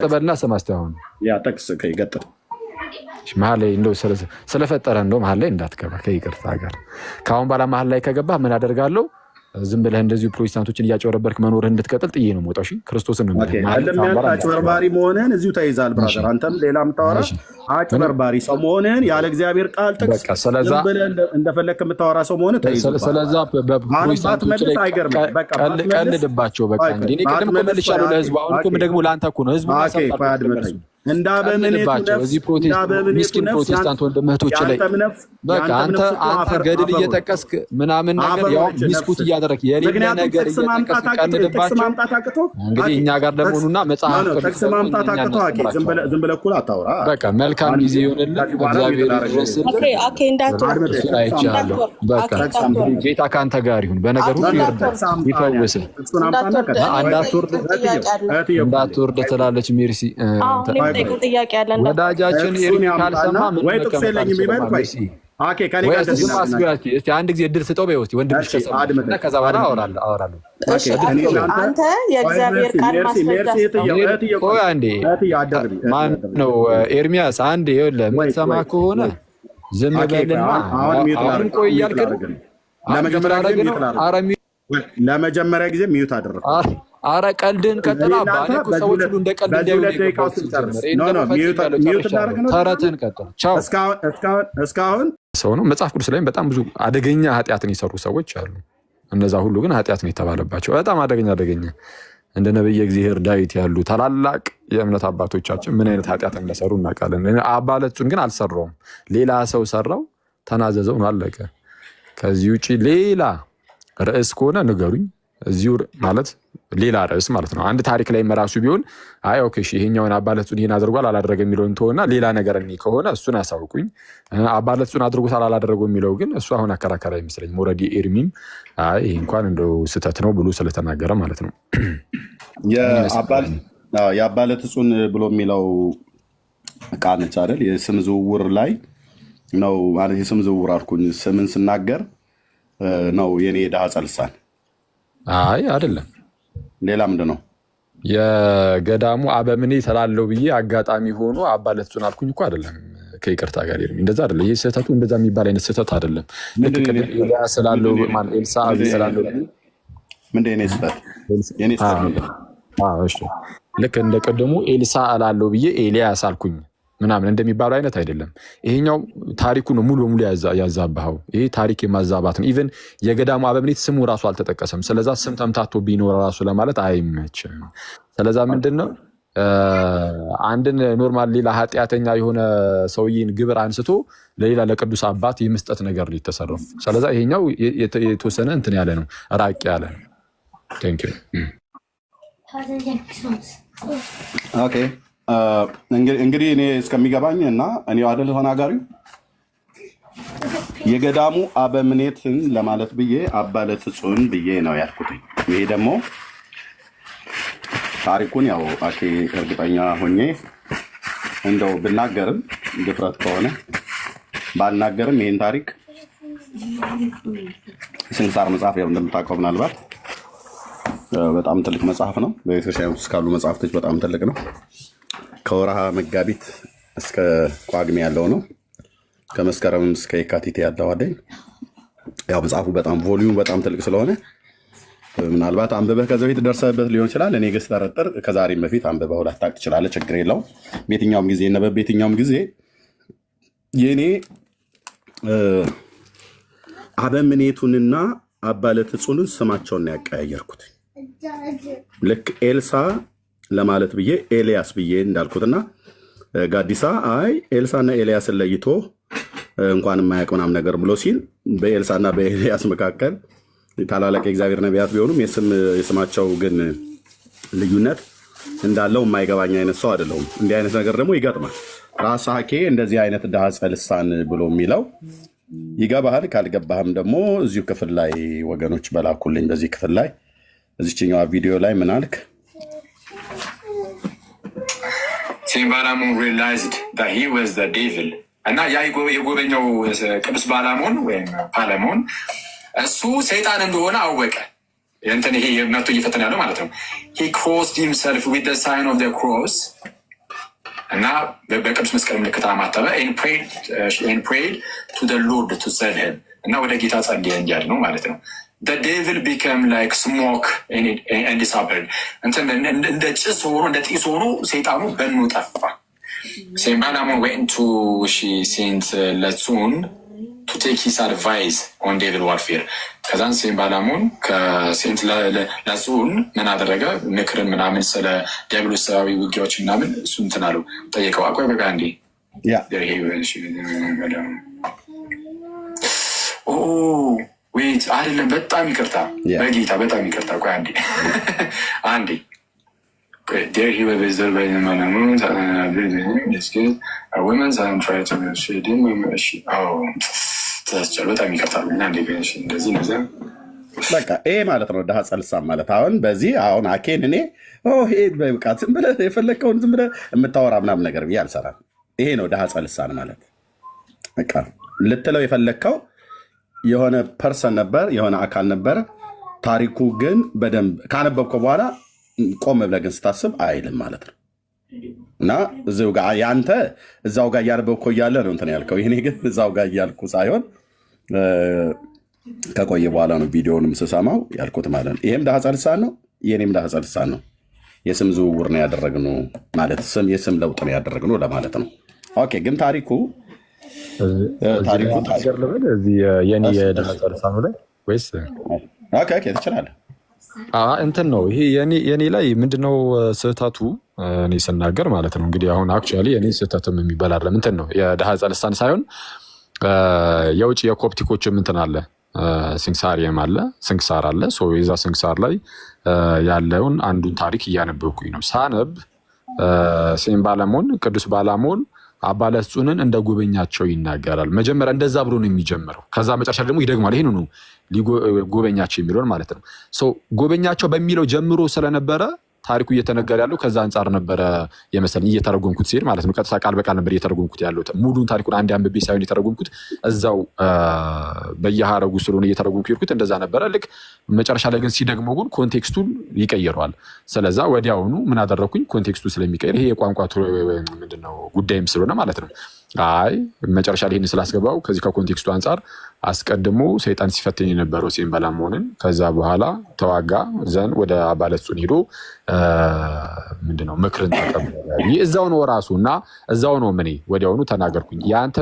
ተበልና ሰማስተውን ያ ጠቅስ ከይገጥር መሀል ላይ እንደው ስለፈጠረ እንደው መሀል ላይ እንዳትገባ ከይቅርታ ጋር ካሁን ባላ መሀል ላይ ከገባ ምን አደርጋለሁ? ዝም ብለህ እንደዚሁ ፕሮቴስታንቶችን እያጨወረበርክ መኖርህ እንድትቀጥል ጥዬ ነው የምወጣው። እሺ ክርስቶስን ነው ማለት ነው። አይደለም አጭበርባሪ መሆንህን እዚሁ ተይዛል ብራዘር። አንተም ሌላም ታወራ አጭበርባሪ ሰው መሆንህን ያለ እግዚአብሔር ቃል ጥቅስ ዝም ብለህ እንደፈለክ የምታወራ ሰው መሆንህ ተይዛል። ስለዛ በፕሮቴስታንቶች ላይ ቀልድባቸው። በቃ እንግዲህ እኔ ቅድም እኮ መልሻለሁ ለህዝቡ። አሁን እኮ ደግሞ ለአንተ እኮ ነው ህዝቡ ያሳፍራል። እዚህ ምስኪን ፕሮቴስታንት ወንድም እህቶች ላይ በቃ አንተ ገድል እየጠቀስክ ምናምን ነገር ያው ሚስኩት እያደረክ የሌለ ነገር እየጠቀስክ ቀልድባቸው። እንግዲህ እኛ ጋር ደሞኑና መጽሐፍ ዝም ብለህ እኩል አታውራ። በቃ መልካም ጊዜ ይሁንልን። እግዚአብሔር ይመስገን። አይቻለሁ። በቃ ጌታ ካንተ ጋር ይሁን። በነገር ሁሉ ይፈውስህ። እንዳትወርድ ትላለች ሜርሲ ጥያቄ ያለን ወዳጃችን ኤርሚ ካልሰማ ምን ተከፈለ እስቲ አንድ ጊዜ እድል ስጠው በይወስቲ ወንድምሽ ከሰማ ከዛ በኋላ አወራለሁ። አንተ የእግዚአብሔር ቃል ማስረጃ ቆይ አንዴ ማን ነው ኤርሚያስ? አንዴ ይኸውልህ የምትሰማ ከሆነ ዝም በልና አሁን ቆይ እያልክ ለመጀመሪያ ጊዜ ሚዩት አደረኩ። አረ ቀልድን ቀጥላ ባለ ሰዎች ሁሉ እንደ ቀልድ ተረትን ቀጥል። ቻው። እስካሁን ሰው ነው መጽሐፍ ቅዱስ ላይም በጣም ብዙ አደገኛ ኃጢአትን የሰሩ ሰዎች አሉ። እነዛ ሁሉ ግን ኃጢአት ነው የተባለባቸው። በጣም አደገኛ እንደ ነብየ እግዚአብሔር ዳዊት ያሉ ታላላቅ የእምነት አባቶቻችን ምን አይነት ኃጢአት እንደሰሩ እናውቃለን። አባለጹን ግን አልሰራውም፣ ሌላ ሰው ሰራው፣ ተናዘዘው ነው አለቀ። ከዚህ ውጪ ሌላ ርዕስ ከሆነ ንገሩኝ። እዚሁ ማለት ሌላ ርዕስ ማለት ነው። አንድ ታሪክ ላይ መራሱ ቢሆን አይ ኦኬ እሺ ይሄኛውን አባለጹን ይሄን አድርጓል አላደረገ የሚለውን ተወና ሌላ ነገር እኔ ከሆነ እሱን አሳውቁኝ። አባለጹን አድርጎታል አላደረገው የሚለው ግን እሱ አሁን አከራካሪ አይመስለኝም። ሞረዲ ኤርሚም አይ ይሄ እንኳን እንደው ስህተት ነው ብሎ ስለተናገረ ማለት ነው። የአባለጹን ብሎ የሚለው ቃል ነች አይደል? የስም ዝውውር ላይ ነው ማለት የስም ዝውውር አልኩኝ። ስምን ስናገር ነው የኔ የድሃ ጸልሳን አይ አይደለም። ሌላ ምንድን ነው? የገዳሙ አበምኔ ስላለው ብዬ አጋጣሚ ሆኖ አባለጹን አልኩኝ እኮ አይደለም። ከይቅርታ ጋር እንደዛ አይደለም። ይሄ ስህተቱ እንደዛ የሚባል አይነት ስህተት አይደለም። ኤልያ ስላለው ማን ኤልሳ ስላለው ምንድን ነው ስህተት? የኔ ስህተት እሺ ልክ እንደ ቀደሙ ኤልሳ አላለው ብዬ ኤልያስ አልኩኝ ምናምን እንደሚባለው አይነት አይደለም። ይሄኛው ታሪኩ ነው ሙሉ በሙሉ ያዛባው። ይሄ ታሪክ የማዛባት ነው። ኢቭን የገዳሙ አበምኔት ስሙ ራሱ አልተጠቀሰም። ስለዛ ስም ተምታቶ ቢኖር ራሱ ለማለት አይመችም። ስለዛ ምንድነው አንድን ኖርማል ሌላ ኃጢአተኛ የሆነ ሰውዬን ግብር አንስቶ ለሌላ ለቅዱስ አባት የመስጠት ነገር ነው የተሰራው። ስለዛ ይሄኛው የተወሰነ እንትን ያለ ነው፣ ራቅ ያለ ነው። ቴንክ ዩ ኦኬ። እንግዲህ እኔ እስከሚገባኝ እና እኔ አይደል ተናጋሪው የገዳሙ አበምኔትን ለማለት ብዬ አባለጹን ብዬ ነው ያልኩትኝ። ይሄ ደግሞ ታሪኩን ያው አኬ እርግጠኛ ሆኜ እንደው ብናገርም ድፍረት ከሆነ ባልናገርም ይሄን ታሪክ ስንክሳር መጽሐፍ ያው እንደምታውቀው ምናልባት በጣም ትልቅ መጽሐፍ ነው። በቤተክርስቲያን ውስጥ ካሉ መጽሐፍቶች በጣም ትልቅ ነው። ከወርሃ መጋቢት እስከ ጳጉሜ ያለው ነው። ከመስከረም እስከ የካቲት ያለው አይደል? ያው መጽሐፉ በጣም ቮሊዩም በጣም ትልቅ ስለሆነ ምናልባት አንብበህ ከዛ በፊት ደርሰህበት ሊሆን ይችላል። እኔ ግን ስጠረጥር ከዛሬም በፊት አንብበህ ላታውቅ ትችላለህ። ችግር የለውም። በየትኛውም ጊዜ ነበብ በየትኛውም ጊዜ የኔ አበምኔቱንና አባለጹን ስማቸውን ነው ያቀያየርኩት። ልክ ኤልሳ ለማለት ብዬ ኤልያስ ብዬ እንዳልኩትና ጋዲሳ አይ ኤልሳና ኤልያስን ለይቶ እንኳን የማያውቅ ምናምን ነገር ብሎ ሲል በኤልሳና በኤልያስ መካከል ታላላቅ የእግዚአብሔር ነቢያት ቢሆኑም የስማቸው ግን ልዩነት እንዳለው የማይገባኝ አይነት ሰው አይደለሁም። እንዲህ አይነት ነገር ደግሞ ይገጥማል። ራስ ሀኬ እንደዚህ አይነት ድሃ ጸልሳን ብሎ የሚለው ይገባሃል። ካልገባህም ደግሞ እዚሁ ክፍል ላይ ወገኖች በላኩልኝ። በዚህ ክፍል ላይ እዚችኛዋ ቪዲዮ ላይ ምን አልክ? ሴም ባላሞን realized that he was the devil እና ያ የጎበኛው ቅዱስ ባላሞን ወይም ፓለሞን እሱ ሰይጣን እንደሆነ አወቀ። እንትን ይሄ መቶ እየፈተነ ያለው ማለት ነው። he crossed himself with the sign of the cross እና በቅዱስ መስቀል ምልክት አማተበ and prayed to the Lord to save him እና ወደ ጌታ ጸልየ እንዲያድ ነው ማለት ነው። the devil became like smoke and disappeared እንደ ጭስ ሆኖ እንደ ጢስ ሆኖ ሰይጣኑ በኑ ጠፋ። Saint Balaam went to Saint Latsun to take his advice on devil warfare ከዛን ሴንት ባላሞን ከሴንት ላጹን ምን አደረገ? ምክርን ምናምን ስለ ዲያብሎሳዊ ውጊያዎች ምናምን እሱ እንትን አለው ጠየቀው። አቆይ በቃ እንዴ ዌይት አይደለም፣ በጣም ይቅርታ በጌታ በጣም ይቅርታ። ቆይ አንዴ አንዴ there he was there by the man women and try to shade him ተስቻለ በጣም ይከታሉ እና እንደዚህ ነው በቃ ይሄ ማለት ነው። ድሃ ጸልሳን ማለት አሁን በዚህ አሁን አኬን እኔ ሄድ በቃ ዝም ብለህ የፈለግከውን ዝም ብለህ የምታወራ ምናምን ነገር ብዬ አልሰራም። ይሄ ነው ድሃ ጸልሳን ማለት። በቃ ልትለው የፈለግከው የሆነ ፐርሰን ነበር፣ የሆነ አካል ነበር። ታሪኩ ግን በደንብ ካነበብከው በኋላ ቆም ብለህ ግን ስታስብ አይልም ማለት ነው። እና እዚው ጋር ያንተ እዛው ጋር እያነበብከው እያለ ነው እንትን ያልከው። ይሄኔ ግን እዛው ጋር እያልኩ ሳይሆን ከቆየ በኋላ ነው ቪዲዮንም ስሰማው ያልኩት ማለት ነው። ይሄም ድሃ ጸልሳን ነው፣ የኔም ድሃ ጸልሳን ነው። የስም ዝውውር ነው ያደረግነው ማለት የስም ለውጥ ነው ያደረግነው ለማለት ነው። ኦኬ ግን ታሪኩ የኔ የድሃ ጸልሳኑ ላይ ወይስ ኦኬ ትችላለህ? እንትን ነው ይሄ የኔ ላይ ምንድነው ስህተቱ? እኔ ስናገር ማለት ነው እንግዲህ አሁን አክቹዋሊ የኔ ስህተትም የሚባል አይደለም። እንትን ነው የድሃ ጸልሳን ሳይሆን የውጭ የኮፕቲኮችም እንትን አለ፣ ስንክሳሪየም አለ፣ ስንክሳር አለ። የዛ ስንክሳር ላይ ያለውን አንዱን ታሪክ እያነበብኩኝ ነው። ሳነብ ሴንት ባላሞን ቅዱስ ባላሞን አባ ለጹንን እንደ ጎበኛቸው ይናገራል። መጀመሪያ እንደዛ ብሎ ነው የሚጀምረው። ከዛ መጨረሻ ደግሞ ይደግማል። ይሄን ነው ጎበኛቸው የሚለውን ማለት ነው። ጎበኛቸው በሚለው ጀምሮ ስለነበረ ታሪኩ እየተነገረ ያለው ከዛ አንጻር ነበረ የመሰለኝ እየተረጎምኩት ሲሄድ ማለት ነው። ቀጥታ ቃል በቃል ነበር እየተረጎምኩት ያለው። ሙሉን ታሪኩን አንድ አንብቤ ሳይሆን የተረጎምኩት እዛው በየሀረጉ ስለሆነ እየተረጎምኩት ይርኩት እንደዛ ነበረ። ልክ መጨረሻ ላይ ግን ሲደግመው ግን ኮንቴክስቱን ይቀይረዋል። ስለዛ ወዲያውኑ ምን አደረኩኝ? ኮንቴክስቱ ስለሚቀይር ይሄ የቋንቋ ምንድነው ጉዳይም ስለሆነ ማለት ነው። አይ መጨረሻ ላይ ይህን ስላስገባው ከዚህ ከኮንቴክስቱ አንጻር አስቀድሞ ሰይጣን ሲፈትን የነበረው ሴንት ባላሞንን ከዛ በኋላ ተዋጋ ዘንድ ወደ አባ ለጹን ሄዶ ምንድነው ምክርን ተቀበለ። እዛው ነው ራሱ እና እዛው ነው ምን ወዲያውኑ ተናገርኩኝ። ያንተ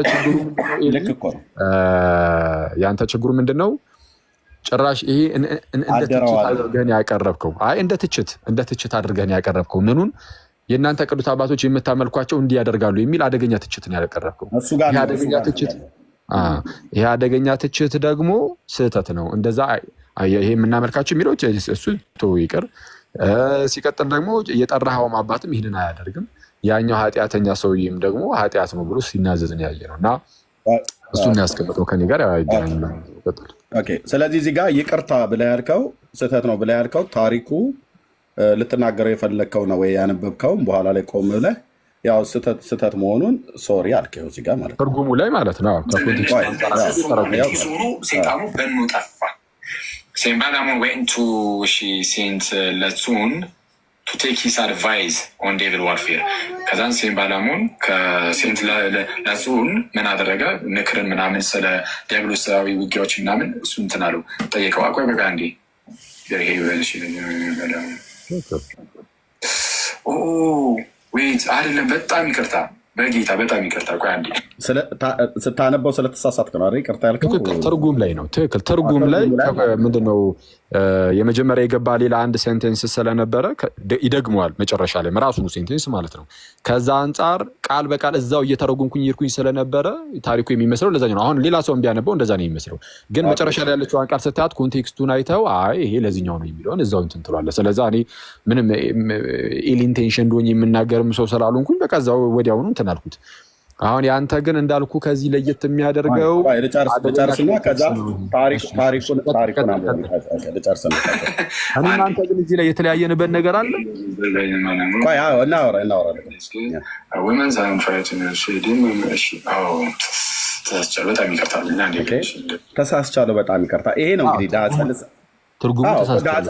ችግሩ ምንድነው? ጭራሽ ይሄ እንደ ትችት አድርገን ያቀረብከው እንደ ትችት አድርገን ያቀረብከው ምኑን የእናንተ ቅዱስ አባቶች የምታመልኳቸው እንዲህ ያደርጋሉ የሚል አደገኛ ትችትን ያቀረብከው። ይሄ አደገኛ ትችት ደግሞ ስህተት ነው። እንደዛ ይሄ የምናመልካቸው የሚለው እሱ ይቅር። ሲቀጥል ደግሞ የጠራኸውም አባትም ይህንን አያደርግም። ያኛው ኃጢአተኛ ሰውዬም ደግሞ ኃጢአት ነው ብሎ ሲናዘዝን ያየ ነው እና እሱን ያስቀምጠው ከኔ ጋር አይገናኝም። ስለዚህ እዚህ ጋር ይቅርታ ብለህ ያልከው ስህተት ነው ብለህ ያልከው ታሪኩ ልትናገረው የፈለግከው ነው ወይ ያነበብከውም በኋላ ላይ ቆም ብለህ ያው ስህተት መሆኑን ሶሪ አልከው እዚህ ጋር ማለት ነው። ትርጉሙ ላይ ማለት ነው። ሰይጣኑ በኑ ጠፋ። ሴንት ባላሞን went to Saint Latsun to take his advice on devil warfare ከዛን ሴንት ባላሞን ከሴንት ላጹን ምን አደረገ? ምክርን ምናምን ስለ ዲያብሎሳዊ ውጊያዎች ምናምን እሱ እንትን አለው ጠየቀው። አቆይ በቃ እንዴ ዌይት አይደለም፣ በጣም ይቅርታ በጌታ በጣም ይቅርታ። ቆይ አንዴ ስታነበው ስለተሳሳትክ ነው አይደል? ይቅርታ ያልከው ትርጉም ላይ ነው። ትክክል። ትርጉም ላይ ምንድነው የመጀመሪያ የገባ ሌላ አንድ ሴንቴንስ ስለነበረ ይደግመዋል መጨረሻ ላይ ራሱ ሴንቴንስ ማለት ነው። ከዛ አንጻር ቃል በቃል እዛው እየተረጉምኩኝ ይርኩኝ ስለነበረ ታሪኩ የሚመስለው ለዛኛው ነው። አሁን ሌላ ሰው ቢያነበው እንደዛ ነው የሚመስለው። ግን መጨረሻ ላይ ያለችው ቃል ስታያት ኮንቴክስቱን አይተው ይሄ ለዚህኛው ነው የሚለውን እዛው እንትን ትላለህ። ስለዛ እኔ ምንም ኢል ኢንቴንሽን ዶኝ የምናገርም ሰው ስላልሆንኩኝ በቃ እዛው ወዲያውኑ እንትን አልኩት። አሁን ያንተ ግን እንዳልኩ ከዚህ ለየት የሚያደርገው ልጨርስና ከዛ ታሪኩን እናንተ ግን እዚህ ላይ የተለያየንበት ነገር አለ። ተሳስቻለሁ፣ በጣም ይቅርታ። ይሄ ነው እንግዲህ ትርጉሙ ተሳስቷል።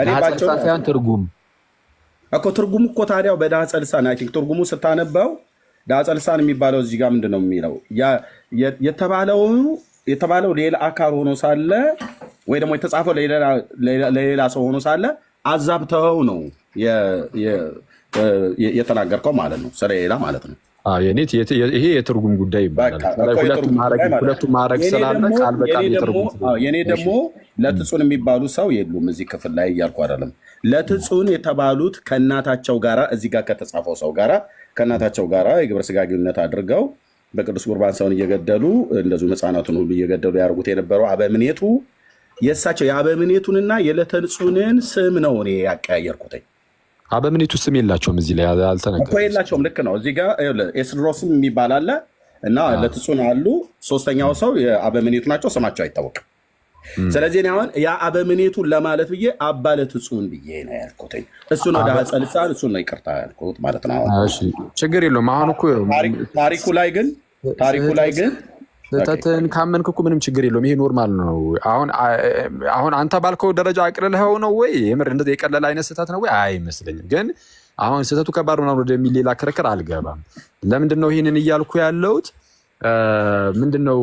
ዳህፀ ልሳን ትርጉም እኮ ትርጉሙ እኮ ታዲያው በዳህፀ ልሳን አይ ቲንክ ትርጉሙ ስታነበው ዳህፀ ልሳን የሚባለው እዚህ ጋር ምንድን ነው የሚለው የተባለው ሌላ አካል ሆኖ ሳለ ወይ ደግሞ የተጻፈው ለሌላ ሰው ሆኖ ሳለ አዛብተው ነው የተናገርከው ማለት ነው። ስለሌላ ማለት ነው። ይሄ የትርጉም ጉዳይ ይባላል። ሁለቱም ማዕረግ ስላለ ቃል በቃል የትርጉም የኔ ደግሞ ለትጹን የሚባሉ ሰው የሉም እዚህ ክፍል ላይ እያልኩ አይደለም። ለትጹን የተባሉት ከእናታቸው ጋራ እዚህ ጋር ከተጻፈው ሰው ጋራ ከእናታቸው ጋራ የግብረ ሥጋ ግንኙነት አድርገው በቅዱስ ቁርባን ሰውን እየገደሉ እንደዚሁ ሕፃናቱን ሁሉ እየገደሉ ያደርጉት የነበረው አበምኔቱ የእሳቸው የአበምኔቱንና የለተንጹንን ስም ነው እኔ ያቀያየርኩትኝ። አበምኔቱ ስም የላቸውም እዚህ ላይ አልተነገረም እኮ የላቸውም። ልክ ነው። እዚህ ጋር ኤስድሮስም የሚባል አለ እና ለትጹን አሉ። ሶስተኛው ሰው የአበምኔቱ ናቸው፣ ስማቸው አይታወቅም። ስለዚህ እኔ አሁን ያ አበምኔቱን ለማለት ብዬ አባ ለትጹን ብዬ ነው ያልኩትኝ። እሱ ነው ዳህፀ ልሳን፣ እሱን ነው ይቅርታ ያልኩት ማለት ነው። ችግር የለውም። አሁን እኮ ታሪኩ ላይ ግን ስህተትን ካመንክ እኮ ምንም ችግር የለውም። ይሄ ኖርማል ነው። አሁን አንተ ባልከው ደረጃ አቅልለኸው ነው ወይ የምር እንደዚህ የቀለለ አይነት ስህተት ነው ወይ? አይመስለኝም። ግን አሁን ስህተቱ ከባድ ምናምን ወደሚል ሌላ ክርክር አልገባም። ለምንድን ነው ይህንን እያልኩ ያለሁት? ምንድን ነው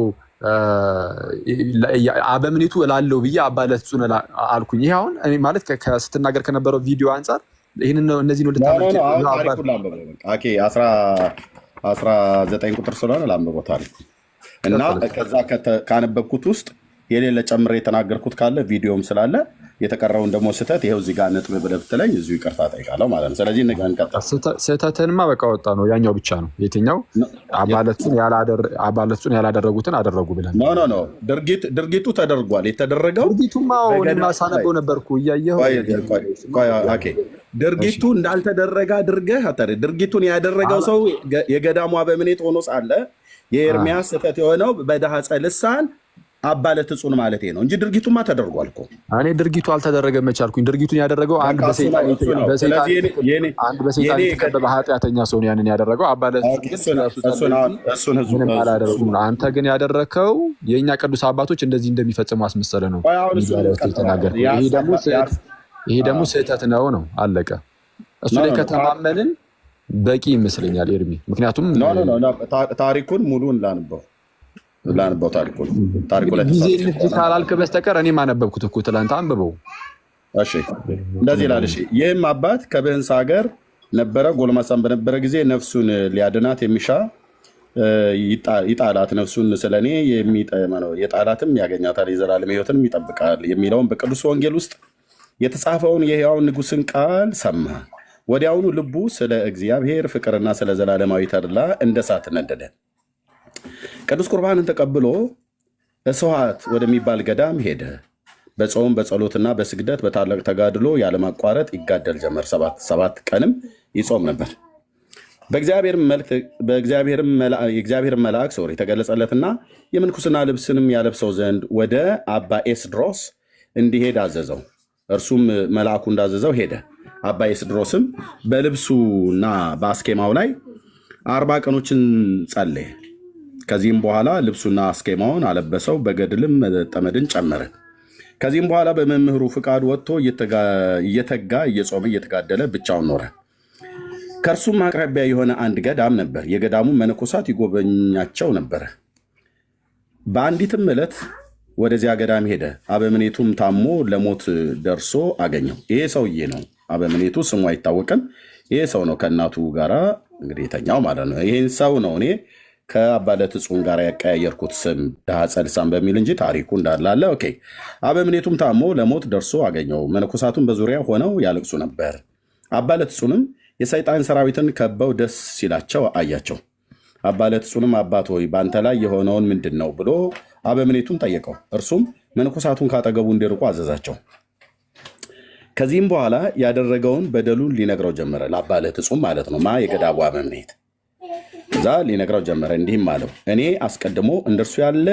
አበምኔቱ እላለሁ ብዬ አባ ለትጹን አልኩኝ። ይሄ አሁን ማለት ስትናገር ከነበረው ቪዲዮ አንጻር ይህንን ነው እነዚህ ነው ልታመልክ 19 ቁጥር ስለሆነ ላምበው ታሪኩ እና ከዛ ካነበብኩት ውስጥ የሌለ ጨምሬ የተናገርኩት ካለ ቪዲዮም ስላለ የተቀረውን ደግሞ ስህተት ይኸው እዚህ ጋር ነጥብ ብለህ ብትለኝ እዚሁ ይቅርታ ጠይቃለሁ ማለት ነው። ስለዚህ እንቀጥል። ስህተትንማ በቃ ወጣ ነው። ያኛው ብቻ ነው። የትኛው አባ ለትጹን ያላደረጉትን አደረጉ ብለን ኖ ድርጊቱ ተደርጓል። የተደረገው ድርጊቱማ ሳነበው ነበርኩ እያየሁ ድርጊቱ እንዳልተደረገ አድርገህ ድርጊቱን ያደረገው ሰው የገዳሙ አበምኔት ሆኖ ሳለ የኤርሚያስ ስህተት የሆነው በዳህፀ ልሳን አባ ለትጹን ማለት ነው እንጂ ድርጊቱማ ተደርጓል እኮ። እኔ ድርጊቱ አልተደረገም መቻልኩኝ። ድርጊቱን ያደረገው አንድ በሰይጣን የተከበበ ኃጢአተኛ ሰው ነው ያንን ያደረገው። አባ ለትጹን ምንም አላደረጉም። አንተ ግን ያደረከው የእኛ ቅዱስ አባቶች እንደዚህ እንደሚፈጽሙ አስመሰለ ነው የተናገርከው። ይሄ ደግሞ ስህተት ነው። አለቀ። እሱ ላይ ከተማመንን በቂ ይመስለኛል ኤርሚ። ምክንያቱም ታሪኩን ሙሉን ላንበው ታሪኩ ላይ ጊዜ ንፍጅ ካላልክ በስተቀር እኔም አነበብኩት እኮ ትላንት አንብበው። እሺ እንደዚህ ይላል። እሺ ይህም አባት ከብህንሳ ሀገር ነበረ። ጎልማሳም በነበረ ጊዜ ነፍሱን ሊያድናት የሚሻ ይጣላት፣ ነፍሱን ስለኔ የጣላትም ያገኛታል፣ የዘላለም ሕይወትንም ይጠብቃል የሚለውን በቅዱስ ወንጌል ውስጥ የተጻፈውን የሕያውን ንጉሥን ቃል ሰማ። ወዲያውኑ ልቡ ስለ እግዚአብሔር ፍቅርና ስለ ዘላለማዊ ተድላ እንደ እሳት ነደደ። ቅዱስ ቁርባንን ተቀብሎ እስዋት ወደሚባል ገዳም ሄደ። በጾም በጸሎትና በስግደት በታላቅ ተጋድሎ ያለማቋረጥ ይጋደል ጀመር። ሰባት ቀንም ይጾም ነበር። የእግዚአብሔር መልአክ ተገለጸለትና የምንኩስና ልብስንም ያለብሰው ዘንድ ወደ አባ ኤስድሮስ እንዲሄድ አዘዘው። እርሱም መልአኩ እንዳዘዘው ሄደ። አባ ኤስድሮስም በልብሱና በአስኬማው ላይ 40 ቀኖችን ጸለየ። ከዚህም በኋላ ልብሱና አስኬማውን አለበሰው፣ በገድልም መጠመድን ጨመረ። ከዚህም በኋላ በመምህሩ ፍቃድ ወጥቶ እየተጋ እየጾመ እየተጋደለ ብቻውን ኖረ። ከእርሱም አቅራቢያ የሆነ አንድ ገዳም ነበር። የገዳሙ መነኮሳት ይጎበኛቸው ነበረ። በአንዲትም ዕለት ወደዚያ ገዳም ሄደ። አበምኔቱም ታሞ ለሞት ደርሶ አገኘው። ይሄ ሰውዬ ነው አበምኔቱ፣ ስሙ አይታወቅም። ይሄ ሰው ነው ከእናቱ ጋራ እንግዲህ የተኛው ማለት ነው። ይሄን ሰው ነው እኔ ከአባ ለትጹን ጋር ያቀያየርኩት ስም ዳህፀ ልሳን በሚል እንጂ ታሪኩ እንዳላለ። ኦኬ። አበምኔቱም ታሞ ለሞት ደርሶ አገኘው። መነኮሳቱን በዙሪያ ሆነው ያለቅሱ ነበር። አባ ለትጹንም የሰይጣን ሰራዊትን ከበው ደስ ሲላቸው አያቸው። አባ ለትጹንም አባት ሆይ በአንተ ላይ የሆነውን ምንድን ነው ብሎ አበምኔቱን ጠየቀው። እርሱም መነኮሳቱን ካጠገቡ እንዲርቁ አዘዛቸው። ከዚህም በኋላ ያደረገውን በደሉን ሊነግረው ጀመረ። ለአባ ለትጹን ማለት ነው የገዳሙ አበምኔት እዛ ሊነግረው ጀመረ። እንዲህም አለው፣ እኔ አስቀድሞ እንደርሱ ያለ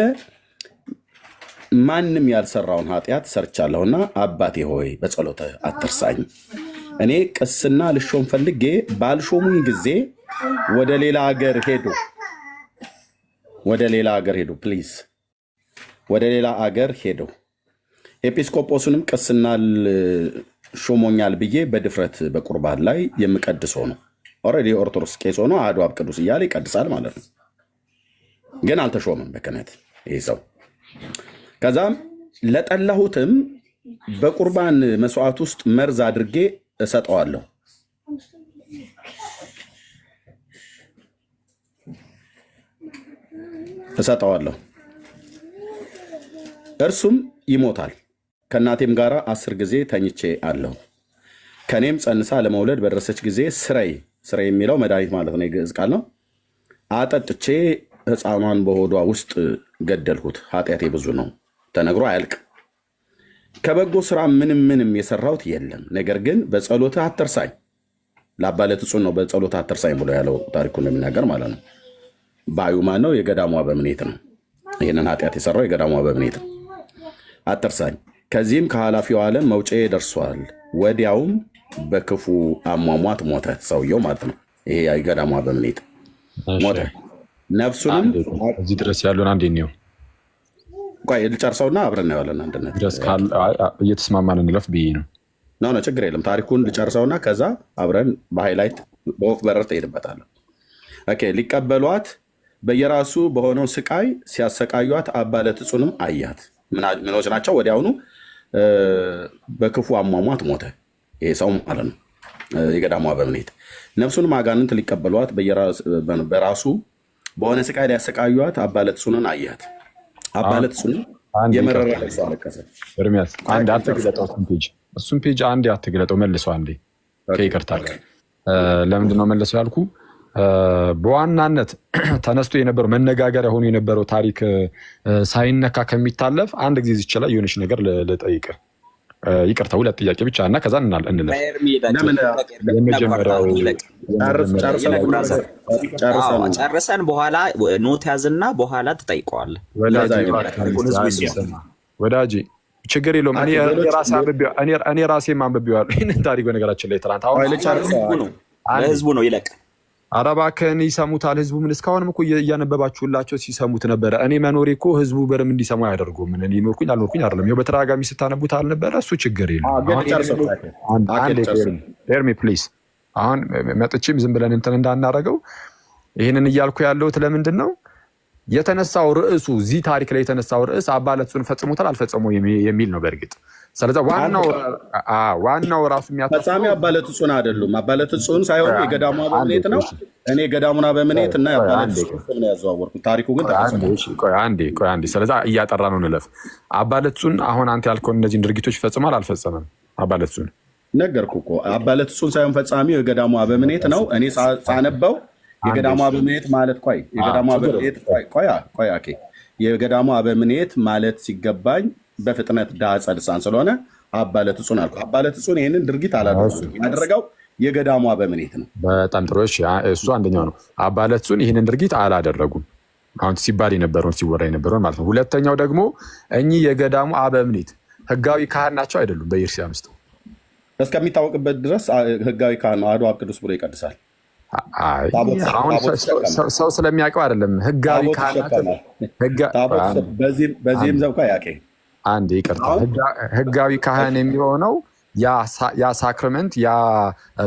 ማንም ያልሰራውን ኃጢአት ሰርቻለሁና አባቴ ሆይ በጸሎተ አትርሳኝ። እኔ ቅስና ልሾም ፈልጌ ባልሾሙኝ ጊዜ ወደ ሌላ ሀገር ሄዱ ፕሊዝ ወደ ሌላ አገር ሄደው ኤጲስቆጶስንም ቅስናል ሾሞኛል ብዬ በድፍረት በቁርባን ላይ የምቀድሰው ነው። ኦልሬዲ ኦርቶዶክስ ቄስ ሆኖ አሐዱ አብ ቅዱስ እያለ ይቀድሳል ማለት ነው። ግን አልተሾመም በክህነት ይህ ሰው። ከዛም ለጠላሁትም በቁርባን መስዋዕት ውስጥ መርዝ አድርጌ እሰጠዋለሁ። እርሱም ይሞታል። ከእናቴም ጋር 10 ጊዜ ተኝቼ አለሁ። ከኔም ጸንሳ ለመውለድ በደረሰች ጊዜ ስረይ የሚለው መድኃኒት ማለት ነው፣ የግዕዝ ቃል ነው። አጠጥቼ ሕፃኗን በሆዷ ውስጥ ገደልሁት። ኃጢአቴ ብዙ ነው፣ ተነግሮ አያልቅ። ከበጎ ስራ ምንም የሰራሁት የለም። ነገር ግን በጸሎትህ አትርሳኝ። ለአባ ለትጹን ነው በጸሎትህ አትርሳኝ ብሎ ያለው ታሪኩን የሚናገር ማለት ነው። ባዩ ማን ነው? የገዳሙ አበምኔት ነው። ይህንን ኃጢአት የሰራው የገዳሙ አበምኔት ነው። አትርሳኝ። ከዚህም ከኃላፊው ዓለም መውጫዬ ደርሷል። ወዲያውም በክፉ አሟሟት ሞተ። ሰውየው ማለት ነው። ይሄ የገዳሙ አበምኔት ሞተ። ነፍሱንም እዚህ ድረስ ያለውን አንዴ ነው ልጨርሰውና አብረን እናየዋለን። አንድነት እየተስማማን እንለፍ ብዬ ነው። ነው ችግር የለም። ታሪኩን ልጨርሰውና ከዛ አብረን በሃይላይት በወፍ በረር ትሄድበታለን። ሊቀበሏት በየራሱ በሆነው ስቃይ ሲያሰቃዩት አባ ለትጹንም አያት። ምኖች ናቸው? ወዲያውኑ በክፉ አሟሟት ሞተ። ይሄ ሰው ማለት ነው የገዳሙ አበምኔት። ነፍሱንም አጋንንት ሊቀበሏት በራሱ በሆነ ስቃይ ሊያሰቃዩት አባ ለትጹንን አያት። አባ ለትጹንም የመረረ ለቅሶ አለቀሰ። ኤርሚያስ አንድ አትግለጠው፣ እሱን ፔጅ አንዴ አትግለጠው፣ መልሰው አንዴ ከይቅርታ ጋር። ለምንድነው መልሰው ያልኩ? በዋናነት ተነስቶ የነበረው መነጋገሪያ ሆኖ የነበረው ታሪክ ሳይነካ ከሚታለፍ አንድ ጊዜ ይችላል የሆነች ነገር ልጠይቅ። ይቅርታ፣ 2 ጥያቄ ብቻ እና ከዛ እንለፍ። ጨርሰን በኋላ ኖት ያዝና በኋላ ትጠይቀዋለህ። ወዳጄ ችግር የለውም። እኔ ራሴ አንብቤዋለሁ ይህንን ታሪክ። በነገራችን ላይ ትናንት ለህዝቡ ነው ይለቅ። ኧረ እባክህን ይሰሙታል ህዝቡ። ምን እስካሁንም እኮ እያነበባችሁላቸው ሲሰሙት ነበረ። እኔ መኖሬ እኮ ህዝቡ በደምብ እንዲሰሙ አያደርጉም። እኔ ኖርኩኝ አልኖርኩኝ አይደለም። ይኸው በተደጋጋሚ ስታነቡት አልነበረ? እሱ ችግር የለም። ኤርሚ ፕሊዝ፣ አሁን መጥቼም ዝም ብለን እንትን እንዳናረገው ይህንን እያልኩ ያለሁት ለምንድን ነው የተነሳው ርዕሱ፣ እዚህ ታሪክ ላይ የተነሳው ርዕስ አባ ለትጹን ፈጽሞታል አልፈጸመው የሚል ነው በእርግጥ። ስለዚህ ዋናው ራሱ ፈጻሚ አባ ለትጹን አይደሉም። አባ ለትጹን ሳይሆን የገዳሙ አበምኔት ነው። እኔ የገዳሙን አበምኔት እና የአባ ለትጹን ስም ነው ያዘዋወርኩት። ታሪኩ ግን አንዴ። ስለዚህ እያጠራ ነው እንለፍ። አባ ለትጹን አሁን አንተ ያልከውን እነዚህን ድርጊቶች ይፈጽማል አልፈጸመም? አባ ለትጹን ነገርኩ እኮ። አባ ለትጹን ሳይሆን ፈጻሚው የገዳሙ አበምኔት ነው። እኔ ሳነበው የገዳሙ አበምኔት ማለት የገዳሙ አበምኔት ማለት ሲገባኝ በፍጥነት ዳጸ ልሳን ስለሆነ አባ ለትጹን አልኩ። አባ ለትጹን ይህንን ድርጊት አላደረጉም። ያደረገው የገዳሙ አበምኔት ነው። በጣም ጥሩ። እሱ አንደኛው ነው። አባ ለትጹን ይህንን ድርጊት አላደረጉም። አሁን ሲባል የነበረውን ሲወራ የነበረውን ማለት ነው። ሁለተኛው ደግሞ እኚህ የገዳሙ አበምኔት ህጋዊ ካህን ናቸው አይደሉም? በኢየሩሳሌም ውስጥ እስከሚታወቅበት ድረስ ህጋዊ ካህን ነው። አሐዱ አብ ቅዱስ ብሎ ይቀድሳል። ሰው ስለሚያውቀው አይደለም። ህጋዊ ካህን በዚህም ዘብኳ ያቄ አንድ ይቅርታ፣ ህጋዊ ካህን የሚሆነው ያ ሳክረመንት ያ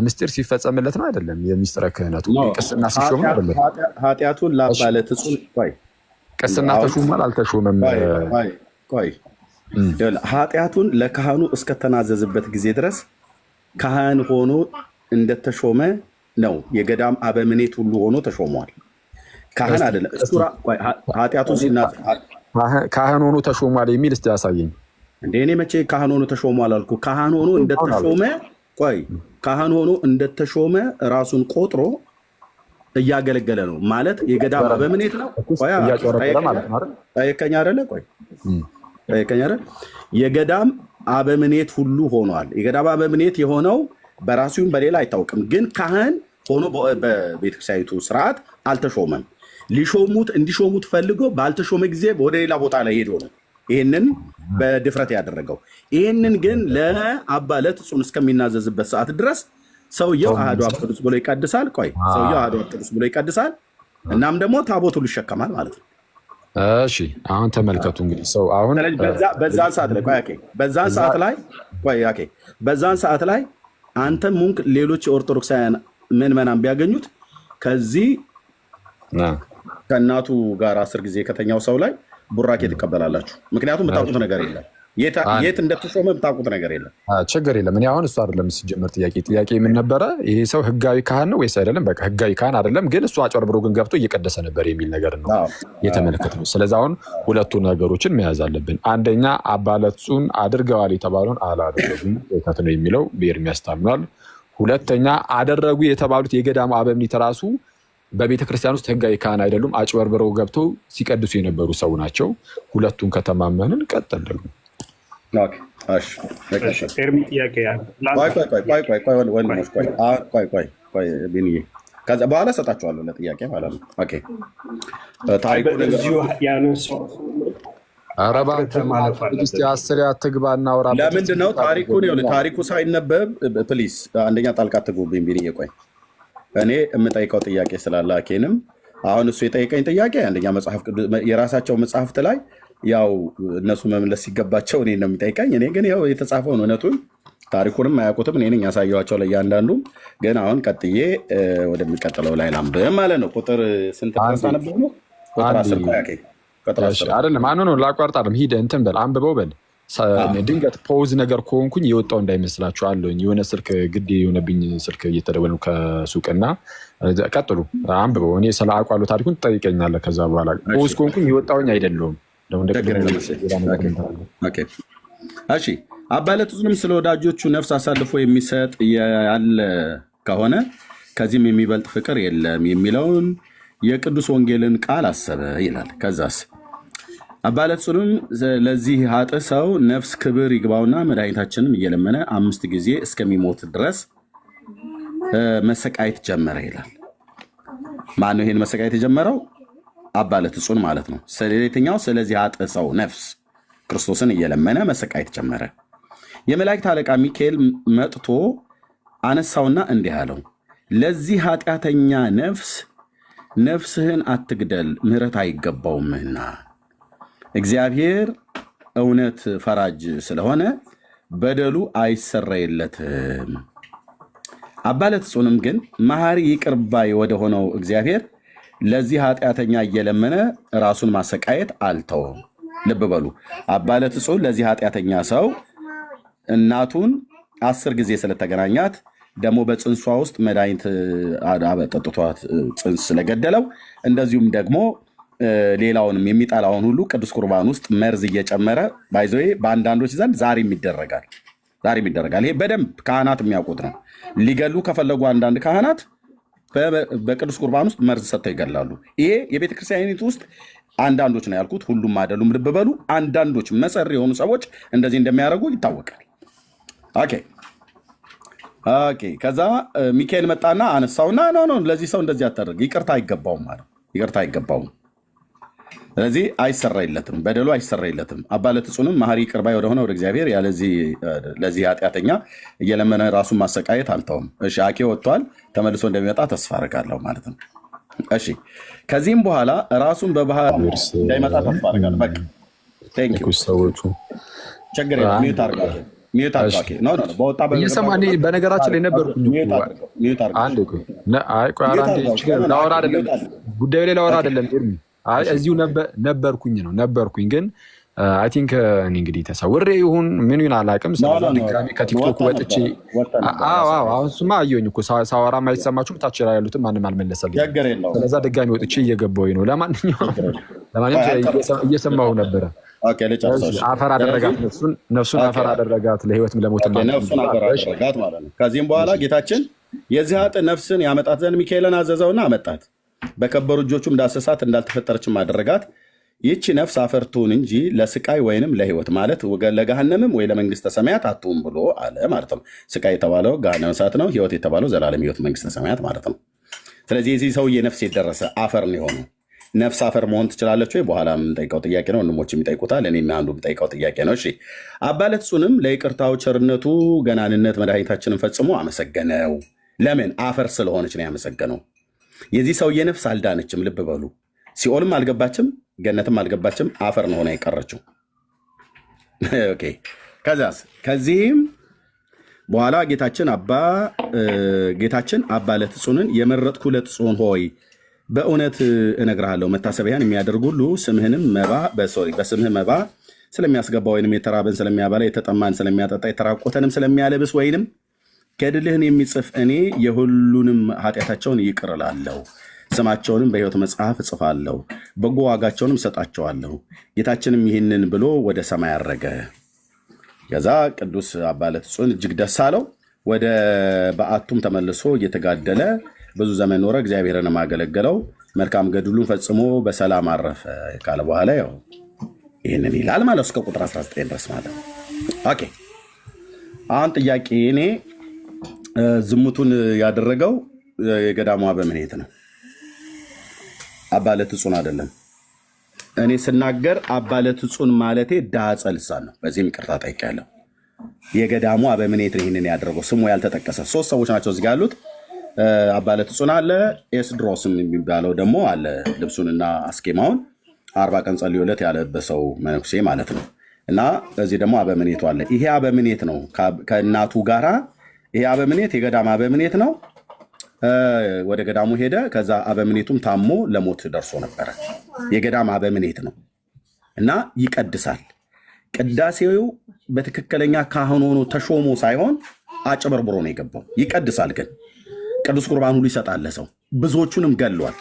ምስጢር ሲፈጸምለት ነው አይደለም? የሚስጥረ ክህነቱ ቅስና ሲሾም አይደለም? ኃጢአቱን ለአባ ለትጹን ቅስና ተሾሟል አልተሾመም? ኃጢአቱን ለካህኑ እስከተናዘዝበት ጊዜ ድረስ ካህን ሆኖ እንደተሾመ ነው። የገዳም አበምኔት ሁሉ ሆኖ ተሾሟል። ካህን አይደለም። ኃጢአቱን ካህን ሆኖ ተሾሟል የሚል እስቲ ያሳየኝ። እንደ እኔ መቼ ካህን ሆኖ ተሾሟል አልኩ? ካህን ሆኖ እንደተሾመ ራሱን ቆጥሮ እያገለገለ ነው ማለት የገዳም አበምኔት ነው። ጠየቀኝ አይደለ? የገዳም አበምኔት ሁሉ ሆኗል። የገዳም አበምኔት የሆነው በራሱም በሌላ አይታወቅም። ግን ካህን ሆኖ በቤተክርስቲያኒቱ ስርዓት አልተሾመም። እንዲሾሙት ፈልጎ ባልተሾመ ጊዜ ወደ ሌላ ቦታ ላይ ሄዶ ነው ይህንን በድፍረት ያደረገው። ይህንን ግን ለአባ ለትጹን እስከሚናዘዝበት ሰዓት ድረስ ሰውየው አሐዱ አብ ቅዱስ ብሎ ይቀድሳል። ሰውየው አሐዱ አብ ቅዱስ ብሎ ይቀድሳል። እናም ደግሞ ታቦቱን ይሸከማል ማለት ነው። እሺ አሁን ተመልከቱ እንግዲህ ሰው አሁን በዛን ሰዓት ላይ በዛን ሰዓት ላይ አንተ ሙንክ ሌሎች የኦርቶዶክሳውያን ምዕመናን ቢያገኙት ከዚህ ከእናቱ ጋር 10 ጊዜ ከተኛው ሰው ላይ ቡራኬ ትቀበላላችሁ። ምክንያቱም የምታውቁት ነገር የለም፣ የት እንደተሾመ የምታውቁት ነገር የለም። ችግር የለም። እኔ አሁን እሱ አይደለም ሲጀመር ጥያቄ ምን ነበረ? ይሄ ሰው ህጋዊ ካህን ነው ወይስ አይደለም? በቃ ህጋዊ ካህን አይደለም፣ ግን እሱ አጭበርብሮ ግን ገብቶ እየቀደሰ ነበር የሚል ነገር ነው የተመለከትነው። ስለዚህ አሁን ሁለቱ ነገሮችን መያዝ አለብን። አንደኛ አባለቱን አድርገዋል የተባለውን አላደረጉም ስህተት ነው የሚለው በኤርሚያስ ታምኗል። ሁለተኛ አደረጉ የተባሉት የገዳሙ አበምኔት ራሱ በቤተ ክርስቲያን ውስጥ ህጋዊ ካህን አይደሉም፣ አጭበርብረው ገብተው ሲቀድሱ የነበሩ ሰው ናቸው። ሁለቱን ከተማመንን ቀጥል ደግሞ ኤርሚ ጥያቄ ከዛ በኋላ ሰጣችኋለሁ ለጥያቄ ማለት ነው። ለምንድን ነው ታሪኩ ሳይነበብ ፕሊስ አንደኛ ጣልቃ አትግቡብኝ ቢንዬ። ቆይ እኔ የምጠይቀው ጥያቄ ስላለ አኬንም አሁን እሱ የጠየቀኝ ጥያቄ አንደኛ መጽሐፍ ቅዱስ የራሳቸው መጽሐፍት ላይ ያው እነሱ መመለስ ሲገባቸው እኔ ነው የሚጠይቀኝ። እኔ ግን ያው የተጻፈውን እውነቱን ታሪኩንም አያውቁትም። እኔ ነኝ ያሳየኋቸው ለእያንዳንዱ። ግን አሁን ቀጥዬ ወደሚቀጥለው ላይ ላንብብ ማለት ነው። ቁጥር ስንት ነበር ነው? ቁጥር 10 አይደለም። አኑ ነው ላቋርጥ አይደለም። ሂድ እንትን በል አንብበው በል። ድንገት ፖዝ ነገር ከሆንኩኝ የወጣው እንዳይመስላችሁ አለኝ። የሆነ ስልክ ግድ የሆነብኝ ስልክ እየተደወለ ከሱቅና ቀጥሉ አንብበው። እኔ ስለ አውቃለሁ ታሪኩን ትጠይቀኛለህ። ከዛ በኋላ ፖዝ ከሆንኩኝ የወጣውኝ አይደለሁም። እሺ አባለቱንም ስለ ወዳጆቹ ነፍስ አሳልፎ የሚሰጥ ያለ ከሆነ ከዚህም የሚበልጥ ፍቅር የለም የሚለውን የቅዱስ ወንጌልን ቃል አሰበ ይላል። ከዛስ አባለቱንም ለዚህ ኃጥእ ሰው ነፍስ ክብር ይግባውና መድኃኒታችንን እየለመነ 5 ጊዜ እስከሚሞት ድረስ መሰቃየት ጀመረ ይላል። ማነው ይሄን መሰቃየት የጀመረው? አባለቱን ማለት ነው። ስለየትኛው? ስለዚህ ኃጥእ ሰው ነፍስ ክርስቶስን እየለመነ መሰቃየት ጀመረ። የመላእክት አለቃ ሚካኤል መጥቶ አነሳውና እንዲህ አለው፣ ለዚህ ኃጢአተኛ ነፍስህን አትግደል፣ ምሕረት አይገባውምና እግዚአብሔር እውነት ፈራጅ ስለሆነ በደሉ አይሰረይለትም። አባለቱንም ግን መሐሪ ይቅር ባይ ወደሆነው እግዚአብሔር ለዚህ ኃጢአተኛ እየለመነ ራሱን ማሰቃየት አልተወም። ልብ በሉ። አባለቱን ለዚህ ኃጢአተኛ ሰው እናቱን 10 ጊዜ ስለተገናኛት ደግሞ በፅንሷ ውስጥ መድኃኒት ጠጥቷት ፅንስ ስለገደለው እንደዚሁም ደግሞ ሌላውንም የሚጠላውን ሁሉ ቅዱስ ቁርባን ውስጥ መርዝ እየጨመረ ባይዘዌ በአንዳንዶች ዘንድ ዛሬም ይደረጋል። ይሄ በደንብ ካህናት የሚያውቁት ነው። ሊገሉ ከፈለጉ አንዳንድ ካህናት በቅዱስ ቁርባን ውስጥ መርዝ ሰጥተው ይገላሉ። ይሄ የቤተክርስቲያኒቱ ውስጥ አንዳንዶች ነው ያልኩት፣ ሁሉም አይደሉም። ልብ በሉ። አንዳንዶች መሰሪ የሆኑ ሰዎች እንደዚህ እንደሚያደርጉ ይታወቃል። ኦኬ። ከዛ ሚካኤል መጣና አነሳውና ኖ ለዚህ ሰው እንደዚህ አታደርግ፣ ይቅርታ አይገባውም ማለት ይቅርታ አይገባውም። ስለዚህ አይሰራይለትም፣ በደሉ አይሰራይለትም። አባለቱንም መሐሪ ይቅር ባይ ወደሆነ ወደ እግዚአብሔር ለዚህ ኃጢአተኛ እየለመነ ራሱን ማሰቃየት አልተውም። እሺ አኬ ወጥቷል፣ ተመልሶ እንደሚመጣ ተስፋ አደርጋለሁ ማለት ነው። እሺ ከዚህም በኋላ ራሱን በባህር እንዳይመጣ ተስፋ አደርጋለሁ። በቃ ቴንክ ዩ ሰዎቹ ችግር የለም። ሚዩት አድርጋለሁ። በነገራችን ላይ ነበርኩኝ ጉዳዩ ላይ ላወራ አይደለም እዚሁ ነበርኩኝ ግን አይ ቲንክ እንግዲህ ተሰውሬ ይሁን ምን ይሁን አላውቅም። ድጋሚ ከቲክቶክ ወጥቼ አሁን እሱማ አየሁኝ እኮ ሳወራ ማይሰማችሁም ታች ላይ ያሉትም ማንም አልመለሰልኝ። ስለዛ ድጋሚ ወጥቼ እየገባሁኝ ነው። ለማንኛውም እየሰማሁ ነበረ። አፈር አደረጋት፣ ነፍሱን አፈር አደረጋት፣ ለህይወት ለሞት ነፍሱን አፈር አደረጋት ማለት ነው። ከዚህም በኋላ ጌታችን የዚህ ኃጥእ ነፍስን ያመጣት ዘንድ ሚካኤልን አዘዘውና አመጣት። በከበሩ እጆቹም ዳሰሳት፣ እንዳልተፈጠረችም አደረጋት። ይህቺ ነፍስ አፈር ትሁን እንጂ ለስቃይ ወይንም ለህይወት ማለት ለገሃነምም ወይ ለመንግስተ ሰማያት አትሁን ብሎ አለ ማለት ነው። ስቃይ የተባለው ገሃነመ እሳት ነው። ህይወት የተባለው ዘላለም ህይወት መንግስተ ሰማያት ማለት ነው። ስለዚህ የዚህ ሰውዬ ነፍስ የደረሰ አፈር ነው የሆነው። ነፍስ አፈር መሆን ትችላለች ወይ? በኋላ የምንጠይቀው ጥያቄ ነው። ወንድሞች የሚጠይቁታል። እኔ አንዱ የምጠይቀው ጥያቄ ነው። እሺ አባለቱንም ለይቅርታው ቸርነቱ ገናንነት መድኃኒታችንን ፈጽሞ አመሰገነው። ለምን? አፈር ስለሆነች ነው ያመሰገነው። የዚህ ሰውዬ ነፍስ አልዳነችም። ልብ በሉ። ሲኦልም አልገባችም፣ ገነትም አልገባችም፣ አፈር ነው ሆና የቀረችው። ኦኬ። ከዚህም በኋላ ጌታችን አባ ለትጹንን የመረጥኩ ለትጹን ሆይ በእውነት እነግርሃለሁ መታሰቢያን የሚያደርግ ሁሉ በስምህ መባ ስለሚያስገባ ወይንም የተራበን ስለሚያበላ የተጠማን ስለሚያጠጣ የተራቆተንም ስለሚያለብስ ወይንም ገድልህን የሚጽፍ እኔ የሁሉንም ኃጢአታቸውን ይቅር እላለሁ፣ ስማቸውንም በሕይወት መጽሐፍ እጽፋለሁ፣ በጎ ዋጋቸውንም እሰጣቸዋለሁ። ጌታችንም ይህንን ብሎ ወደ ሰማይ አረገ። ከዛ ቅዱስ አባ ለትጹን እጅግ ደስ አለው። ወደ በዓቱም ተመልሶ እየተጋደለ ብዙ ዘመን ኖረ፣ እግዚአብሔርንም አገለገለው። መልካም ገድሉን ፈጽሞ በሰላም አረፈ ካለ በኋላ ያው ይህንን ይላል ማለት እስከ ቁጥር 19 ድረስ ማለት። ኦኬ። አሁን ጥያቄ እኔ ዝሙቱን ያደረገው የገዳሙ አበምኔት ነው፣ አባ ለትጹን አይደለም። እኔ ስናገር አባ ለትጹን ማለቴ ዳጸ ልሳን ነው። በዚህም ይቅርታ ጠይቄያለሁ። የገዳሙ አበምኔት ይህንን ያደረገው ስሙ ያልተጠቀሰ 3 ሰዎች ናቸው እዚህ ጋር ያሉት። አባ ለትጹን አለ፣ ኤስድሮስም የሚባለው ደግሞ አለ። ልብሱንና አስኬማውን 40 ቀን ጸልዮለት ያለበሰው መነኩሴ ማለት ነው። እና እዚህ ደግሞ አበምኔቱ አለ። ይሄ አበምኔት ነው ከእናቱ ጋራ። ይሄ አበምኔት የገዳም አበምኔት ነው። ወደ ገዳሙ ሄደ። ከዛ አበምኔቱም ታሞ ለሞት ደርሶ ነበረ። የገዳም አበምኔት ነው እና ይቀድሳል። ቅዳሴው በትክክለኛ ካህን ሆኖ ተሾሞ ሳይሆን አጭበርብሮ ነው የገባው። ይቀድሳል ግን ቅዱስ ቁርባን ሁሉ ይሰጣል ለሰው። ብዙዎቹንም ገሏል።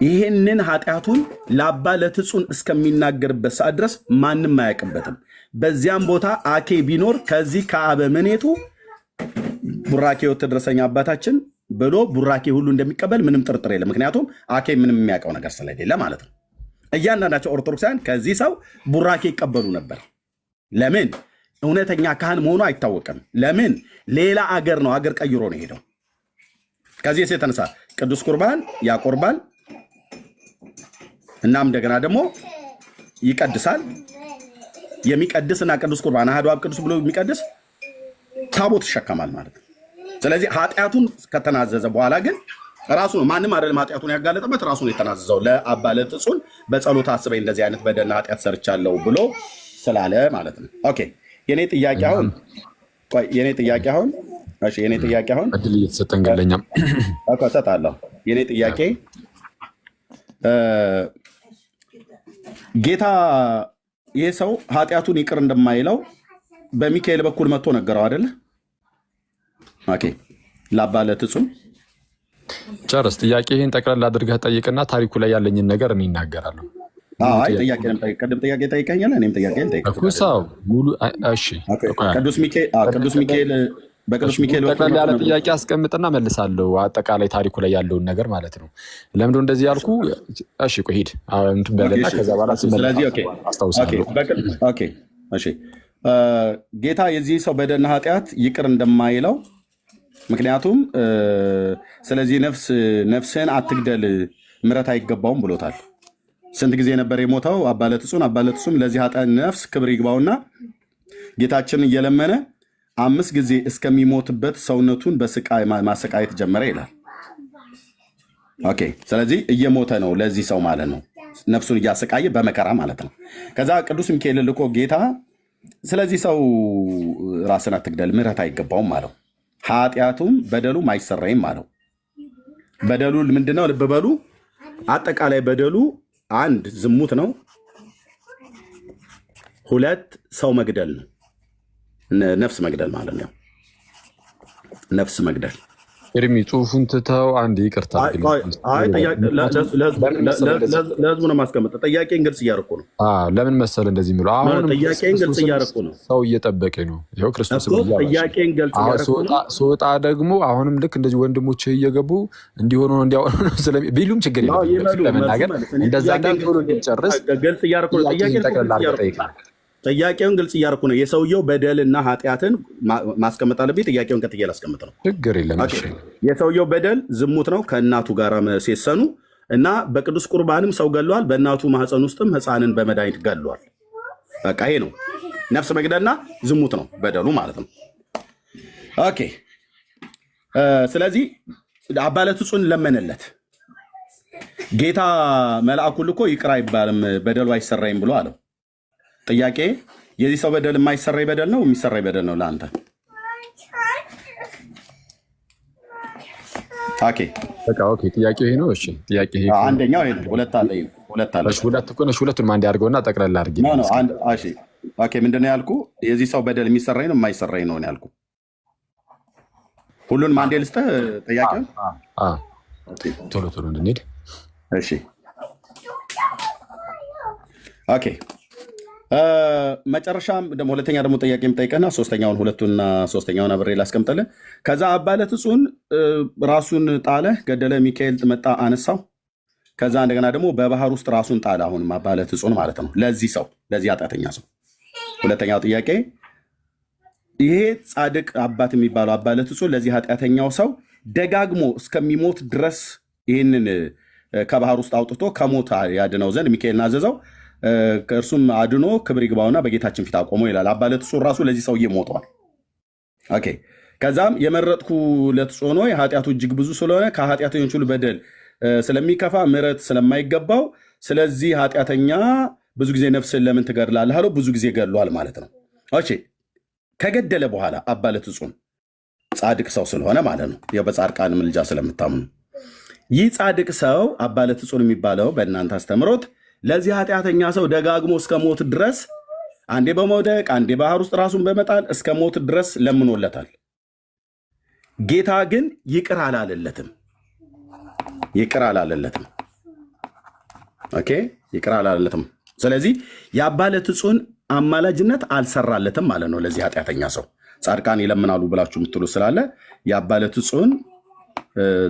ይህንን ኃጢአቱን ለአባ ለትጹን እስከሚናገርበት ሰዓት ድረስ ማንም አያውቅበትም። በዚያም ቦታ አኬ ቢኖር ከዚህ ከአበምኔቱ ቡራኬው ተደረሰኝ አባታችን ብሎ ቡራኬ ሁሉ እንደሚቀበል ምንም ጥርጥር የለም። ምክንያቱም አኬ ምንም የሚያውቀው ነገር ስለሌለ ማለት ነው። እያንዳንዳቸው ኦርቶዶክሳውያን ከዚህ ሰው ቡራኬ ይቀበሉ ነበር። ለምን? እውነተኛ ካህን መሆኑ አይታወቅም። ለምን? ሌላ አገር ነው፣ አገር ቀይሮ ነው ሄደው። ከዚህ የተነሳ ቅዱስ ቁርባን ያቆርባል፣ እናም እንደገና ደግሞ ይቀድሳል። የሚቀድስና ቅዱስ ቁርባን አሐዱ አብ ቅዱስ ብሎ የሚቀድስ ታቦት ይሸከማል ማለት ነው። ስለዚህ ኃጢአቱን ከተናዘዘ በኋላ ግን ራሱ ነው፣ ማንም አይደለም ኃጢአቱን ያጋለጠበት፣ ራሱ ነው የተናዘዘው። ለአባ ለትጹን በጸሎት አስበኝ እንደዚህ አይነት በደልና ኃጢአት ሰርቻለሁ ብሎ ስላለ ማለት ነው። ኦኬ። የኔ ጥያቄ አሁን እድል እየተሰጠን ገለኛም እሰጣለሁ። የኔ ጥያቄ ጌታ ይህ ሰው ኃጢአቱን ይቅር እንደማይለው በሚካኤል በኩል መጥቶ ነገረው አይደለ? ኦኬ። ለአባ ለትጹን ጨርስ። ጥያቄ ይህን ጠቅላላ አድርገህ ጠይቅና ታሪኩ ላይ ያለኝን ነገር እኔ ይናገራለሁ። ቅድም ጥያቄ ጠይቀኛል፣ እኔም ጥያቄ ቅዱስ ሚካኤል በቅዱስ ሚካኤል ጠቅላላ ያለ ጥያቄ አስቀምጥና መልሳለሁ። አጠቃላይ ታሪኩ ላይ ያለውን ነገር ማለት ነው። ለምንድን ነው እንደዚህ ያልኩ? እሺ ቆይ ሂድ እንትን በለና ከዛ በኋላ አስታውሳለሁ። ጌታ የዚህ ሰው በደልና ኃጢአት ይቅር እንደማይለው ምክንያቱም ስለዚህ ነፍስህን አትግደል ምሕረት አይገባውም ብሎታል። ስንት ጊዜ ነበር የሞተው አባ ለትጹን? አባ ለትጹን ለዚህ ኃጢአት ነፍስ ክብር ይግባውና ጌታችንን እየለመነ 5 ጊዜ እስከሚሞትበት ሰውነቱን በስቃይ ማሰቃየት ጀመረ ይላል። ኦኬ። ስለዚህ እየሞተ ነው ለዚህ ሰው ማለት ነው፣ ነፍሱን እያሰቃየ በመከራ ማለት ነው። ከዛ ቅዱስ ሚካኤል ልኮ ጌታ ስለዚህ ሰው ራስን አትግደል ምሕረት አይገባውም አለው። ኃጢአቱም በደሉም አይሰራይም አለው። በደሉ ምንድነው? ልብ በሉ። አጠቃላይ በደሉ 1 ዝሙት ነው፣ 2 ሰው መግደል ነው፣ ነፍስ መግደል ማለት ነው። ነፍስ መግደል እርሚ ጽሁፉን ትተው አንድ ይቅርታ ለህዝቡ ነው ማስቀመጥ። ጥያቄን ግልጽ እያደረኩ ነው። ለምን መሰል እንደዚህ የሚለው አሁን ጥያቄን ግልጽ እያደረኩ ነው። ሰው እየጠበቀ ነው። ይኸው ክርስቶስ ጥያቄን ግልጽ እያደረኩ ነው። ስወጣ ደግሞ አሁንም ልክ እንደዚህ ወንድሞች እየገቡ እንዲሆኑ እንዲያወሩ ቢሉም ችግር የለም ለመናገር እንደዛ እንዳልሆነ እንጨርስ። ግልጽ እያደረኩ ነው። ጥያቄውን ግልጽ እያደረኩ ነው። የሰውየው በደልና ኃጢአትን ማስቀመጥ አለብኝ። ጥያቄውን ቀጥዬ ላስቀምጥ ነው። ችግር የለም። የሰውየው በደል ዝሙት ነው፣ ከእናቱ ጋር ሴሰኑ እና በቅዱስ ቁርባንም ሰው ገሏል። በእናቱ ማህፀን ውስጥም ሕፃንን በመድኃኒት ገሏል። በቃ ይሄ ነው ነፍስ መግደልና ዝሙት ነው በደሉ ማለት ነው። ኦኬ። ስለዚህ አባ ለትጹን ለመነለት። ጌታ መልአኩን ልኮ ይቅር አይባልም በደሉ አይሰራይም ብሎ አለው። ጥያቄ የዚህ ሰው በደል የማይሰራይ በደል ነው የሚሰራይ በደል ነው ለአንተ? ኦኬ ጥያቄው ይሄ ነው። እሺ ጥያቄ ይሄ አንደኛው ይሄ ነው። ሁለት አለ። እሺ ሁለቱንም አንድ አድርገውና ጠቅላላ አድርጌ ነው። ኦኬ ምንድን ነው ያልኩ? የዚህ ሰው በደል የሚሰራይ ነው የማይሰራይ ነው ያልኩ። ሁሉንም አንዴ ልስጥህ ጥያቄውን ቶሎ እንድንሄድ። እሺ ኦኬ መጨረሻም ደግሞ ሁለተኛ ደግሞ ጥያቄ የምጠይቀና ሁለቱና ሶስተኛውን አብሬ ላስቀምጠልህ። ከዛ አባ ለትጹን ራሱን ጣለ፣ ገደለ። ሚካኤል መጣ አነሳው። ከዛ እንደገና ደግሞ በባህር ውስጥ ራሱን ጣለ። አሁንም አባ ለትጹን ማለት ነው ለዚህ ሰው ለዚህ ኃጢአተኛ ሰው። ሁለተኛው ጥያቄ ይሄ ጻድቅ አባት የሚባለው አባ ለትጹን ለዚህ ኃጢአተኛው ሰው ደጋግሞ እስከሚሞት ድረስ ይህንን ከባህር ውስጥ አውጥቶ ከሞት ያድነው ዘንድ ሚካኤልን አዘዘው። ከእርሱም አድኖ ክብር ይግባውና በጌታችን ፊት አቆመው ይላል። አባ ለትጹን ራሱ ለዚህ ሰውዬ ሞተዋል። ኦኬ ከዛም የመረጥኩ ለትጹን ሆይ ኃጢአቱ እጅግ ብዙ ስለሆነ ከኃጢአተኞች ሁሉ በደል ስለሚከፋ ምሕረት ስለማይገባው ስለዚህ ኃጢአተኛ ብዙ ጊዜ ነፍስን ለምን ትገድላለህ አለው። ብዙ ጊዜ ገድሏል ማለት ነው። ኦኬ ከገደለ በኋላ አባ ለትጹን ጻድቅ ሰው ስለሆነ ማለት ነው በጻድቃን ምልጃ ስለምታምኑ ይህ ጻድቅ ሰው አባ ለትጹን የሚባለው በእናንተ አስተምሮት ለዚህ ኃጢአተኛ ሰው ደጋግሞ እስከ ሞት ድረስ አንዴ በመውደቅ አንዴ ባህር ውስጥ ራሱን በመጣል እስከ ሞት ድረስ ለምኖለታል። ጌታ ግን ይቅር አላለለትም። ኦኬ ይቅር አላለለትም። ስለዚህ የአባ ለትጹን አማላጅነት አልሰራለትም ማለት ነው። ለዚህ ኃጢአተኛ ሰው ጻድቃን ይለምናሉ ብላችሁ የምትሉ ስላለ የአባ ለትጹን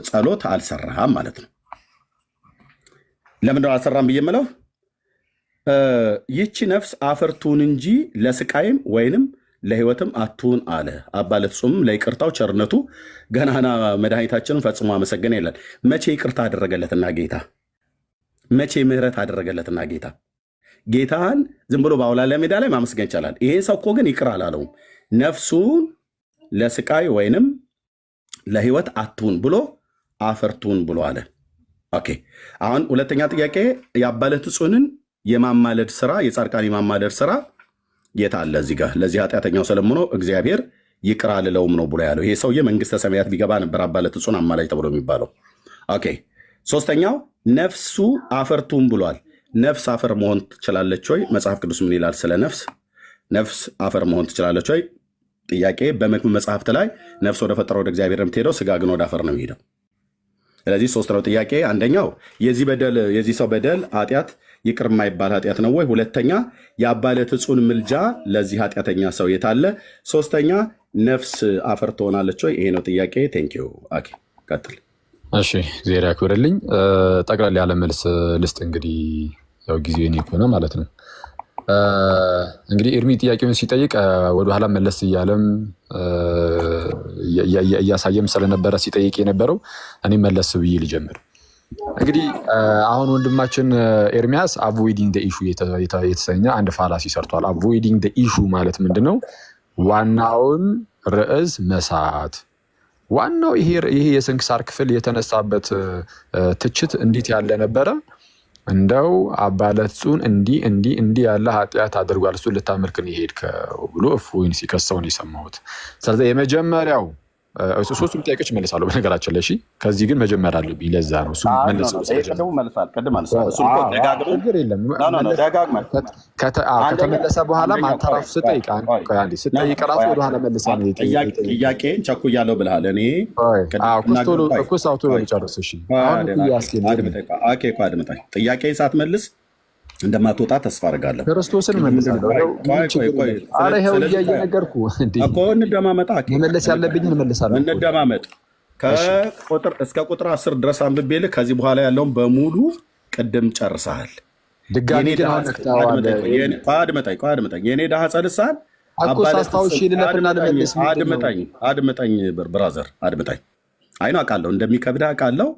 ጸሎት አልሰራም ማለት ነው። ለምንድነው አልሰራም ብዬ የምለው? ይህቺ ነፍስ አፈርቱን እንጂ ለስቃይም ወይንም ለሕይወትም አትሁን አለ። አባ ለትጹንም ለይቅርታው ቸርነቱ ገናና መድኃኒታችንን ፈጽሞ አመሰገነ ይላል። መቼ ይቅርታ አደረገለትና ጌታ? መቼ ምሕረት አደረገለትና ጌታ? ጌታን ዝም ብሎ በአውላላ ሜዳ ላይ ማመስገን ይቻላል። ይሄ ሰው እኮ ግን ይቅር አላለውም። ነፍሱን ለስቃይ ወይንም ለሕይወት አትሁን ብሎ አፈርቱን ብሎ አለ። ኦኬ አሁን ሁለተኛ ጥያቄ የአባ ለትጹንን የማማለድ ስራ የጻድቃን የማማለድ ስራ ጌታ አለ እዚህ ጋር ለዚህ ኃጢአተኛው ሰለምኖ እግዚአብሔር ይቅር አልለውም ነው ብሎ ያለው። ይሄ ሰውዬ መንግስተ ሰማያት ቢገባ ነበር አባ ለትጹን አማላጅ ተብሎ የሚባለው። ኦኬ ሶስተኛው ነፍሱ አፈርቱን ብሏል። ነፍስ አፈር መሆን ትችላለች ወይ? መጽሐፍ ቅዱስ ምን ይላል ስለ ነፍስ? ነፍስ አፈር መሆን ትችላለች ወይ? ጥያቄ በመጽሐፍት ላይ ነፍስ ወደ ፈጠረው ወደ እግዚአብሔር የምትሄደው፣ ስጋ ግን ወደ አፈር ነው የሚሄደው። ስለዚህ ሶስት ነው ጥያቄ። አንደኛው የዚህ ሰው በደል ኃጢአት ይቅር የማይባል ኃጢአት ነው ወይ? ሁለተኛ የአባ ለትጹን ምልጃ ለዚህ ኃጢአተኛ ሰው የታለ? ሶስተኛ ነፍስ አፈር ትሆናለች ወይ? ይሄ ነው ጥያቄ። ቴንኪው አኬ ቀጥል። እሺ እግዚአብሔር ያክብርልኝ። ጠቅላላ ያለ መልስ ልስጥ። እንግዲህ ያው ጊዜ እኔ ከሆነ ማለት ነው። እንግዲህ ኤርሚ ጥያቄውን ሲጠይቅ ወደኋላ መለስ እያለም እያሳየም ስለነበረ ሲጠይቅ የነበረው እኔ መለስ ብዬ ልጀምር። እንግዲህ አሁን ወንድማችን ኤርሚያስ አቮይዲንግ ኢሹ የተሰኘ አንድ ፋላሲ ሰርቷል። አቮይዲንግ ኢሹ ማለት ምንድን ነው? ዋናውን ርዕስ መሳት። ዋናው ይሄ የስንክሳር ክፍል የተነሳበት ትችት እንዴት ያለ ነበረ? እንደው አባ ለትጹን እንዲህ ያለ ኃጢአት አድርጓል እሱን ልታመልክን የሄድከው ብሎ እፎይን ሲከሰውን የሰማሁት። ስለዚህ የመጀመሪያው ሶስቱም ጥያቄዎች መልሳለሁ በነገራችን ላይ። ከዚህ ግን መጀመር አለብኝ። ለዛ ነው እሱ ከተመለሰ በኋላ ማንተራሱ ስጠይቅ ራሱ ወደኋላ መልሳ ጥያቄን ቸኩያለሁ ብልሃል። እኔ ቶሎ ጨርስ። ጥያቄ ሳትመልስ እንደማትወጣ ተስፋ አድርጋለሁ። ክርስቶስን መልሳለሁ። እንደማመጣ መመለስ ያለብኝን እመልሳለሁ። እንደማመጥ እስከ ቁጥር 10 ድረስ አንብቤልህ ከዚህ በኋላ ያለውን በሙሉ ቅድም ጨርሰሃል። ድጋሚ አድመጠኝ። የኔ ዳህ ጸልሳን አድመጠኝ ብራዘር አድመጠኝ። አይኑ አውቃለሁ እንደሚከብድህ አውቃለሁ።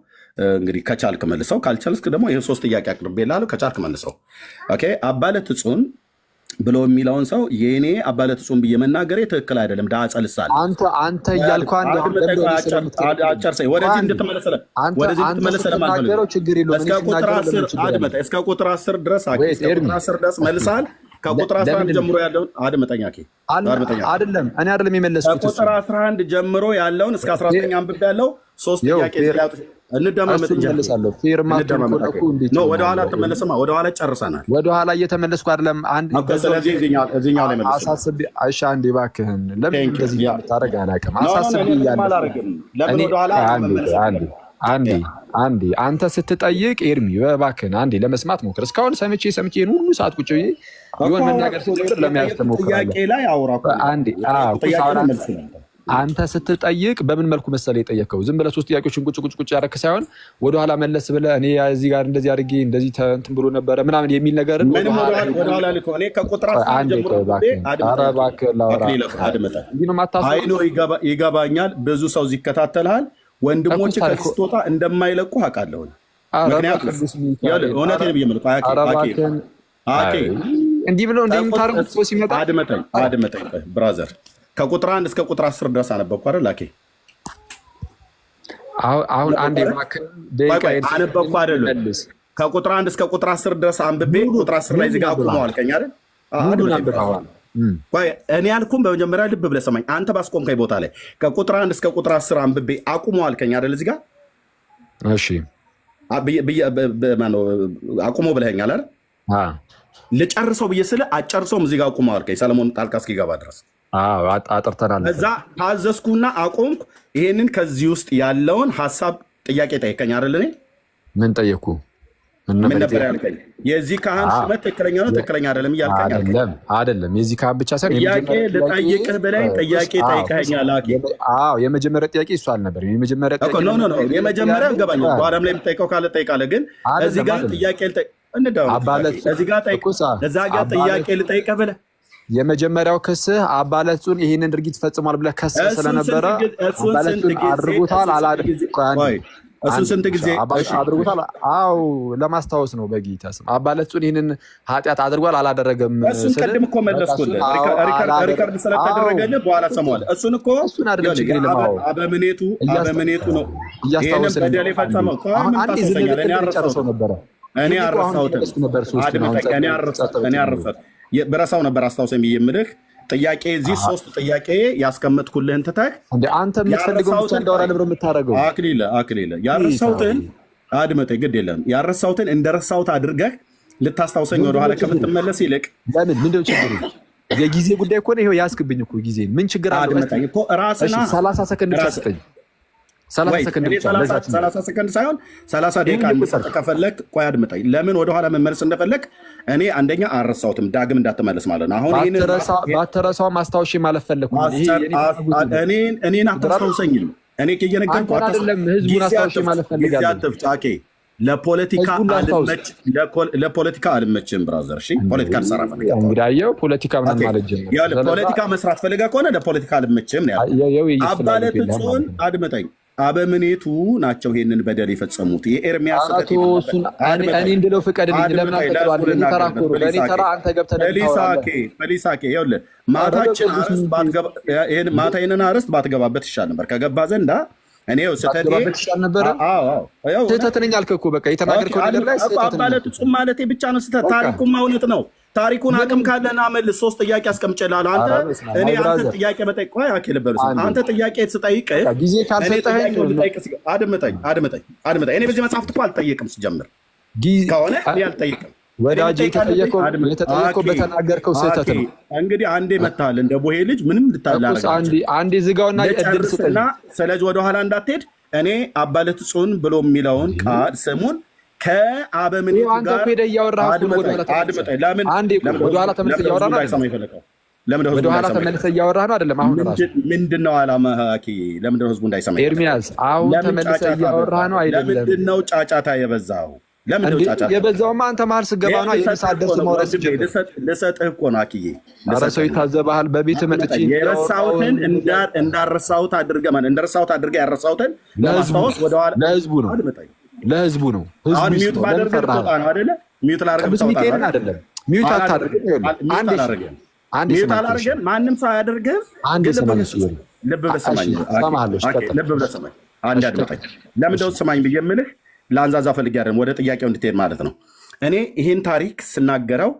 እንግዲህ ከቻልክ መልሰው፣ ካልቻልክ ደግሞ ይህ 3 ጥያቄ አቅርቤልሃለሁ። ከቻልክ መልሰው። ኦኬ አባ ለትጹን ብሎ የሚለውን ሰው የኔ አባለት ጾም ብዬ መናገሬ ትክክል አይደለም። ዳጸ ልሳል አንተ እያልኩ ወደዚህ እንድትመለስ ለማለት እስከ ቁጥር 10 ድረስ መልሳል። ከቁጥር 11 ጀምሮ ያለውን አድመጠኛ አይደለም እኔ አይደለም የመለስኩት። ከቁጥር 11 ጀምሮ ያለውን እስከ 19 አንብቤ ያለው ሶስት ጥያቄ እንደማመጥ ወደኋላ ተመለሰማ። ወደኋላ ጨርሰናል። ወደኋላ እየተመለስኩ አይደለም። ስለዚህ እዚህኛው ላይ መልስ አሳስብ። እሺ አንዴ እባክህን፣ ለምን እንደዚህ የምታደርግ አላውቅም። አሳስብ አንዴ አንተ ስትጠይቅ ኤርሚ እባክህን አንዴ ለመስማት ሞክር። እስካሁን ሰምቼ ሁሉ ሰዓት ቁጭ ብዬ የሆነ መናገር ሲጀምር ለመያዝ ትሞክራለህ። አንተ ስትጠይቅ በምን መልኩ መሰለህ የጠየቀው? ዝም ብለህ ሶስት ጥያቄዎችን ቁጭ ያደረክ ሳይሆን ወደኋላ መለስ ብለህ እኔ እዚህ ጋር እንደዚህ አድርጌ እንደዚህ እንትን ብሎ ነበረ ምናምን የሚል ነገር ይገባኛል። ብዙ ሰው ይከታተልሃል። ወንድሞች ከክርስቶታ እንደማይለቁ አውቃለሁ። ምክንያቱም እውነቴን ብዬ እንዲህ ብለው እንደምታርጉት ሰው ሲመጣ አድመጠኝ ብራዘር ከቁጥር 1 እስከ ቁጥር 10 ድረስ አነበብኩ አይደል? ላኬ አሁን አንዴ እባክህ ደቂቃ አነበብኩ አይደል? ከቁጥር 1 እስከ ቁጥር 10 ድረስ አንብቤ ቁጥር 10 ላይ እዚህ ጋር አቁመዋል ከኛ አይደል? እኔ ያልኩም በመጀመሪያ ልብ ብለህ ሰማኝ። አንተ ባስቆምከኝ ቦታ ላይ ከቁጥር 1 እስከ ቁጥር 10 አንብቤ አቁመዋል ከኛ አይደል? እዚህ ጋር እሺ አቁሞ ብለኸኛል አይደል? ልጨርሰው ብዬ ስለ አጨርሰውም እዚህ ጋር አቁመዋል ከኝ ሰለሞን ጣልቃ እስኪገባ ድረስ አጥርተናል። እዛ ታዘዝኩና አቆምኩ። ይሄንን ከዚህ ውስጥ ያለውን ሀሳብ ጥያቄ ጠይቀኝ አይደል? እኔ ምን ጠየቅኩ? ምን ነበር ያልከኝ? የዚህ ካህን ሹመት ትክክለኛ ነው ትክክለኛ አይደለም እያልከኝ አይደለም። የዚህ ካህን ብቻ ሳይሆን ጥያቄ ልጠይቅህ ብለኝ ጥያቄ ጠይቀኸኛል። የመጀመሪያ ጥያቄ እሱ አልነበረም። የመጀመሪያ ገባኝ። በኋላም ላይ የምጠይቀው ካለ ጠይቃለህ። ግን እዚህ ጋር ጥያቄ ጥያቄ ልጠይቅህ ብለህ የመጀመሪያው ክስህ አባለጹን ይህንን ድርጊት ፈጽሟል ብለህ ከስህ ስለነበረ አባለጹን አድርጉታል እሱን ስንት ጊዜ አድርጉታል? አዎ ለማስታወስ ነው። በጌታ ስም አባለጹን ይህንን ኃጢአት አድርጓል አላደረገም? እሱን ቅድም እኮ መለስኩልህ። ሪከርድ ስለተደረገልህ በኋላ ሰማዋለህ። እሱን እኮ አበምኔቱ ነው ይህንን በደል የፈጸመው። እኔ አረሳሁትን ብረሳው ነበር አስታውሰኝ ብዬ የምልህ ጥያቄ እዚህ ሶስት ጥያቄ ያስቀመጥኩልህን ትተህ አንተ የምትፈልገው ብቻ እንዳወራ ነበር የምታደርገው። አክሊለ ያረሳሁትን አድመጠኝ፣ ግድ የለም ያረሳሁትን እንደረሳሁት አድርገህ ልታስታውሰኝ ወደኋላ ከምትመለስ ይልቅ ለምን ምንድነው ችግሩ? የጊዜ ጉዳይ እኮ ነው። ይኸው ያስክብኝ እኮ ጊዜ ምን ችግር አለ? አድመጠኝ እኮ ራስና 30 ሰከንድ ብቻ ስጠኝ። 30 ሰከንድ ሳይሆን 30 ደቂቃ እንድሰጥ ከፈለግ ቆይ አድምጠኝ። ለምን ወደኋላ መመለስ እንደፈለግ እኔ አንደኛ አልረሳሁትም፣ ዳግም እንዳትመለስ ማለት ነው። አሁን ባትረሳው ማስታወሻ ማለት ፈለግኩ። እኔን አታስታውሰኝም። እኔ እየነገርኩህ አይደለም፣ ህዝቡን አስታወሻ ማለት ፈልጋለሁ። ለፖለቲካ አልመችም ብራዘር። እሺ ፖለቲካ ልሰራ ፈልጋለሁ። እንግዲህ አየው ፖለቲካ ምን ማለት ጀመረ። ፖለቲካ መስራት ፈልጋ ከሆነ ለፖለቲካ አልመችም ነው ያለው። አባለት ጽዮን አድምጠኝ። አበምኔቱ ናቸው ይሄንን በደል የፈጸሙት። የኤርሚያስ እኔ እንድለው ፍቀድልኝ። ለምን ማታ ይህንን አርዕስት ባትገባበት ይሻል ነበር። ከገባ ዘንዳ እኔ ስህተት ነኝ አልክ እኮ በቃ የተናገርከው ነገር ላይ አባለት ጹም ማለቴ ብቻ ነው ስህተት። ታሪኩም እውነት ነው። ታሪኩን አቅም ካለና መልስ። ሶስት ጥያቄ አስቀምጬልሃለሁ። አንተ ጥያቄ በጠይቅ አንተ ጥያቄ ስጠይቅህ ጊዜ ካልሰጠኸኝ አድምጠኝ። እኔ በዚህ መጽሐፍት እኮ አልጠየቅም። ስጀምር ከሆነ እኔ አልጠይቅም። ወዳጅ የተጠየቀው በተናገርከው ስህተት ነው። እንግዲህ አንዴ መታል እንደ ቦሄ ልጅ ምንም አንዴ ዝጋውና እድል ስጠኝ። ስለዚህ ወደኋላ እንዳትሄድ እኔ አባለት ጽዮን ብሎ የሚለውን ቃል ስሙን ከአበምኔቱ ጋር ወደኋላ ተመልሰህ እያወራህ ነው አይደለም? አሁን ምንድን ነው ዓላማህ? ለምንድን ነው ህዝቡ እንዳይሰማ? ኤርሚያስ አሁን ተመልሰህ እያወራህ ነው አይደለም? ለምንድን ነው ጫጫታ የበዛው? የበዛውማ አንተ መሀል ስገባ ነው። የሰዓት ማውራት ልሰጥህ እኮ ነው አክዬ። ሰው ይታዘብሃል። በቤት መጥቼ የረሳሁትን እንዳረሳሁት አድርገህ እንደረሳሁት አድርገህ ያረሳሁትን ለማስታወስ ወደኋላ ለህዝቡ ነው። አሁን ሚዩት ባደርግ ነው አይደለ? ሚዩት ላደርግ ቅዱስ ሚካኤልን አይደለም ሚዩት አታደርግም። ሚዩት አላደርግም። ማንም ሰው አያደርግም። ልብ ብለህ ስማኝ። ልብ ብለህ ስማኝ። አንድ አድምጠኝ። ለምንድነው ስማኝ ብዬ የምልህ? ለአንዛዛ ፈልጌ አይደለም፣ ወደ ጥያቄው እንድትሄድ ማለት ነው። እኔ ይህን ታሪክ ስናገረው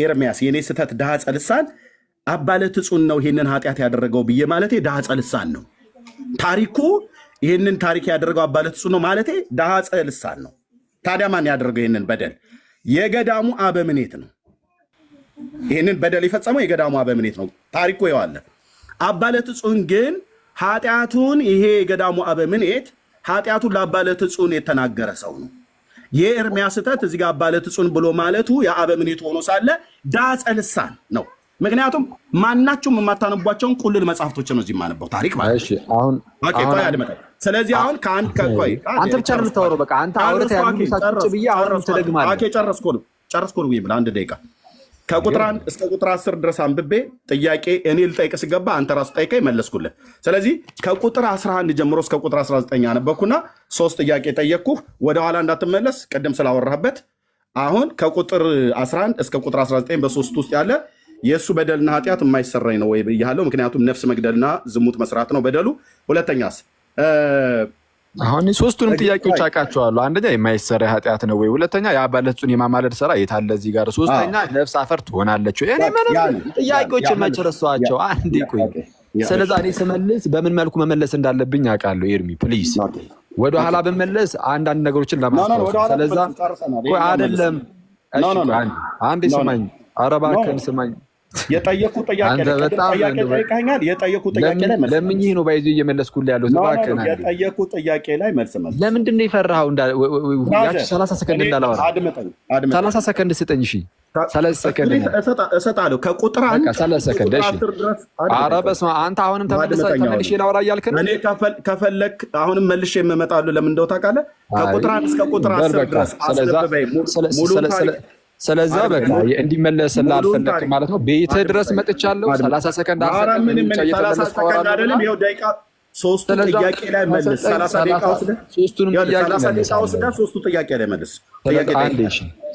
ኤርሚያስ የእኔ ስህተት ዳህፀ ልሳን አባለትጹን ነው ይህንን ኃጢአት ያደረገው ብዬ ማለቴ ዳህፀ ልሳን ነው። ታሪኩ ይህንን ታሪክ ያደረገው አባለትጹን ነው ማለቴ ዳህፀ ልሳን ነው። ታዲያ ማን ያደረገው ይህንን በደል? የገዳሙ አበምኔት ነው። ይህንን በደል የፈጸመው የገዳሙ አበምኔት ነው። ታሪኩ ይዋለ። አባለትጹን ግን ኃጢአቱን ይሄ የገዳሙ አበምኔት ኃጢአቱን ለአባለትጹን የተናገረ ሰው ነው። የኤርሚያስ ስህተት እዚህ ጋር አባለትጹን ብሎ ማለቱ የአበምኔት ሆኖ ሳለ ዳህፀ ልሳን ነው። ምክንያቱም ማናቸውም የማታነቧቸውን ቁልል መጽሐፍቶችን ነው እዚህ የማነበው ታሪክ ማለት ነው። ስለዚህ አሁን ከአንድ አንተ ብቻ ነው የምታወራው። በቃ አንተ አውርተህ ያሉት ብዬ አሁን ትደግማለህ። ጨረስኩ ነው ብዬ አንድ ደቂቃ ከቁጥር 1 እስከ ቁጥር 10 ድረስ አንብቤ ጥያቄ እኔ ልጠይቅ ሲገባ አንተ ራሱ ጠይቀኝ መለስኩልህ። ስለዚህ ከቁጥር 11 ጀምሮ እስከ ቁጥር 19 አነበብኩና 3 ጥያቄ ጠየቅኩህ። ወደኋላ እንዳትመለስ ቅድም ስላወራህበት። አሁን ከቁጥር 11 እስከ ቁጥር 19 በ3 ውስጥ ያለ የእሱ በደልና ኃጢአት የማይሰራኝ ነው ወይ ብያለሁ። ምክንያቱም ነፍስ መግደልና ዝሙት መስራት ነው በደሉ። ሁለተኛስ አሁን ሶስቱንም ጥያቄዎች አውቃቸዋለሁ። አንደኛ የማይሰራ ኃጢአት ነው ወይ፣ ሁለተኛ የአባለትጹን የማማለድ ስራ የታለ እዚህ ጋር፣ ሶስተኛ ነፍስ አፈር ትሆናለች ወይ። እኔ ምንም ጥያቄዎችን መጨረሷቸው አንዴ ቆይ። ስለዛ እኔ ስመልስ በምን መልኩ መመለስ እንዳለብኝ አውቃለሁ። ኤርሚ ፕሊዝ ወደኋላ ብመለስ አንዳንድ ነገሮችን ለማስታወስ። ስለዛ ቆይ አይደለም አንዴ ስማኝ፣ ኧረ እባክህን ስማኝ። የጠየቁ ጥያቄ ጠይቀኛል። የጠየቁ ጥያቄ ላይ መልስ ለምኝህ ነው ባይዞ እየመለስኩልህ ያለው። የጠየቁ ጥያቄ ላይ መልስ መልስ። ለምንድን ነው የፈራኸው? 30 ሰከንድ እንዳላወራ 30 ሰከንድ ስጠኝ። እሺ 30 ሰከንድ እሰጥሃለሁ። ከቁጥር 1 30 ሰከንድ። እሺ ኧረ በስመ አብ አንተ አሁንም ተመልሼ ላወራ እያልክ ነው። እኔ ከፈለክ አሁንም መልሼ የምመጣለሁ። ለምን እንደው ታውቃለህ? ከቁጥር 1 እስከ ቁጥር 10 ድረስ አስነብበኝ ሙሉ። ስለዛ በቃ እንዲመለስልህ አልፈለግም ማለት ነው። ቤትህ ድረስ መጥቻለሁ። 30 ሰከንድ ሶስቱ ጥያቄ ላይ መልስ። 30 ደቂቃ ወስደህ ሶስቱ ጥያቄ ላይ መልስ።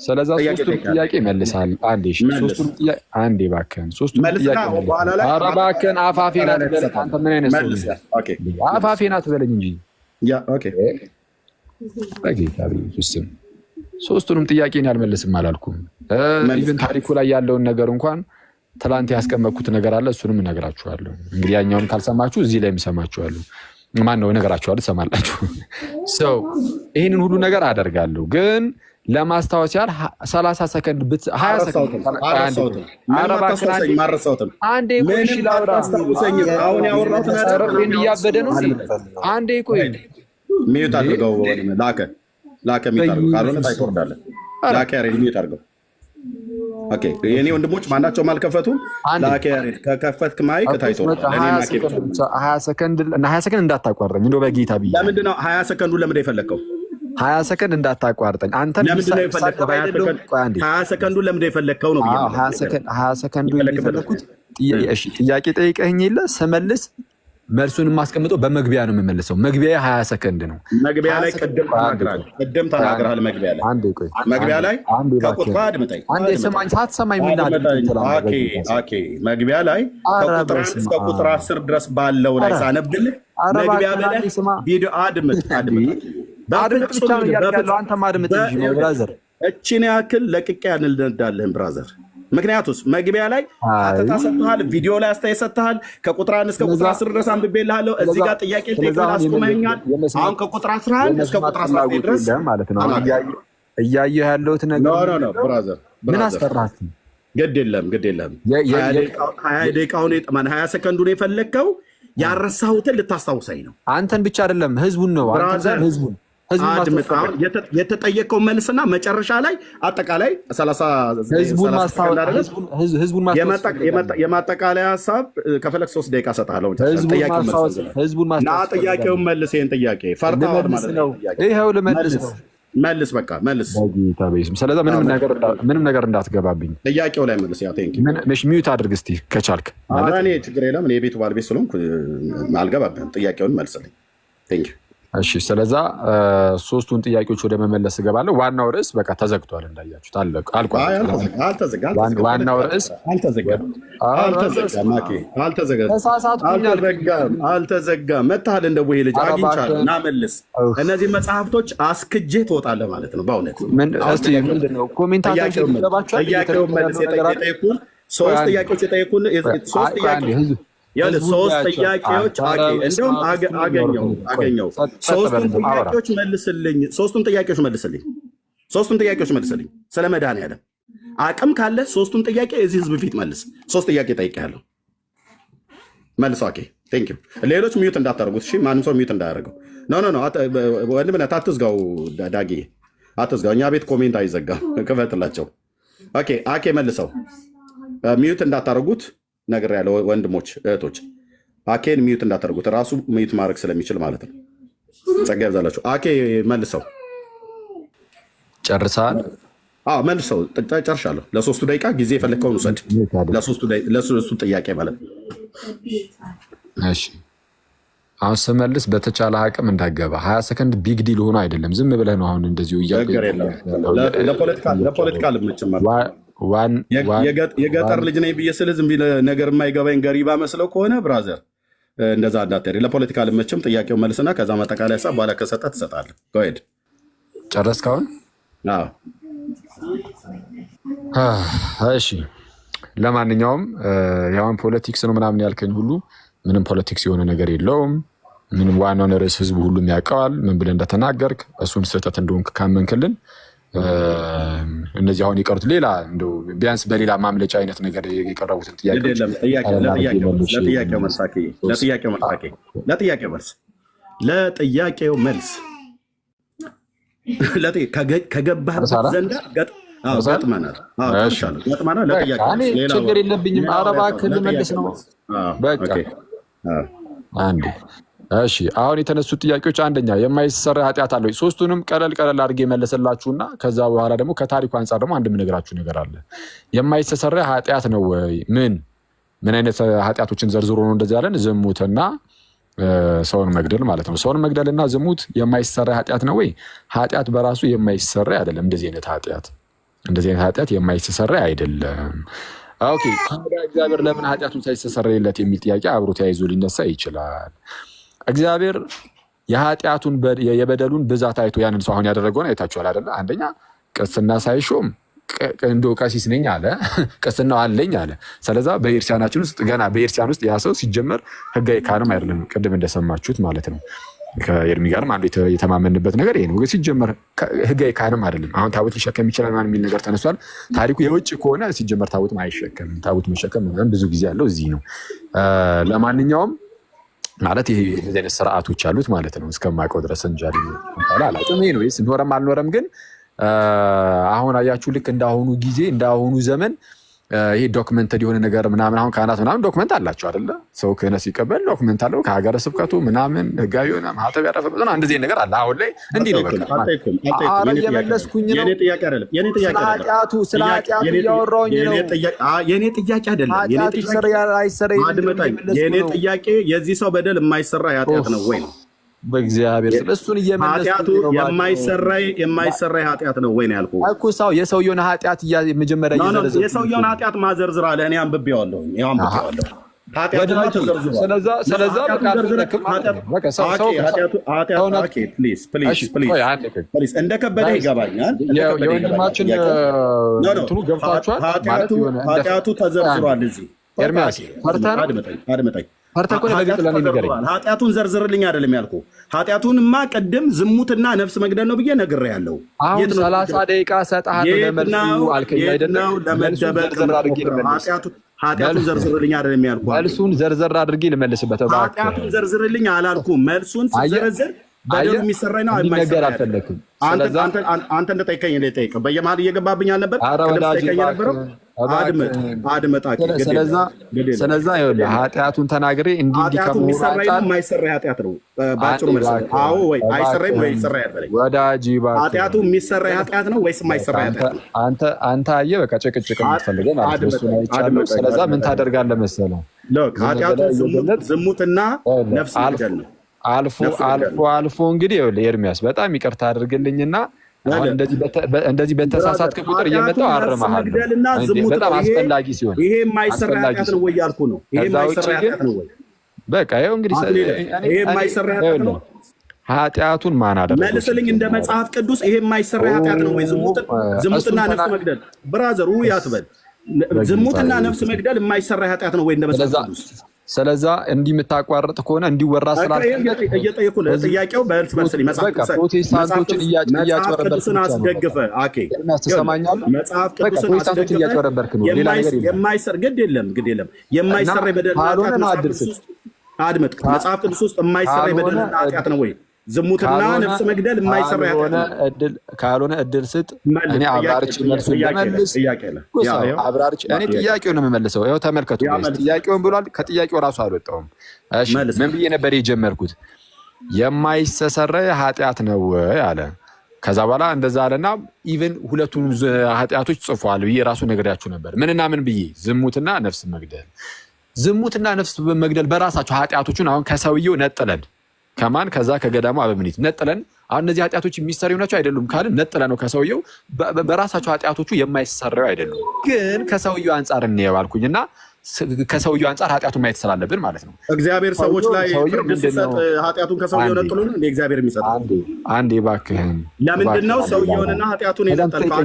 ስለዛ ሶስቱን ጥያቄ መልሳል። አንዴ እባክህን ሶስቱን ጥያቄ ኧረ እባክህን አፋፌን አትበለኝ። አንተ ምን አይነት ሰው ነህ? አፋፌን አትበለኝ እንጂ በጌታ ስም ሶስቱንም ጥያቄን ያልመልስም አላልኩም። ኢቭን ታሪኩ ላይ ያለውን ነገር እንኳን ትላንት ያስቀመጥኩት ነገር አለ። እሱንም እነግራችኋለሁ። እንግዲህ ያኛውን ካልሰማችሁ እዚህ ላይ እሰማችኋለሁ። ማን ነው እነግራችኋለሁ፣ ትሰማላችሁ። ሰው ይህንን ሁሉ ነገር አደርጋለሁ፣ ግን ለማስታወስ ያህል 30 ሰከንድ 20 ሰከንድ አንዴ ቆይ። እሺ ላውራ። አሁን ያወራሁት ነገር እያበደ ነው። አንዴ ቆይ። ሚዩት አድርገው ላከ ሚታርገው ካልሆነ ታይቆርዳለህ። ላከ ያሬድ ሚዩት አድርገው። ኦኬ የኔ ወንድሞች ማናቸውም አልከፈቱም። ላከ ያሬድ ከከፈትክ ማይክ ታይቆርዳለህ። እኔ ማይክ 20 ሰከንድ እንዳታቋርጠኝ እንደው በጌታ ብዬ። ለምንድን ነው 20 ሰከንዱ ለምን የፈለከው? 20 ሰከንድ እንዳታቋርጠኝ አንተ። ለምንድን ነው የፈለከው? 20 ሰከንዱ ለምንድን ነው የፈለከው ነው ብዬ። 20 ሰከንዱ የፈለኩት ጥያቄ ጠይቀኸኝ የለ ስመልስ መልሱን የማስቀምጠው በመግቢያ ነው የምመልሰው። መግቢያ 20 ሰከንድ ነው። መግቢያ ላይ ቅድም ተናግረሃል። መግቢያ ላይ ከቁጥር አድምጠኝ። አንዴ ሰማኝ ሳትሰማኝ ምን አለ? ኦኬ መግቢያ ላይ ከቁጥር 1 እስከ ቁጥር 10 ድረስ ባለው ላይ ሳነብልህ መግቢያ ላይ ቪዲዮ አድምጥ ብቻ ነው ያለው። አንተም አድምጥ እንጂ ነው ብራዘር። እቺን ያክል ለቅቄ ያንልዳለህን ብራዘር። ምክንያቱስ መግቢያ ላይ አተታ ሰጥተሃል፣ ቪዲዮ ላይ አስተያየት ሰጥተሃል። ከቁጥር 1 እስከ ቁጥር 10 ድረስ አንብቤልሃለሁ። እዚህ ጋር ጥያቄ ጠይቀህ አስቆመኛል። አሁን ከቁጥር 11 እስከ ቁጥር 19 ድረስ ማለት ነው እያየሁ ያለሁት ነገር ነው። ብራዘር ምን አስፈራህ? ግድ የለም 20 ደቂቃውን 20 ሰከንዱን የፈለግከው ያረሳሁትን ልታስታውሰኝ ነው። አንተን ብቻ አይደለም ህዝቡን ነው። አንተን ህዝቡን የተጠየቀው መልስና መጨረሻ ላይ አጠቃላይ 30 የማጠቃለያ ሀሳብ ከፈለግ 3 ደቂቃ ሰጥሃለሁ። ጥያቄውን መልስ። ይህን ጥያቄ ፈርተሃል ማለት ነው። ይኸው ልመልስ ነው። መልስ በቃ መልስ። ስለዛ ምንም ነገር እንዳትገባብኝ ጥያቄው ላይ መልስ። ሚዩት አድርግ እስኪ ከቻልክ። እኔ ችግር የለም። እኔ የቤቱ ባለቤት ስለሆንኩ አልገባብህም። ጥያቄውን መልስልኝ። እሺ ስለዛ ሶስቱን ጥያቄዎች ወደ መመለስ እገባለሁ። ዋናው ርዕስ በቃ ተዘግቷል እንዳያችሁት አልቋል። ዋናው ርዕስ አልተዘጋም። መታል እንደ ወይ ልጅ አግኝቻለሁ እና መልስ። እነዚህ መጽሐፍቶች አስክጄ ትወጣለህ ማለት ነው። በእውነት እስቲ ምንድነው ኮሜንታቶች ይገባችኋል? ጥያቄውን መልስ። የጠየቁን ሶስት ጥያቄዎች የጠየቁን ሶስት ጥያቄዎች እንደውም አገኘው። ሶስቱን ጥያቄዎች መልስልኝ። ስለ መድኃኒዓለም አቅም ካለ ሶስቱን ጥያቄ የዚህ ህዝብ ፊት መልስ። ሶስት ጥያቄ ጠይቄያለሁ፣ መልስ። ኦኬ ቴንክ ዩ። ሌሎች ሚዩት እንዳታደርጉት እሺ። ማንም ሰው ሚዩት እንዳያደርገው። ኖ ወንድምነት አትዝጋው፣ ዳጊ አትዝጋው። እኛ ቤት ኮሜንት አይዘጋም፣ ክፈትላቸው። ኦኬ አኬ መልሰው። ሚዩት እንዳታደርጉት ነግሬያለሁ ወንድሞች እህቶች። አኬን ሚዩት እንዳታደርጉት፣ ራሱ ሚዩት ማድረግ ስለሚችል ማለት ነው። ጸጋ ይብዛላችሁ። አኬ መልሰው። ጨርሰሃል? መልሰው። ጨርሻለሁ። ለሶስቱ ደቂቃ ጊዜ የፈለግከውን ውሰድ። ለሶስቱ ጥያቄ ማለት ነው። እሺ አሁን ስመልስ በተቻለ አቅም እንዳገባ 20 ሰከንድ ቢግ ዲል ሆኖ አይደለም፣ ዝም ብለህ ነው አሁን እንደዚሁ ለፖለቲካ ልምጭም የገጠር ልጅ ነኝ ብዬ ስል ዝም ነገር የማይገባኝ ገሪባ መስለው ከሆነ ብራዘር እንደዛ እንዳትሄድ። ለፖለቲካ ልመችም ጥያቄው መልስና ከዛ ማጠቃለያ ሀሳብ በኋላ ከሰጠ ትሰጣለህ። ሄድ ጨረስክ አሁን? እሺ ለማንኛውም ያውን ፖለቲክስ ነው ምናምን ያልከኝ ሁሉ ምንም ፖለቲክስ የሆነ ነገር የለውም። ምንም ዋናውን ርዕስ ህዝቡ ሁሉም ያውቀዋል። ምን ብለህ እንደተናገርክ እሱን ስህተት እንደሆንክ ካመንክልን እነዚህ አሁን የቀሩት ሌላ እንደው ቢያንስ በሌላ ማምለጫ አይነት ነገር የቀረቡትን ለጥያቄው መልስ ከገባህበት ዘንዳ ገጥመናል። ችግር የለብኝም። ኧረ እባክህ ልመልስ ነው በቃ አንዴ። እሺ አሁን የተነሱት ጥያቄዎች አንደኛ የማይሰራ ኃጢአት አለ። ሶስቱንም ቀለል አድርጌ መለሰላችሁና ከዛ በኋላ ደግሞ ከታሪኩ አንጻር ደግሞ አንድ የምነግራችሁ ነገር አለ። የማይሰራ ኃጢአት ነው ወይ? ምን አይነት ኃጢአቶችን ዘርዝሮ ነው እንደዚህ ያለን? ዝሙትና ሰውን መግደል ማለት ነው። ሰውን መግደልና ዝሙት የማይሰራ ኃጢአት ነው ወይ? ኃጢአት በራሱ የማይሰራ አይደለም። እንደዚህ አይነት ኃጢአት የማይሰራ አይደለም። ኦኬ ታዲያ እግዚአብሔር ለምን ኃጢአቱን ሳይሰረይለት የሚል ጥያቄ አብሮ ተያይዞ ሊነሳ ይችላል። እግዚአብሔር የኃጢአቱን የበደሉን ብዛት አይቶ ያንን ሰው አሁን ያደረገውን አይታችኋል አይደለ? አንደኛ ቅስና ሳይሾም እንደው ቀሲስ ነኝ አለ፣ ቅስናው አለኝ አለ። ስለዛ በኤርሲያናችን ውስጥ ገና በኤርሲያን ውስጥ ያ ሰው ሲጀመር ህጋዊ ካህንም አይደለም፣ ቅድም እንደሰማችሁት ማለት ነው። ከኤርሚ ጋርም አንዱ የተማመንበት ነገር ይሄ ነው። ሲጀመር ህጋዊ ካህንም አይደለም። አሁን ታቦት ሊሸከም ይችላል ማን የሚል ነገር ተነሷል። ታሪኩ የውጭ ከሆነ ሲጀመር ታቦትም አይሸከምም። ታቦት መሸከም ብዙ ጊዜ ያለው እዚህ ነው። ለማንኛውም ማለት ይሄ እንደዚህ አይነት ስርዓቶች አሉት ማለት ነው። እስከማውቀው ድረስ እንጂ አላውቅም። ይሄ ነው ኖረም አልኖረም ግን አሁን አያችሁ ልክ እንዳሁኑ ጊዜ እንዳሁኑ ዘመን ይሄ ዶክመንተድ የሆነ ነገር ምናምን አሁን ካህናት ምናምን ዶክመንት አላቸው አይደለ? ሰው ክህነት ሲቀበል ዶክመንት አለው ከሀገረ ስብከቱ ምናምን ህጋዊ ሆነ ማህተብ ያረፈበት ነው። እንደዚህ ነገር አለ። አሁን ላይ እንዲህ ነው። በቃ የመለስኩኝ ነው። ስለ ኃጢአቱ እያወራሁኝ ነው። የኔ ጥያቄ አይደለም። የኔ ጥያቄ የዚህ ሰው በደል የማይሰራ ኃጢአት ነው ወይ ነው? በእግዚአብሔር ስለ እሱን እየመለስኩ ነው። የማይሰራ ኃጢአት ነው ወይ ነው ያልኩህ እኮ። ሰው የሰውየውን ኃጢአት መጀመሪያ እየዘረዘረ የሰውየውን ኃጢአት ማዘርዝር አለ። እኔ አንብቤዋለሁ። ስለዛ እንደከበደ ይገባኛል። የወንድማችን እንትኑ ገብቷችኋል። ኃጢአቱ ተዘርዝሯል እዚህ። ኤርሚያስ አድምጠኝ። ኃጢአቱን ዘርዝርልኝ አይደለም ያልኩህ። ኃጢአቱንማ ቅድም ዝሙትና ነፍስ መግደል ነው ብዬ ነግሬሃለሁ። አሁን 30 ደቂቃ ሰጥሃለሁ ለመልሱ አልከኝ አይደለም? ኃጢአቱን ዘርዝርልኝ አይደለም ያልኩህ። መልሱን ዘርዘር አድርጌ ልመልስበት። ኃጢአቱን ዘርዝርልኝ አላልኩም። መልሱን ስትዘረዝር በደሉ የሚሰራ ነው ነገር አልፈለክም። አንተ እንደጠይቀኝ እንደጠይቀ በየመሀል እየገባብኝ አልነበር? ስለዛ ይኸውልህ ኃጢአቱን ተናግሬ እንዲህ የሚሰራ የማይሰራ ኃጢአት ነው። ባጭሩ አዎ ወይ አይሰራም ወይ ይሰራ ያልበለኝ ወዳጅ ኃጢአቱ የሚሰራ ኃጢአት ነው ወይስ የማይሰራ ኃጢአት ነው? አንተ አየህ በቃ ጭቅጭቅ የምትፈልገው ማለት ነው። እሱን አይቻለሁ። ስለዛ ምን ታደርጋለህ መሰለህ? ኃጢአቱ ዝሙትና ነፍስ መግደል ነው። አልፎ እንግዲህ ኤርሚያስ በጣም ይቅርታ አድርግልኝና እንደዚህ በተሳሳትክ ቁጥር እየመጣው አርመሃለሁ። በጣም አስፈላጊ ሲሆን ይሄ የማይሰራ ኃጢአት ነው ወይ ያልኩ ነው። ይሄ የማይሰራ ኃጢአት ነው ወይ? በቃ ይኸው እንግዲህ ይሄ የማይሰራ ኃጢአት ነው። ኃጢአቱን ማን አደረገው? መልስልኝ። እንደ መጽሐፍ ቅዱስ ይሄ የማይሰራ ኃጢአት ነው ወይ? ዝሙትና ነፍስ መግደል ብራዘሩ ያትበል። ዝሙትና ነፍስ መግደል የማይሰራ ኃጢአት ነው ወይ እንደ መጽሐፍ ቅዱስ? ስለዛ እንዲህ የምታቋርጥ ከሆነ እንዲወራ ስላልፈለግ እየጠየኩ ነው። ጥያቄው በእርስ በርስ ፕሮቴስታንቶችን ቅዱስን አስደግፈ ትሰማኛለህ? መጽሐፍ ቅዱስን እያጭበረበርክ ነው። ሌላ ነገር የማይሰር ግድ የለም የማይሰራ የበደል አድምጥ። መጽሐፍ ቅዱስ ውስጥ የማይሰራ የበደል ኃጢአት ነው ወይ? ዝሙትና ነፍስ መግደል የማይሰራ ካልሆነ እድል ስጥ። እኔ አብራርቼ መልሱን ልመልስ። እኔ ጥያቄውን ነው የምመልሰው። ይኸው ተመልከቱ። ጥያቄውን ብሏል። ከጥያቄው ራሱ አልወጣሁም። ምን ብዬ ነበር የጀመርኩት? የማይሰሰረይ ኃጢአት ነው አለ። ከዛ በኋላ እንደዛ አለና ኢቨን ሁለቱንም ኃጢአቶች ጽፏል ብዬ ራሱ ነግሬያችሁ ነበር። ምንና ምን ብዬ? ዝሙትና ነፍስ መግደል። ዝሙትና ነፍስ መግደል በራሳቸው ኃጢአቶቹን አሁን ከሰውየው ነጥለን ከማን ከዛ ከገዳሙ አበምኔት ነጥለን አሁን እነዚህ ኃጢአቶች የሚሰሩ ናቸው አይደሉም ካልን ነጥለን ነው ከሰውየው በራሳቸው ኃጢአቶቹ የማይሰራው አይደሉም። ግን ከሰውየው አንጻር እንየው አልኩኝና ከሰውየው አንጻር ኃጢአቱን ማየት ስላለብን ማለት ነው። እግዚአብሔር ሰዎች ላይ ፍርድ ሲሰጥ ኃጢአቱን ከሰውየው ነጥሎ ነው እንደ እግዚአብሔር የሚሰጠው። አንዴ እባክህን ለምንድን ነው ሰውየውንና ኃጢአቱን የነጠልከው?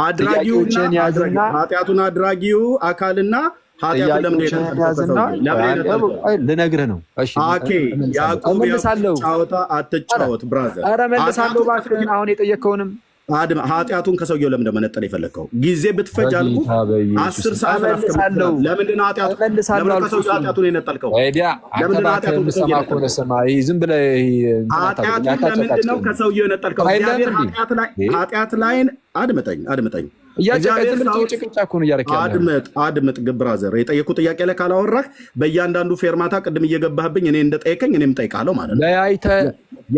አድራጊውን ያዝና ኃጢአቱን አድራጊው አካልና ልነግርህ ነው። ያዕቆብ ጫወታ አትጫወት ብራዘር። ኧረ መልሳለሁ እባክህን። አሁን የጠየቅከውንም ኃጢአቱን ከሰውየው ለምን መነጠል የፈለግከው? ጊዜ ብትፈጅ አልኩህ 10 ሰዓት አስቀምጣለሁ። ለምንድን ነው ኃጢአቱን የነጠልከው? የምትሰማ ከሆነ ስማ። ዝም ብለህ ኃጢአቱን ለምንድን ነው ከሰውየው የነጠልከው? እግዚአብሔር ኃጢአት ላይን አድምጠኝ አድምጥ ብራዘር። የጠየኩ ጥያቄ ላይ ካላወራህ በእያንዳንዱ ፌርማታ ቅድም እየገባህብኝ እኔ እንደጠየቀኝ እኔም ጠይቃለሁ ማለት ነው።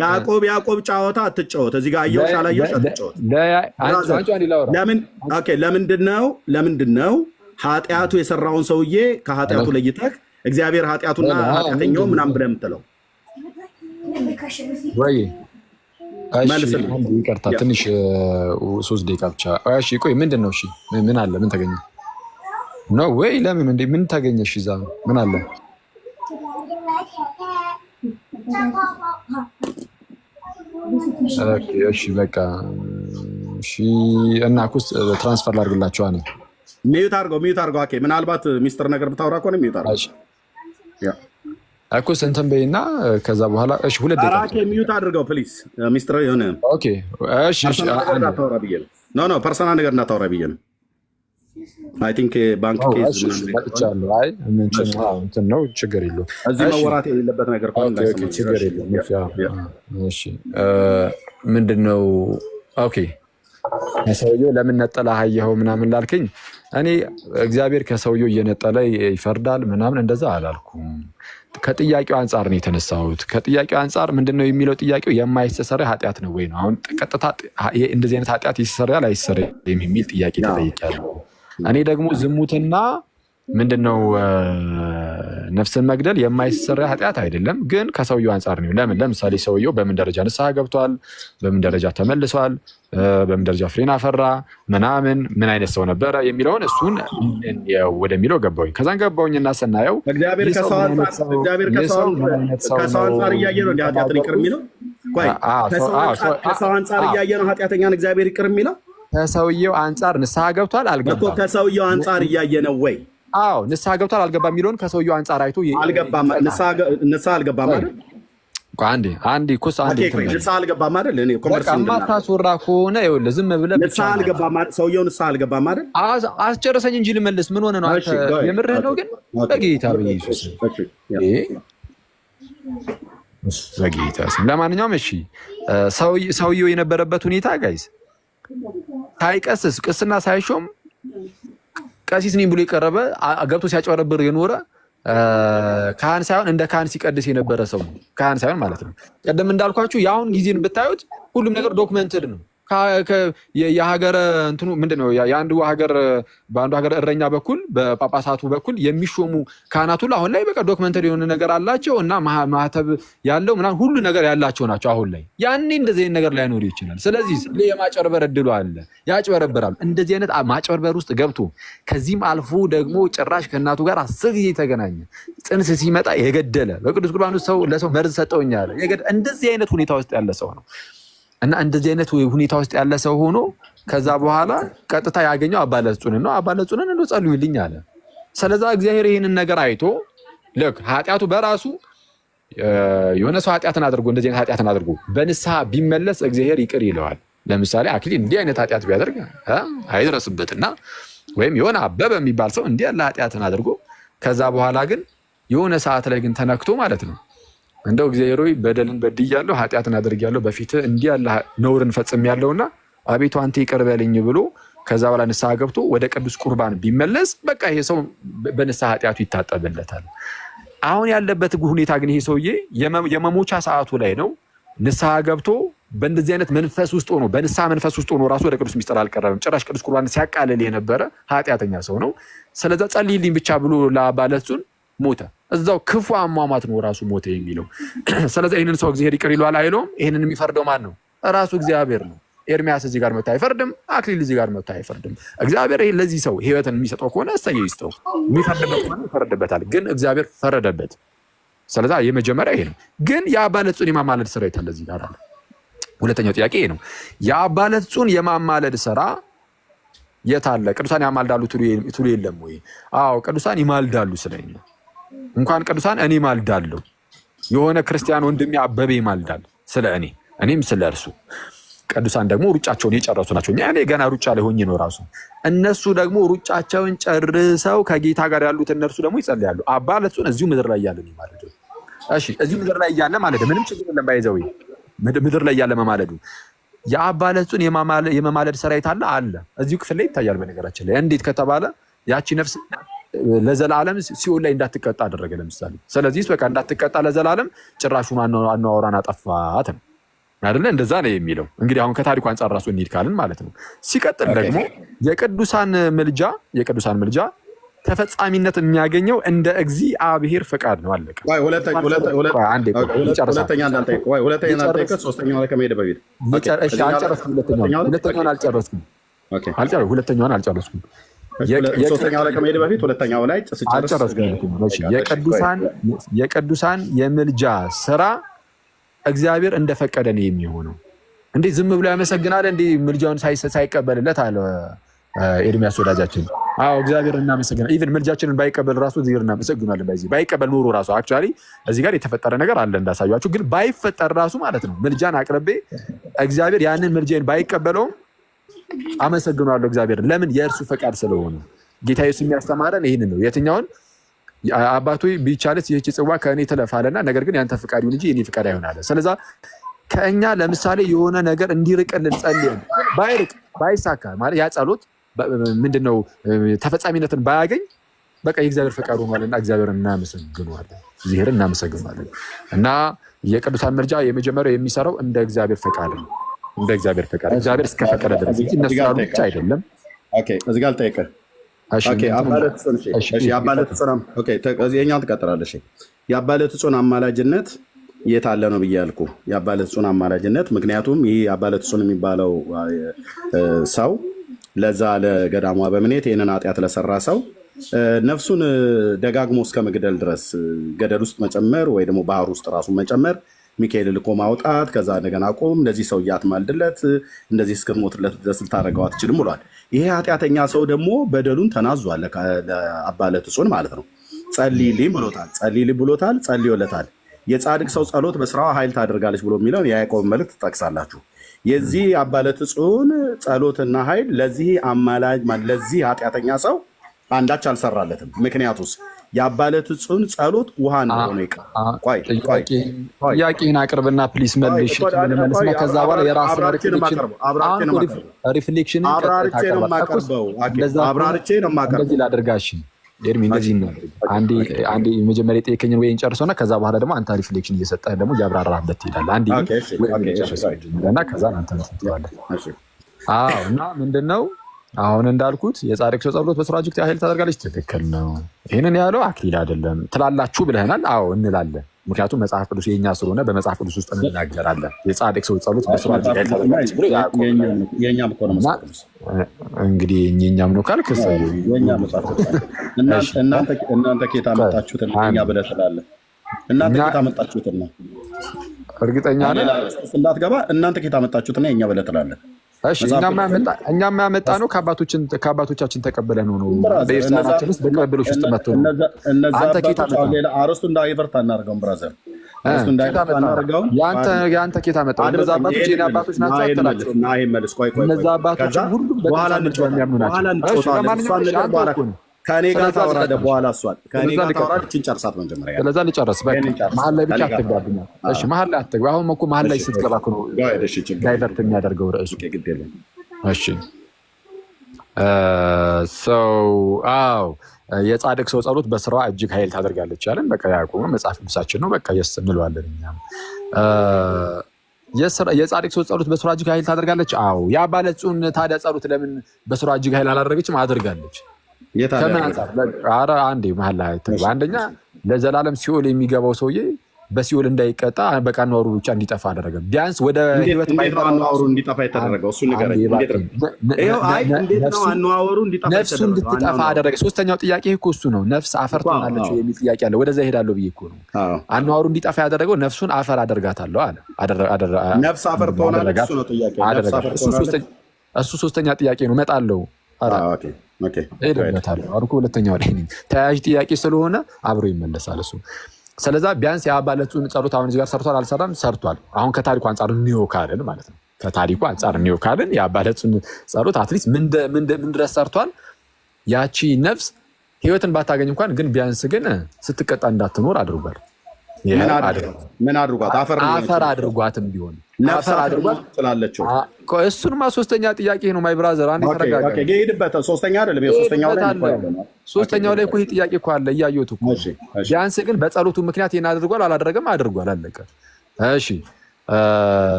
ያዕቆብ ጫወታ አትጫወት። እዚህ ጋር አየሁሽ አላየሁሽ አትጫወት። ለምንድን ነው ኃጢአቱ የሰራውን ሰውዬ ከኃጢአቱ ለይተህ እግዚአብሔር ኃጢአቱና ኃጢአተኛው ምናምን ብለህ የምትለው? ይቅርታ ትንሽ 3 ደቂቃ ብቻ። እሺ ቆይ ምንድን ነው? እሺ ምን አለ? ምን ተገኘ ነው ወይ? ለምን እንዴ? ምን ተገኘሽ? እዛ ምን አለ? እሺ በቃ እሺ። እና ኩስ ትራንስፈር ላድርግላችሁ። አኔ ሚዩት አድርገው። ኦኬ ምናልባት ሚስጥር ነገር ብታወራ ከሆነ ሚዩት አድርገው እኮ እንትን በይና ከዛ በኋላ እሺ 2 ደቂቃ ሚዩት አድርገው ፕሊዝ። ሚስጥር የሆነ ኦኬ እሺ ኖ ፐርሰናል ነገር እንዳታወራ ብዬ ነው። አይ ቲንክ ባንክ ኬዝ መጥቻለሁ። አይ እንትን ነው ችግር የለውም። እዚህ መወራት የሌለበት ነገር ችግር የለውም። እሺ ምንድነው? ኦኬ ከሰውየው ለምን ነጠላ አየኸው ምናምን ላልከኝ እኔ እግዚአብሔር ከሰውየው እየነጠለ ይፈርዳል ምናምን እንደዛ አላልኩም። ከጥያቄው አንጻር ነው የተነሳሁት። ከጥያቄው አንጻር ምንድነው የሚለው ጥያቄው የማይሰሰረ ኃጢአት ነው ወይ ነው። አሁን ቀጥታ እንደዚህ አይነት ኃጢአት ይሰራል አይሰራም የሚል ጥያቄ ተጠይቄያለሁ። እኔ ደግሞ ዝሙትና ምንድነው ነፍስን መግደል የማይሰራ ኃጢአት አይደለም፣ ግን ከሰውየው አንጻር ነው። ለምሳሌ ሰውየው በምን ደረጃ ንስሐ ገብቷል፣ በምን ደረጃ ተመልሷል፣ በምን ደረጃ ፍሬን አፈራ ምናምን፣ ምን አይነት ሰው ነበረ የሚለውን እሱን ወደሚለው ገባሁኝ። ከዛን ገባሁኝና ስናየው እግዚአብሔር ከሰው አንጻር እያየ ነው ኃጢአትን ይቅር የሚለው። ከሰው አንጻር እያየ ነው ኃጢአተኛን እግዚአብሔር ይቅር የሚለው። ከሰውየው አንጻር ንስሐ ገብቷል አልገባም? ከሰውየው አንጻር እያየ ነው ወይ? አዎ ንስሐ ገብቷል አልገባም የሚለውን ከሰውየው አንጻር አይቶ አልገባም። ንስሐ አልገባም አይደል? አንዴ ኩስ አንዴ ንስሐ አልገባም አይደል? እኔ ማታስወራ ከሆነ ይኸውልህ ዝም ብለህ ንስሐ አልገባም አይደል? ሰውየው ንስሐ አልገባም አይደል? አስጨርሰኝ እንጂ ልመልስ። ምን ሆነ ነው? የምርህ ነው? ግን በጌታ በኢየሱስ በጌታ ስም። ለማንኛውም እሺ ሰውየው የነበረበት ሁኔታ ጋይስ ሳይቀስስ ቅስና ሳይሾም ቀሲስ ነኝ ብሎ የቀረበ ገብቶ ሲያጨበረብር የኖረ ካህን ሳይሆን እንደ ካህን ሲቀድስ የነበረ ሰው ነው። ካህን ሳይሆን ማለት ነው። ቀደም እንዳልኳችሁ የአሁን ጊዜን ብታዩት ሁሉም ነገር ዶክመንትድ ነው። የሀገር እንትኑ ምንድነው የአንዱ ሀገር በአንዱ ሀገር እረኛ በኩል በጳጳሳቱ በኩል የሚሾሙ ካህናት ሁሉ አሁን ላይ በቃ ዶክመንተሪ የሆነ ነገር አላቸው እና ማህተብ ያለው ምናምን ሁሉ ነገር ያላቸው ናቸው አሁን ላይ። ያኔ እንደዚህ አይነት ነገር ላይኖር ይችላል። ስለዚህ የማጨርበር እድሉ አለ፣ ያጭበረብራሉ። እንደዚህ አይነት ማጭበርበር ውስጥ ገብቶ ከዚህም አልፎ ደግሞ ጭራሽ ከእናቱ ጋር 10 ጊዜ የተገናኘ ጽንስ ሲመጣ የገደለ በቅዱስ ቁርባኑ ሰው ለሰው መርዝ ሰጠውኛል እንደዚህ አይነት ሁኔታ ውስጥ ያለ ሰው ነው። እና እንደዚህ አይነት ሁኔታ ውስጥ ያለ ሰው ሆኖ ከዛ በኋላ ቀጥታ ያገኘው አባ ለጽዮንን ነው። አባ ለጽዮንን እንደው ጸልዩልኝ አለ። ስለዛ እግዚአብሔር ይህንን ነገር አይቶ ልክ ኃጢአቱ በራሱ የሆነ ሰው ኃጢአትን አድርጎ እንደዚህ አይነት ኃጢአትን አድርጎ በንስሐ ቢመለስ እግዚአብሔር ይቅር ይለዋል። ለምሳሌ አክሊል እንዲህ አይነት ኃጢአት ቢያደርግ አይድረስበትና ወይም የሆነ አበበ የሚባል ሰው እንዲህ ያለ ኃጢአትን አድርጎ ከዛ በኋላ ግን የሆነ ሰዓት ላይ ግን ተነክቶ ማለት ነው እንደው እግዚአብሔር ሆይ በደልን በድያለሁ፣ ኃጢአትን አድርጌያለሁ፣ በፊትህ እንዲህ ያለ ነውርን ፈጽሜያለሁና አቤቱ አንተ ይቅር በለኝ ብሎ ከዛ በኋላ ንስሐ ገብቶ ወደ ቅዱስ ቁርባን ቢመለስ በቃ ይሄ ሰው በንስሐ ኃጢአቱ ይታጠብለታል። አሁን ያለበት ሁኔታ ግን ይሄ ሰውዬ የመሞቻ ሰዓቱ ላይ ነው። ንስሐ ገብቶ በእንደዚህ አይነት መንፈስ ውስጥ ሆኖ በንስሐ መንፈስ ውስጥ ሆኖ ራሱ ወደ ቅዱስ ሚስጥር አልቀረበም። ጭራሽ ቅዱስ ቁርባን ሲያቃልል የነበረ ኃጢአተኛ ሰው ነው። ስለዛ ጸልይልኝ ብቻ ብሎ ለአባ ለጽዮን ሞተ። እዛው ክፉ አሟሟት ነው ራሱ ሞተ የሚለው። ስለዚህ ይህንን ሰው እግዚአብሔር ይቅር ይለዋል አይለውም። ይህንን የሚፈርደው ማን ነው? ራሱ እግዚአብሔር ነው። ኤርሚያስ እዚህ ጋር መጥቶ አይፈርድም። አክሊል እዚህ ጋር መጥቶ አይፈርድም። እግዚአብሔር ይሄ ለዚህ ሰው ህይወትን የሚሰጠው ከሆነ እሰየው ይስጠው፣ የሚፈርድበት ከሆነ ይፈርድበታል። ግን እግዚአብሔር ፈረደበት። ስለዚህ የመጀመሪያ ይሄ ነው። ግን የአባ ለጽዮን የማማለድ ስራ የታለ እዚህ ጋር አለ። ሁለተኛው ጥያቄ ይሄ ነው። የአባ ለጽዮን የማማለድ ስራ የታለ? ቅዱሳን ያማልዳሉ ትሉ የለም ወይ? አዎ ቅዱሳን ይማልዳሉ ስለኛ እንኳን ቅዱሳን እኔ ማልዳለሁ። የሆነ ክርስቲያን ወንድሜ አበበ ይማልዳል ስለ እኔም ስለ እርሱ። ቅዱሳን ደግሞ ሩጫቸውን የጨረሱ ናቸው። እኔ ገና ሩጫ ላይ ሆኜ ነው ራሱ። እነሱ ደግሞ ሩጫቸውን ጨርሰው ከጌታ ጋር ያሉት እነርሱ ደግሞ ይጸልያሉ። አባ ለጽዮን እዚሁ ምድር ላይ እያለ ነው ማለት ነው። እሺ እዚሁ ምድር ላይ እያለ ማለት ምንም ችግር የለም። ባይዘው ምድር ላይ እያለ መማለዱ የአባ ለጽዮን የመማለድ ስራ የታለ? አለ እዚሁ ክፍል ላይ ይታያል። በነገራችን ላይ እንዴት ከተባለ ያቺ ነፍስ ለዘላለም ሲኦል ላይ እንዳትቀጣ አደረገ። ለምሳሌ ስለዚህ በቃ እንዳትቀጣ ለዘላለም ጭራሹን አኗኗራን አጠፋት ነው አይደለ? እንደዛ ነው የሚለው። እንግዲህ አሁን ከታሪኩ አንጻር ራሱ እንሂድ ካልን ማለት ነው። ሲቀጥል ደግሞ የቅዱሳን ምልጃ ተፈጻሚነት የሚያገኘው እንደ እግዚአብሔር ፈቃድ ነው። አለቀ። ሁለተኛ እንዳልጠይቅ ሶስተኛው ላይ ከመሄድ በፊት ሁለተኛውን አልጨረስኩም። ሶስተኛው ላይ ከመሄድ በፊት ሁለተኛው ላይ የቅዱሳን የምልጃ ስራ እግዚአብሔር እንደፈቀደ ነው የሚሆነው። እንዴ ዝም ብሎ ያመሰግናል እንዴ ምልጃውን ሳይቀበልለት አለ ኤርሚያስ ወዳጃችን። አዎ እግዚአብሔር እናመሰግናለን። ኢቭን ምልጃችንን ባይቀበል ራሱ እግዚአብሔር እናመሰግናለን። ባይቀበል ኖሮ ራሱ አክቹዋሊ እዚህ ጋር የተፈጠረ ነገር አለ እንዳሳያችሁ። ግን ባይፈጠር ራሱ ማለት ነው ምልጃን አቅርቤ እግዚአብሔር ያንን ምልጃን ባይቀበለውም አመሰግናለሁ እግዚአብሔር። ለምን? የእርሱ ፈቃድ ስለሆነ። ጌታ ኢየሱስ የሚያስተማረን ይህንን ነው። የትኛውን አባቶ ቢቻልስ ይህች ጽዋ ከእኔ ትለፍ አለና፣ ነገር ግን ያንተ ፈቃድ ይሁን እንጂ የኔ ፈቃድ አይሆን አለ። ስለዛ ከእኛ ለምሳሌ የሆነ ነገር እንዲርቅልን ጸልየን ባይርቅ ባይሳካ ማለት ያ ጸሎት ምንድነው ተፈጻሚነትን ባያገኝ በቃ የእግዚአብሔር ፈቃድ ሆኗልና እግዚአብሔርን እናመሰግናለን። እና የቅዱሳን ምልጃ የመጀመሪያው የሚሰራው እንደ እግዚአብሔር ፈቃድ ነው። እንደ እግዚአብሔር ፈቃድ እግዚአብሔር እስከፈቀደ ድረስ እንጂ እነሱ ያሉ ብቻ አይደለም። ኦኬ እዚህ ጋር ልጠይቅህ። ኦኬ የአባ ለጽዮን አማላጅነት የት አለ ነው ብዬ ያልኩ። የአባ ለጽዮን አማላጅነት ምክንያቱም ይህ አባ ለጽዮን የሚባለው ሰው ለዛ ለገዳሟ በምኔት ይህንን ኃጢአት ለሰራ ሰው ነፍሱን ደጋግሞ እስከ መግደል ድረስ ገደል ውስጥ መጨመር ወይ ደግሞ ባህር ውስጥ ራሱን መጨመር፣ ሚካኤል ልኮ ማውጣት፣ ከዛ እንደገና ቆም እንደዚህ ሰው እያትማልድለት እንደዚህ እስክትሞትለት ድረስ ልታደርገው አትችልም ብሏል። ይሄ ኃጢአተኛ ሰው ደግሞ በደሉን ተናዟል። ለአባ ለጽዮን ማለት ነው። ጸልይልኝ ብሎታል፣ ጸልዮለታል። የጻድቅ ሰው ጸሎት በስራዋ ኃይል ታደርጋለች ብሎ የሚለውን የያዕቆብ መልእክት ትጠቅሳላችሁ። የዚህ አባ ለጽዮን ጸሎትና ኃይል ለዚህ አማላጅ ለዚህ ኃጢአተኛ ሰው አንዳች አልሰራለትም። ምክንያቱስ የአባ ለጽዮን ጸሎት ውሃ እንደሆነ ይቀር። ጥያቄን አቅርብና ፕሊስ መልሽ። ከዛ በኋላ የራስን ሪፍሌክሽን አብራርቼ ነው የማቀርበው። ላድርጋሽ ኤርሚ እንደዚህ እናድርግ። አንዴ መጀመሪያ የጠየቀኝን ወይ እንጨርሰውና ከዛ በኋላ ደግሞ አንተ ሪፍሌክሽን እየሰጠህ ደግሞ እያብራራህበት ትሄዳለህ። አንዴ እና ከዛ አንተ ትላለህ። እና ምንድነው አሁን እንዳልኩት የጻድቅ ሰው ጸሎት በስራ እጅግ ኃይል ታደርጋለች። ትክክል ነው። ይህንን ያለው አክሊል አይደለም ትላላችሁ ብለህናል። አዎ እንላለን። ምክንያቱም መጽሐፍ ቅዱስ የኛ ስለሆነ በመጽሐፍ ቅዱስ ውስጥ እንናገራለን። የጻድቅ ሰው ጸሎት በስራ እጅግ ኃይል ታደርጋለች ብሎ የኛም እኮ ነው መጽሐፍ ቅዱስ። እንግዲህ የኛም ነው ካልክ የኛም መጽሐፍ ቅዱስ። እናንተ ከየት አመጣችሁትን እኛ ብለህ ትላለህ። እናንተ ከየት አመጣችሁትን ነው እርግጠኛ ነህ እንዳትገባ። እናንተ ከየት አመጣችሁትና የኛ ብለህ ትላለህ። እኛም ያመጣ ነው ከአባቶቻችን ተቀበለ ነው በኤርትራናችን ውስጥ በቅብብሎች ውስጥ መጥቶ ነው። አንተ ኬታ አርስቱ እንዳይቨርት አናደርገውም ብራዘር፣ የአንተ ኬታ መጣ። እነዛ አባቶች የኔ አባቶች ናቸው አትላቸው። እነዛ አባቶች ሁሉም በጣም የሚያምኑ ናቸው። ከኔ ጋር ታወራለህ በኋላ እሷን ከኔ ጋር ታወራለህ። እችን ጨርሳት መጀመሪያ። ስለዛ ልጨርስ በቃ። መሀል ላይ ብቻ አትግባብኛ። እሺ መሀል ላይ አትግባ። አሁን እኮ መሀል ላይ ስትገባ እኮ ነው ዳይቨርት የሚያደርገው ርዕሱ። እሺ የጻድቅ ሰው ጸሎት በስራዋ እጅግ ኃይል ታደርጋለች ያለን በቃ ያዕቆብ መጽሐፍ ቅዱሳችን ነው። በቃ የስ እንለዋለን እኛም። የጻድቅ ሰው ጸሎት በስራዋ እጅግ ኃይል ታደርጋለች። አዎ የአባለጹን ታዲያ ጸሎት ለምን በስራዋ እጅግ ኃይል አላደረገችም? አድርጋለች። ከምን አንጻር? አንዴ መሀል ላይ አንደኛ ለዘላለም ሲኦል የሚገባው ሰውዬ በሲኦል እንዳይቀጣ በቃ አኗሩ ብቻ እንዲጠፋ አደረገ። ቢያንስ ወደ ህይወት አኗሩ እንዲጠፋ የተደረገው እሱ ነገር ነፍሱ እንድትጠፋ አደረገ። ሶስተኛው ጥያቄ እኮ እሱ ነው። ነፍስ አፈር ትሆናለች የሚል ጥያቄ አለ። ወደዛ እሄዳለሁ ብዬ እኮ ነው። አኗሩ እንዲጠፋ ያደረገው ነፍሱን አፈር አደርጋታለሁ አለ። ነፍስ አፈር ትሆናለች እሱ ነው ጥያቄ። እሱ ሶስተኛ ጥያቄ ነው። እመጣለሁ ሄደበታለሁ። ሁለተኛው ላይ ተያያዥ ጥያቄ ስለሆነ አብሮ ይመለሳል እሱ። ስለዛ ቢያንስ የአባለጹን ጸሎት አሁን እዚህ ጋር ሰርቷል አልሰራም? ሰርቷል። አሁን ከታሪኩ አንጻር እንየው ካልን ማለት ነው። ከታሪኩ አንጻር እንየው ካልን የአባለጹን ጸሎት አትሊስት ምን ድረስ ሰርቷል? ያቺ ነፍስ ህይወትን ባታገኝ እንኳን ግን ቢያንስ ግን ስትቀጣ እንዳትኖር አድርጓል። ምን አድርጓት? አፈር አድርጓትም ቢሆን ነፍስ አድርጓት ስላለችው እሱንማ ሶስተኛ ጥያቄ ነው። ማይ ብራዘር አንዴ ተረጋጋ። ሶስተኛ አይደለም ሶስተኛው ላይ እኮ ይሄ ጥያቄ እኮ አለ እያየሁት እኮ። ቢያንስ ግን በጸሎቱ ምክንያት ይሄን አድርጓል አላደረገም? አድርጓል። አለቀ። እሺ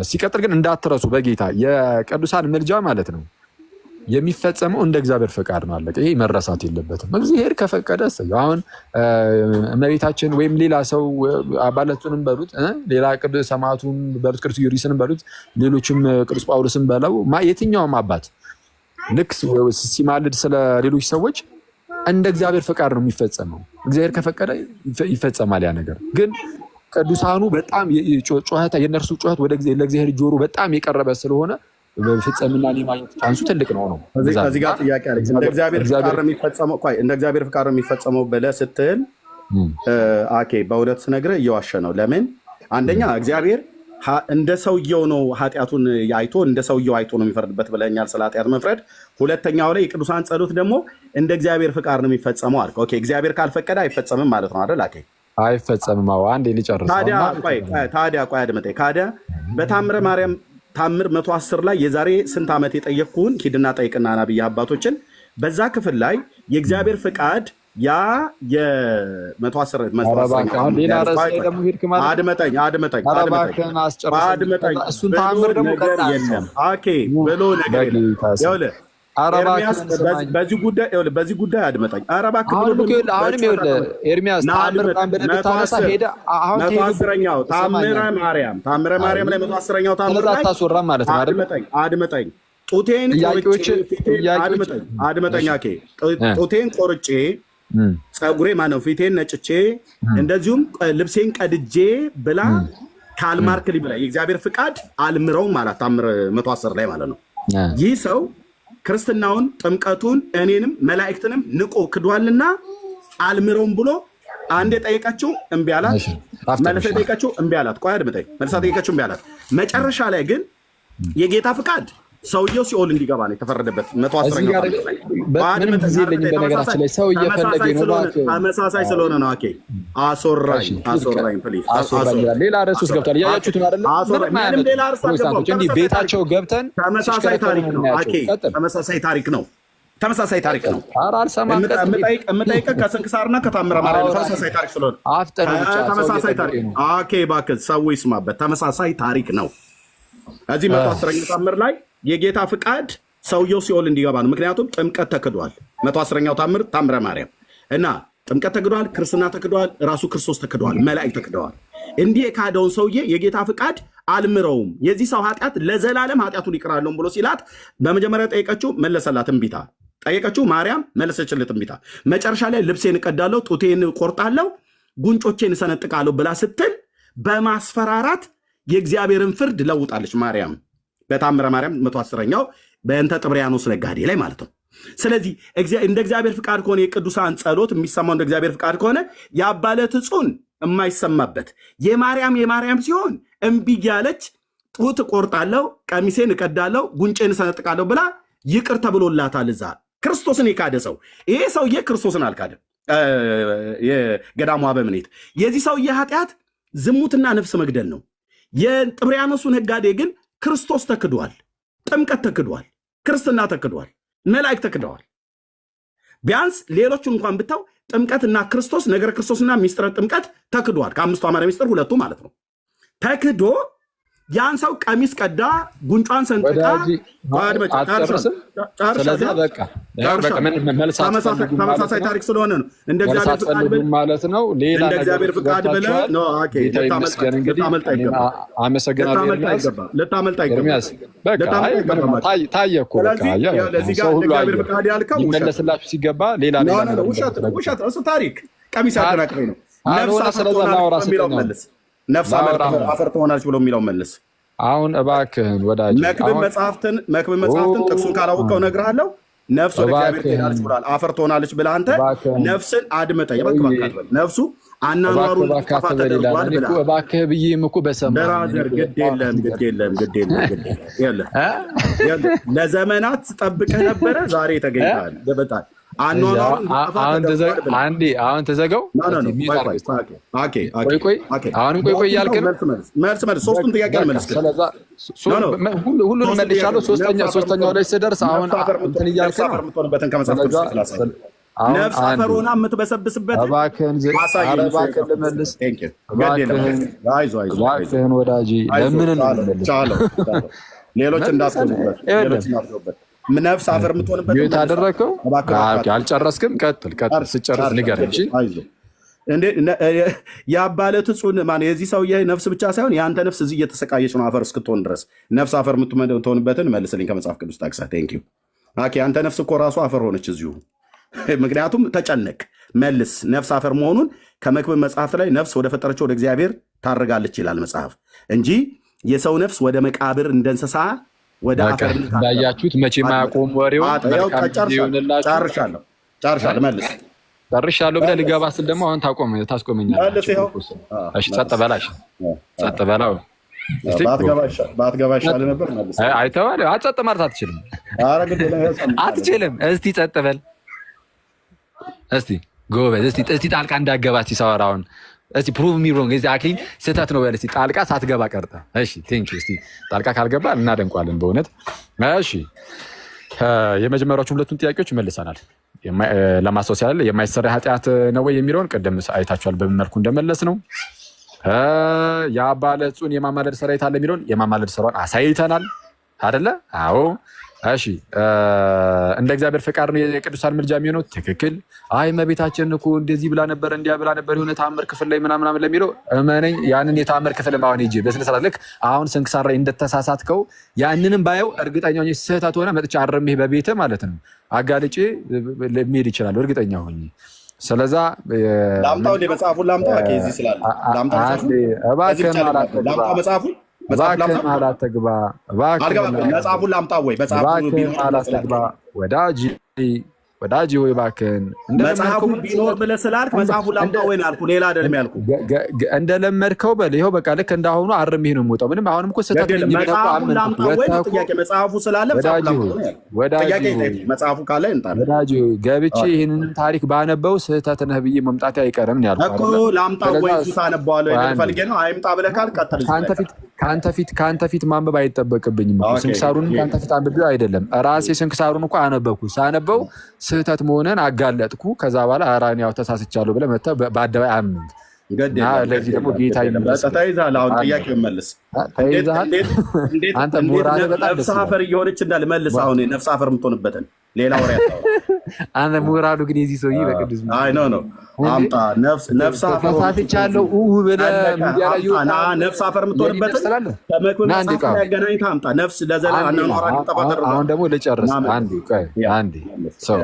ሲቀጥል ግን እንዳትረሱ በጌታ የቅዱሳን ምልጃ ማለት ነው የሚፈጸመው እንደ እግዚአብሔር ፈቃድ ነው። አለቀ። ይሄ መረሳት የለበትም። እግዚአብሔር ከፈቀደ አሁን እመቤታችን ወይም ሌላ ሰው አባለቱንም በሉት ሌላ ቅዱስ ሰማዕቱን በሉት ቅዱስ ጊዮርጊስንም በሉት ሌሎችም ቅዱስ ጳውሎስን በለው የትኛውም አባት ልክ ሲማልድ ስለ ሌሎች ሰዎች እንደ እግዚአብሔር ፈቃድ ነው የሚፈጸመው። እግዚአብሔር ከፈቀደ ይፈጸማል ያ ነገር። ግን ቅዱሳኑ በጣም ጩኸት የነርሱ ጩኸት ወደ ለእግዚአብሔር ጆሮ በጣም የቀረበ ስለሆነ በፍጹምና ለማየት ቻንሱ ትልቅ ነው። ከዚህ ጋር ጥያቄ አለ። እንደ እግዚአብሔር ፍቃድ ነው የሚፈጸመው ብለህ ስትል በእውነት ስነግርህ እየዋሸ ነው። ለምን? አንደኛ እግዚአብሔር እንደ ሰውየው ነው ኃጢአቱን አይቶ እንደ ሰውየው አይቶ ነው የሚፈርድበት ብለኛል፣ ስለ ኃጢአት መፍረድ። ሁለተኛው ላይ የቅዱሳን ጸሎት ደግሞ እንደ እግዚአብሔር ፍቃድ ነው የሚፈጸመው አልክ። እግዚአብሔር ካልፈቀደ አይፈጸምም ማለት ነው አይደል? አይፈጸምም። አንዴ ልጨርስ። ታዲያ ቆይ አድምጠኝ። በታምረ ማርያም ታምር 110 ላይ የዛሬ ስንት ዓመት የጠየቅኩህን ሂድና ጠይቅና ነብይ አባቶችን በዛ ክፍል ላይ የእግዚአብሔር ፍቃድ ያ የ110 በዚህ ጉዳይ አድመጠኝ። ታምረ ማርያም ላይ 110ኛው ታምር ላይ አድመጠኝ። ጡቴን ቆርጬ ፀጉሬ ማነው ፊቴን ነጭቼ እንደዚሁም ልብሴን ቀድጄ ብላ ካልማርክ ሊብላ የእግዚአብሔር ፍቃድ አልምረውም ማለት ታምር 110 ላይ ማለት ነው። ይህ ሰው ክርስትናውን ጥምቀቱን እኔንም መላእክትንም ንቆ ክዷልና አልምረውም ብሎ አንዴ ጠየቀችው እምቢ አላት። መልሰ ጠየቀችው እምቢ አላት። ቆይ አድምጠኝ። መልሰ ጠየቀችው እምቢ አላት። መጨረሻ ላይ ግን የጌታ ፍቃድ ሰውየው ሲኦል እንዲገባ ነው የተፈረደበት። 110ኛው ተመሳሳይ ስለሆነ ነው። አሶራኝ ፕሊዝ ሌላ ርዕስ ውስጥ ገብቷል። እያያችሁት ነው አይደለ? ቤታቸው ገብተን ተመሳሳይ ታሪክ ነው። ተመሳሳይ ታሪክ ነው። አልሰማም። የምጠይቅህ ከስንክሳርና ከታምረ ማርያም ተመሳሳይ ታሪክ ስለሆነ ተመሳሳይ ታሪክ። ኦኬ እባክህ ሰው ይስማበት። ተመሳሳይ ታሪክ ነው። እዚህ 110ኛው ታምር ላይ የጌታ ፍቃድ ሰውየው ሲኦል እንዲገባ ነው። ምክንያቱም ጥምቀት ተክዷል። 110ኛው ታምር ታምረ ማርያም እና ጥምቀት ተክዷል፣ ክርስትና ተክዷል፣ ራሱ ክርስቶስ ተክዷል፣ መላእክት ተክደዋል። እንዲህ የካደውን ሰውዬ የጌታ ፍቃድ አልምረውም፣ የዚህ ሰው ኃጢአት ለዘላለም ኃጢአቱን ይቅራለሁ ብሎ ሲላት በመጀመሪያ ጠየቀችው፣ መለሰላት እምቢታ። ጠየቀችው ማርያም መለሰችለት እምቢታ። መጨረሻ ላይ ልብሴን እቀዳለሁ፣ ጡቴን ቆርጣለሁ፣ ጉንጮቼን እሰነጥቃለሁ ብላ ስትል በማስፈራራት የእግዚአብሔርን ፍርድ ለውጣለች ማርያም በታምረ ማርያም 110ኛው በእንተ ጥብርያኖስ ነጋዴ ላይ ማለት ነው። ስለዚህ እንደ እግዚአብሔር ፍቃድ ከሆነ የቅዱሳን ጸሎት የሚሰማው እንደ እግዚአብሔር ፍቃድ ከሆነ የአባለት ዕጹን የማይሰማበት የማርያም ሲሆን እምቢ ያለች ጡት እቆርጣለሁ፣ ቀሚሴን እቀዳለሁ፣ ጉንጬን እሰነጥቃለሁ ብላ ይቅር ተብሎላታል። እዛ ክርስቶስን የካደ ሰው ይሄ ሰውዬ ክርስቶስን አልካደም። የገዳሙ አበምኔት የዚህ ሰውዬ ኃጢአት ዝሙትና ነፍስ መግደል ነው። የጥብርያኖሱ ነጋዴ ግን ክርስቶስ ተክዷል፣ ጥምቀት ተክዷል፣ ክርስትና ተክዷል፣ መላእክት ተክደዋል። ቢያንስ ሌሎቹን እንኳን ብታው ጥምቀትና ክርስቶስ ነገረ ክርስቶስና ሚስጥረ ጥምቀት ተክዷል። ከአምስቱ አማረ ሚስጥር ሁለቱ ማለት ነው። ተክዶ ያን ሰው ቀሚስ ቀዳ፣ ጉንጯን ሰንጥቃ ተመሳሳይ ታሪክ ስለሆነ ነው። እንደ እግዚአብሔር ፍቃድ ማለት ነው። ሌላ እግዚአብሔር ፍቃድ ብለህ ልታመልጥ አይገባም። ታየ እኮ እግዚአብሔር ፍቃድ ያልከው ይመለስላችሁ ሲገባ ሌላ ውሸት። እሱ ታሪክ ቀሚስ አደናቅረኝ ነው። ነፍስ አፈር ትሆናለች ብሎ የሚለው መልስ። አሁን እባክህን ወዳጅ መክብብ መጽሐፍትን ጥቅሱን ካላወቀው እነግርሃለሁ። ነፍስ ወደ እግዚአብሔር ትሄዳለች ብሏል። አፈር ትሆናለች ብለህ አንተ ነፍስን አድመጠ ነፍሱ አናኗሩን ጠፋ ተደርጓል ብለህ እባክህ ብዬም እኮ በሰማህ ግድ የለም ለዘመናት ጠብቀህ ነበረ። ዛሬ ተገኝተሃል። በጣም አሁን ተዘጋው። አሁንም ቆይ እያልክ ነው። ሶስቱን ጥያቄ ሁሉንም መልሻለሁ። ሶስተኛው ላይ ስደርስ አሁን እንትን እያልክ ነው። ነፍስ አፈር ሆና የምትበሰብስበት እባክህን ልመልስ። እባክህን ወዳጄ ለምን ሌሎች እንዳስገቡበት ነፍስ አፈር የምትሆንበት ታደረግከው። አልጨረስክም? ቀጥል። ስጨርስ ንገረኝ። የአባለት ዕጹን የዚህ ሰውዬ ነፍስ ብቻ ሳይሆን የአንተ ነፍስ እዚህ እየተሰቃየች ነው አፈር እስክትሆን ድረስ። ነፍስ አፈር የምትሆንበትን መልስልኝ ከመጽሐፍ ቅዱስ ጠቅሰህ። ቴንኪው። አንተ ነፍስ እኮ ራሱ አፈር ሆነች እዚሁ። ምክንያቱም ተጨነቅ። መልስ። ነፍስ አፈር መሆኑን ከመክብብ መጽሐፍት ላይ ነፍስ ወደ ፈጠረችው ወደ እግዚአብሔር ታርጋለች ይላል መጽሐፍ እንጂ የሰው ነፍስ ወደ መቃብር እንደ እንስሳ ወደ አፈር እንዳያችሁት መቼ ማያቆም ወሬውን ጨርሻለሁ። መልስ። ጨርሻለሁ ብለህ ልገባ ስል ደግሞ አሁን ታስቆመኛለህ። ጸጥ በላሽ። ጸጥ በላው። ባትገባ ይሻል ነበር። መልስ። አይተዋል። ጸጥ ማለት አትችልም። እስቲ ጸጥ በል። እስቲ ጎበዝ። እስቲ ጣልቃ እንዳገባ ሲሳወራ አሁን እስቲ ፕሩቭ ሚ ሮንግ እዚ አክሊል ስህተት ነው በል እስቲ። ጣልቃ ሳትገባ ቀርታ። እሺ ቴንክ ዩ። እስቲ ጣልቃ ካልገባ እናደንቋለን በእውነት። እሺ የመጀመሪያዎቹ ሁለቱን ጥያቄዎች መልሰናል። ለማስታወስ ያለ የማይሰራ ኃጢአት ነው ወይ የሚለውን ቅድም አይታችኋል በምን መልኩ እንደመለስ ነው። የአባለት ዕጹን የማማለድ ስርዓት አለ የሚለውን የማማለድ ስርዓት አሳይተናል አይደለ? አዎ። እሺ እንደ እግዚአብሔር ፈቃድ ነው የቅዱሳን ምልጃ የሚሆነው። ትክክል። አይ እመቤታችን እኮ እንደዚህ ብላ ነበር እንዲያ ብላ ነበር የሆነ ተአምር ክፍል ላይ ምናምን ለሚለው እመነኝ፣ ያንን የተአምር ክፍል አሁን ሂጅ በስነ ስርዓት ልክ አሁን ስንክሳር ላይ እንደተሳሳትከው ያንንም ባየው እርግጠኛ ሆኜ ስህተት ሆነ መጥቼ አርሜህ በቤትህ ማለት ነው አጋልጬ ልሄድ ይችላል እርግጠኛ ሆኜ። ስለዛ ላምጣው መጽሐፉን ላምጣው ከዚህ ስላለ ላምጣው መጽሐፉን እባክህን አላተግባ። መጽሐፉን ላምጣ ወይ? እባክህን አላተግባ ወዳጅ። ወዳጅ ሆይ እባክህን መጽሐፉ ቢኖር ብለህ ስላልክ መጽሐፉ ላምጣ ወይ አልኩ። ሌላ አይደለም ያልኩ። እንደለመድከው በል። ይኸው በቃ ልክ እንዳሁኑ አርም ይሄ ነው የምወጣው። ምንም አሁንም እኮ ስህተት ነኝ። መጽሐፉ ላምጣ ወይ ነው ጥያቄ። መጽሐፉ ስላለ መጽሐፉ ላምጣ ነው ጥያቄ። መጽሐፉ ካለ እንጣ ወዳጅ ሆይ ገብቼ ይሄንንም ታሪክ ባነበው ስህተት ነህ ብዬ መምጣቴ አይቀርም ነው ያልኩት እኮ። ላምጣ ወይ ታነባዋለህ ወይ ፈልጌ ነው። አይምጣ ብለህ ካል ቀጥል። ከአንተ ፊት ማንበብ አይጠበቅብኝም። ስንክሳሩንም ከአንተ ፊት አንብቤው አይደለም ራሴ ስንክሳሩን እኮ አነበብኩ። ሳነበው ስህተት መሆንን አጋለጥኩ። ከዛ በኋላ አራን ያው ተሳስቻለሁ ብለህ መተህ በአደባባይ አምንት። ለዚህ ደግሞ ጌታ ተይዛል። አሁን ጥያቄ መልስ። አንተ ሞራል በጣም ነፍስ አፈር እየሆነች እንዳለ መልስ። አሁን ነፍስ አፈር የምትሆንበትን ሌላ ወሬ ያታው አንተ ሞራሉ ግን የዚህ ሰውዬ በቅዱስ አይ ኖ አምጣ። ነፍስ አፈር ተሳስቻለሁ ብለህ ሚዲያ ላይ ይወጣ ነፍስ አፈር የምትሆንበትን ከመክብብ መጽሐፍ ላይ አገናኝታ አምጣ። ነፍስ ለዘላለም አናኗራ ተጠባቀረ። አሁን ደግሞ ልጨርስ። አንዴ ሰው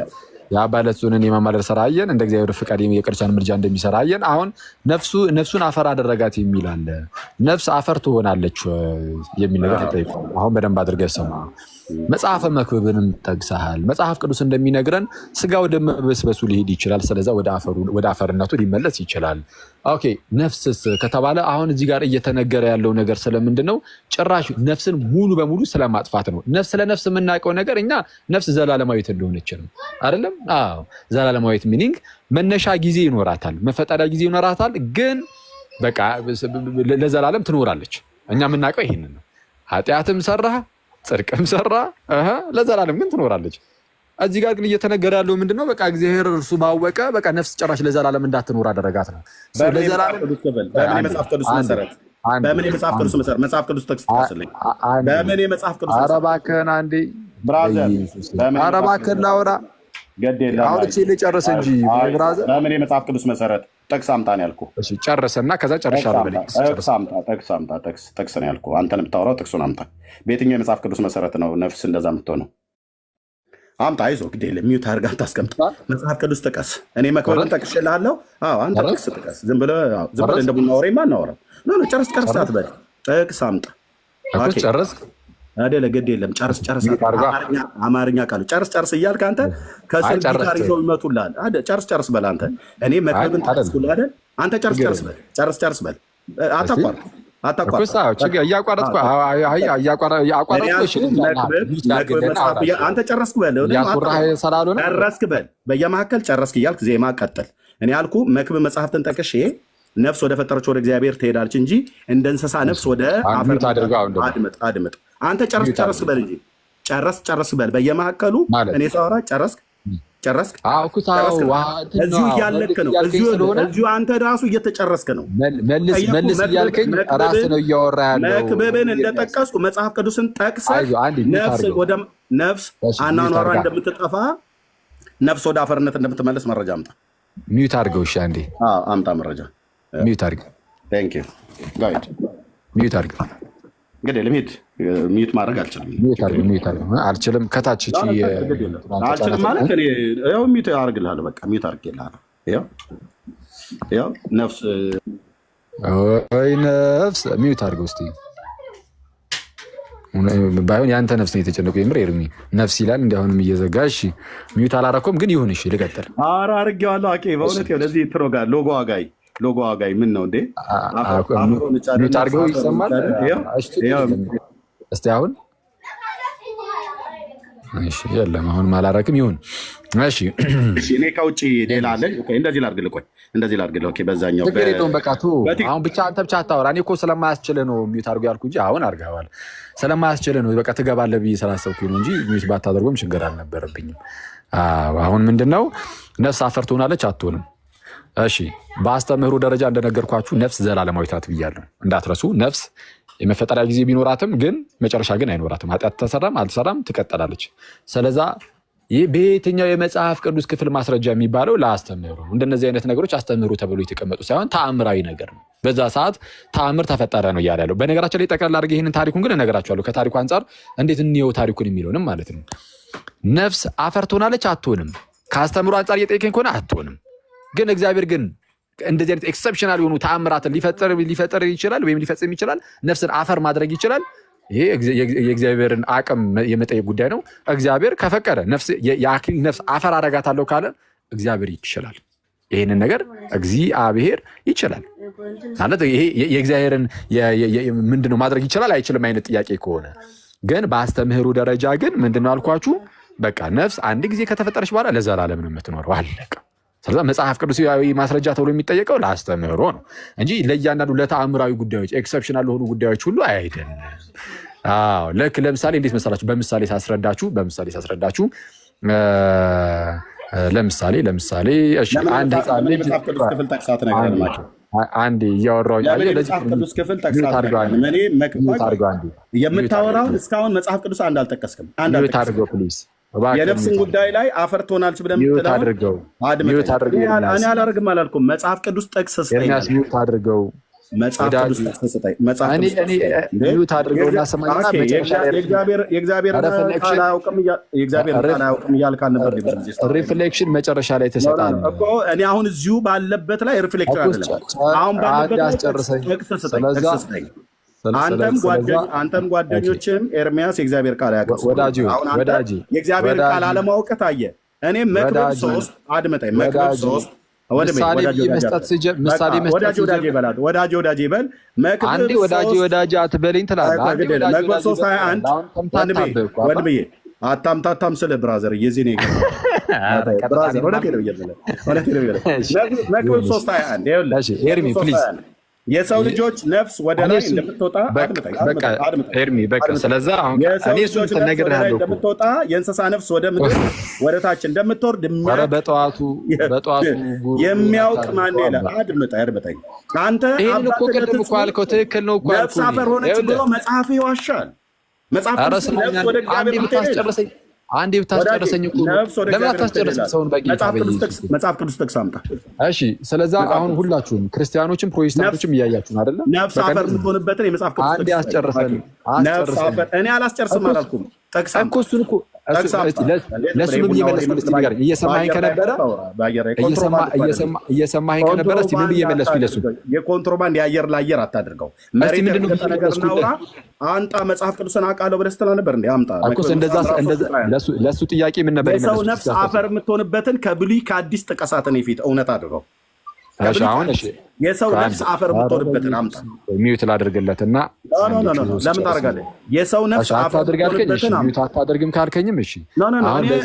የአባለቱንን የማማለር ስራ አየን። እንደ እግዚአብሔር ፍቃድ የቅዱሳን ምልጃ እንደሚሰራ አየን። አሁን ነፍሱን አፈር አደረጋት የሚል አለ። ነፍስ አፈር ትሆናለች የሚል ነገር ተጠይቁ። አሁን በደንብ አድርገህ ስማ። መጽሐፈ መክብብንም ጠቅሰሃል። መጽሐፍ ቅዱስ እንደሚነግረን ስጋ ወደ መበስበሱ ሊሄድ ይችላል። ስለዛ ወደ አፈርነቱ ሊመለስ ይችላል። ኦኬ ነፍስስ ከተባለ አሁን እዚህ ጋር እየተነገረ ያለው ነገር ስለምንድን ነው? ጭራሽ ነፍስን ሙሉ በሙሉ ስለማጥፋት ነው። ነፍስ ለነፍስ የምናውቀው ነገር እኛ ነፍስ ዘላለማዊት እንደሆነች ነው አይደለም? አዎ ዘላለማዊት ሚኒንግ መነሻ ጊዜ ይኖራታል፣ መፈጠሪያ ጊዜ ይኖራታል። ግን በቃ ለዘላለም ትኖራለች። እኛ የምናውቀው ይሄንን ነው። ኃጢአትም ሰራ ጽድቅም ሰራ ለዘላለም ግን ትኖራለች። እዚህ ጋር ግን እየተነገረ ያለው ምንድነው? በቃ እግዚአብሔር እርሱ ባወቀ በቃ ነፍስ ጭራሽ ለዘላለም እንዳትኖር አደረጋት ነው። በምን የመጽሐፍ ቅዱስ መሰረት መጽሐፍ ቅዱስ ጠቅስ ታስልኝ። በምን የመጽሐፍ ቅዱስ ኧረ እባክህን አንዴ ብራዘር፣ ኧረ እባክህን ላውራ አውርቼ ልጨርስ እንጂ ብራዘር። በምን የመጽሐፍ ቅዱስ መሰረት ጠቅስ አምጣ ነው ያልኩህ። እሺ ጨርሰና ከዛ ጨርሻለሁ በለኝ። ጠቅስ ነው ያልኩህ። አንተን የምታወራው ጥቅሱን አምጣ። በየትኛው የመጽሐፍ ቅዱስ መሰረት ነው ነፍስ እንደዛ የምትሆነው? አምጣ። አይዞህ ግድ የለም ሚውት አድርገህ አታስቀምጥ። መጽሐፍ ቅዱስ ጥቀስ። እኔ መክብብን ጠቅሼልሃለሁ። አንተ ጥቅስ ጥቀስ። ዝም ብለህ እንደ ቡና ወሬማ አናወራም። ጨርስ አትበል። ጥቅስ አምጣ። ጨረስክ አይደለ? ግድ የለም ጨርስ። አማርኛ ቃሉ ጨርስ እያልክ አንተ ከስር ጊታር ይዘው ይመጡልሃል። ጨርስ በል አንተ። እኔ መክብብን ጠቅስኩልህ አይደል? አንተ ጨርስ በል። አታቋርጥ። አንተ ጨረስክ በል። በየመካከል ጨረስክ እያልክ ዜማ ቀጥል። እኔ ያልኩ መክብብ መጽሐፍትን ጠቅሼ ነፍስ ወደ ፈጠረች ወደ እግዚአብሔር ትሄዳለች እንጂ እንደ እንስሳ ነፍስ ወደ አድምጥ። አንተ ጨረስክ በል እንጂ ጨረስክ በል። በየመካከሉ እኔ ሳወራ ጨረስክ እዚሁ እያለክ ነው። እዚሁ አንተ ራሱ እየተጨረስክ ነው። መልስ እያልከኝ ራስህ ነው እያወራ ያለው። መክብብን እንደጠቀስኩ መጽሐፍ ቅዱስን ጠቅሰህ ነፍስ አናኗራ እንደምትጠፋ ነፍስ ወደ አፈርነት እንደምትመለስ መረጃ አምጣ። ሚዩት አድርገው። እሺ አንዴ አምጣ መረጃ። ሚዩት አድርገው። ሚዩት አድርገው። እንግዲህ ለሚት ሚዩት ማድረግ አልችልም። ከታች አልችልም ማለት ያው ሚዩት አድርግልሃለሁ። በቃ ሚዩት አድርግልሃለሁ። ያው ነፍስ ሚዩት አድርገው እስኪ። ባይሆን የአንተ ነፍስ ነው የተጨነቀው። የምር ኤርሚ ነፍስ ይላል እንዲ አሁንም እየዘጋ። እሺ ሚዩት አላረኩም ግን ይሁን። እሺ ልቀጥል። ኧረ አድርጌዋለሁ። በእውነት ለዚህ ትሮጋ ሎጎ ዋጋይ ምን ነው እንዴ? ሚዩት አድርገው ይሰማል። እስቲ አሁን እሺ የለም አሁን አላረክም። ይሁን እሺ። እኔ ከውጭ ሌላ አለ። እንደዚህ ላድርግልህ። ኦኬ በዛኛው ችግር የለውም። በቃ አሁን ብቻ አንተ ብቻ አታወራ። እኔ እኮ ስለማያስችልህ ነው ሚዩት አድርገው ያልኩህ እንጂ አሁን አድርገዋል። ስለማያስችልህ ነው በቃ ትገባለህ ብዬ ስላሰብኩኝ ነው እንጂ ሚዩት ባታደርጎም ችግር አልነበረብኝም። አሁን ምንድነው ነፍስ አፈር ትሆናለች አትሆንም? እሺ በአስተምህሮ ደረጃ እንደነገርኳችሁ ነፍስ ዘላለማዊት ናት ብያለሁ። እንዳትረሱ። ነፍስ የመፈጠሪያ ጊዜ ቢኖራትም ግን መጨረሻ ግን አይኖራትም። ኃጢአት ተሰራም አልተሰራም ትቀጠላለች። ስለዛ ይህ በየትኛው የመጽሐፍ ቅዱስ ክፍል ማስረጃ የሚባለው ለአስተምህሮ ነው። እንደነዚህ አይነት ነገሮች አስተምህሮ ተብሎ የተቀመጡ ሳይሆን ተአምራዊ ነገር ነው። በዛ ሰዓት ተአምር ተፈጠረ ነው እያለ ያለው። በነገራችን ላይ ጠቅላላ አድርጌ ይህንን ታሪኩን ግን እነግራችኋለሁ። ከታሪኩ አንጻር እንዴት እንየው ታሪኩን የሚለውንም ማለት ነው። ነፍስ አፈር ትሆናለች አትሆንም? ከአስተምህሮ አንጻር እየጠየቀኝ ከሆነ አትሆንም። ግን እግዚአብሔር ግን እንደዚህ አይነት ኤክሰፕሽናል የሆኑ ተአምራትን ሊፈጠር ይችላል ወይም ሊፈጽም ይችላል። ነፍስን አፈር ማድረግ ይችላል። ይሄ የእግዚአብሔርን አቅም የመጠየቅ ጉዳይ ነው። እግዚአብሔር ከፈቀደ የአክሊል ነፍስ አፈር አረጋታለሁ ካለ እግዚአብሔር ይችላል። ይህንን ነገር እግዚአብሔር ይችላል ማለት ይሄ የእግዚአብሔርን ምንድነው ማድረግ ይችላል አይችልም አይነት ጥያቄ ከሆነ ግን በአስተምህሩ ደረጃ ግን ምንድነው አልኳችሁ፣ በቃ ነፍስ አንድ ጊዜ ከተፈጠረች በኋላ ለዘላለም ነው የምትኖረው፣ አለቀ። ስለዚህ መጽሐፍ ቅዱሳዊ ማስረጃ ተብሎ የሚጠየቀው ለአስተምህሮ ነው እንጂ ለእያንዳንዱ ለተአምራዊ ጉዳዮች ኤክሰፕሽናል ለሆኑ ጉዳዮች ሁሉ አይደለም። አዎ ልክ ለምሳሌ እንዴት መሰላችሁ? በምሳሌ ሳስረዳችሁ ለምሳሌ እሺ አንድ ህፃን ልጅ ክፍል ጠቅሳት ነገር አለማቸው አንድ እያወራሁኝ መጽሐፍ ቅዱስ ክፍል ጠቅሳት የምታወራውን እስካሁን መጽሐፍ ቅዱስ አንድ አልጠቀስክም። አንድ አድርገው ፕሊዝ። የነፍስን ጉዳይ ላይ አፈር ትሆናለች ብለህ የምትለው እኔ አላደርግም አላልኩም። መጽሐፍ ቅዱስ ጥቅስ ስጠኝ አድርገው መጽሐፍ ቅዱስ ጥቅስ ስጠኝ። ሪፍሌክሽን መጨረሻ ላይ ተሰጣል እኮ እኔ አሁን እዚሁ ባለበት ላይ ሪፍሌክሽን አይደለም። አሁን ባለበት ላይ ጥቅስ ስጠኝ። አንተም ጓደኞችም ኤርሚያስ የእግዚአብሔር ቃል ያቀርሱ ወዳጅ የእግዚአብሔር ቃል አለማወቅ ታየ። እኔ መክብብ 3 አድመጣኝ። መክብብ 3 ወዳጅ በል ወዳጅ አትበለኝ ትላለህ። መክብብ 3:21 ወንድምዬ አታምታታም ስለ ብራዘር የዚህ ነው ብራዘር መክብብ 3:21 የሰው ልጆች ነፍስ ወደ ላይ እንደምትወጣ እንደምትወጣ የእንስሳ ነፍስ ወደ ምድር ወደ ታች እንደምትወርድ የሚያውቅ ማን ይላል? አድምጠኝ አንተ ነፍስ አፈር ሆነች ብሎ መጽሐፍ ይዋሻል። መጽሐፍ ወደ እግዚአብሔር አንዴ ብታስጨርሰኝ እኮ ለምን አታስጨርሰኝ? ሰውን መጽሐፍ ቅዱስ ጥቅስ አምጣ። እሺ ስለዛ አሁን ሁላችሁም ክርስቲያኖችም ፕሮቴስታንቶችም እያያችሁን አይደለ? ነፍስ አፈር የምትሆንበትን የመጽሐፍ ቅዱስ አንዴ አስጨርሰኝ። እኔ አላስጨርስም አላልኩም። ጥቅስ እኮ እሱን እኮ ለእሱ ምን እየመለስኩ እስኪ ንገረኝ። እየሰማኸኝ ከነበረ እስኪ ምን እየመለስኩ ለእሱ የኮንትሮባንድ የአየር ለአየር አታድርገው። አንጣ መጽሐፍ ቅዱስን አውቃለሁ ብለህ ስትል ነበር እንዴ? አምጣ። ለእሱ ጥያቄ ምን ነበር? የሰው ነፍስ አፈር የምትሆንበትን ከብሉይ ከአዲስ ጥቀሳትን የፊት እውነት አድርገው። የሰው ነፍስ አፈር የምትሆንበትን አምጣ። ሚዩት ላድርግለትና ለምን ታደርጋለህ? የሰው ነፍስ አፈር የምትሆንበትን ሚዩት አታደርግም ካልከኝም እሺ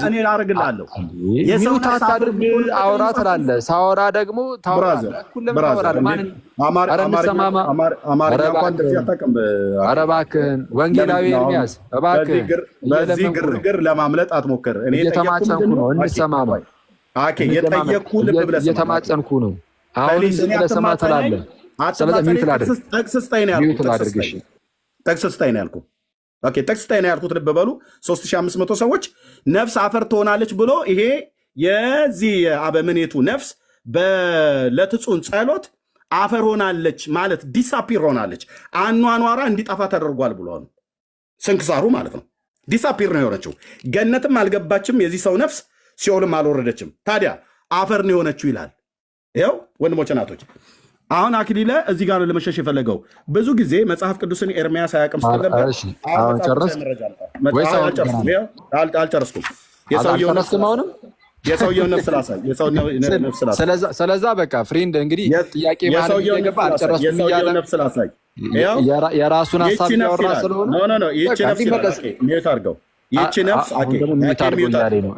እኔ ላደርግልሃለሁ። ሚዩት አታድርግ አውራ ትላለህ። ሳወራ ደግሞ ኧረ እባክህን ወንጌላዊ ኤርሚያስ እባክህን በዚህ ግርግር ለማምለጥ አትሞክር። እየተማጸንኩ ነው። እንሰማማ። እየተማጸንኩ ነው። አሁን ስለሰማ ትላለህ። ስለዚህ ሚዩት ላድርግ። ጥቅስ ስጠኝ ነው ያልኩት። ጥቅስ ስጠኝ ነው ያልኩት። ልብ በሉ 3500 ሰዎች ነፍስ አፈር ትሆናለች ብሎ ይሄ የዚህ አበምኔቱ ነፍስ ለትጹን ጸሎት አፈር ሆናለች ማለት ዲሳፒር ሆናለች፣ አኗኗራ እንዲጠፋ ተደርጓል ብሎ ነው ስንክሳሩ ማለት ነው። ዲሳፒር ነው የሆነችው። ገነትም አልገባችም የዚህ ሰው ነፍስ፣ ሲኦልም አልወረደችም። ታዲያ አፈር ነው የሆነችው ይላል። ይኸው ወንድሞች እናቶች፣ አሁን አክሊለ እዚህ ጋር ለመሸሽ የፈለገው ብዙ ጊዜ መጽሐፍ ቅዱስን ኤርሚያስ አያውቅም ስለነበር አልጨረስኩም። የሰውየውን ነፍስ ላሳይ። ስለዛ በቃ ፍሬንድ እንግዲህ ጥያቄ ማለት የገባ አልጨረስኩም እያለ ነፍስ ላሳይ የራሱን ሀሳብ ያወራ ስለሆነ አድርገው ይቺ ነፍስ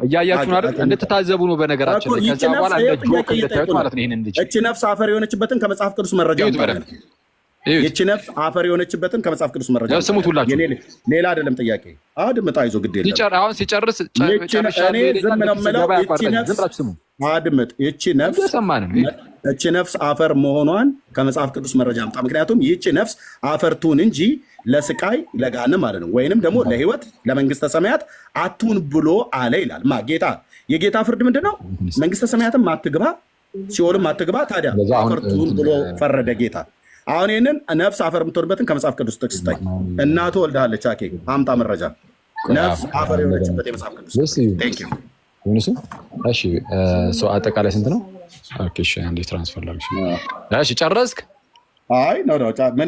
እያያችሁ አይደል? እንድትታዘቡ ነው። በነገራችን ላይ ከዛ በኋላ እንደ ጆክ እንድታዩት ማለት ነው። ይሄንን ይቺ ነፍስ አፈር የሆነችበትን ከመጽሐፍ ቅዱስ መረጃ ይቺ ነፍስ አፈር የሆነችበትን ከመጽሐፍ ቅዱስ መረጃ ስሙት ሁላችሁ። ሌላ አይደለም ጥያቄ። አድምጣ፣ ይዞ ግድ የለም። አሁን ሲጨርስ አድምጥ። ይቺ ነፍስ አፈር መሆኗን ከመጽሐፍ ቅዱስ መረጃ አምጣ። ምክንያቱም ይቺ ነፍስ አፈር ትሁን እንጂ ለስቃይ ለገሃነም ማለት ነው፣ ወይንም ደግሞ ለህይወት ለመንግስተ ሰማያት አትሁን ብሎ አለ ይላል። ጌታ የጌታ ፍርድ ምንድን ነው? መንግስተ ሰማያትም አትግባ፣ ሲኦልም አትግባ። ታዲያ አፈር ትሁን ብሎ ፈረደ ጌታ። አሁን ይህንን ነፍስ አፈር የምትሆንበትን ከመጽሐፍ ቅዱስ ጥቅስ ስጠኝ። እናቱ ወልዳለች። አኬ አምጣ መረጃ። ነፍስ አፈር የሆነችበት የመጽሐፍ ቅዱስ። አጠቃላይ ስንት ነው? አንዴ ትራንስፈር ላድርግ። ጨረስክ? አይ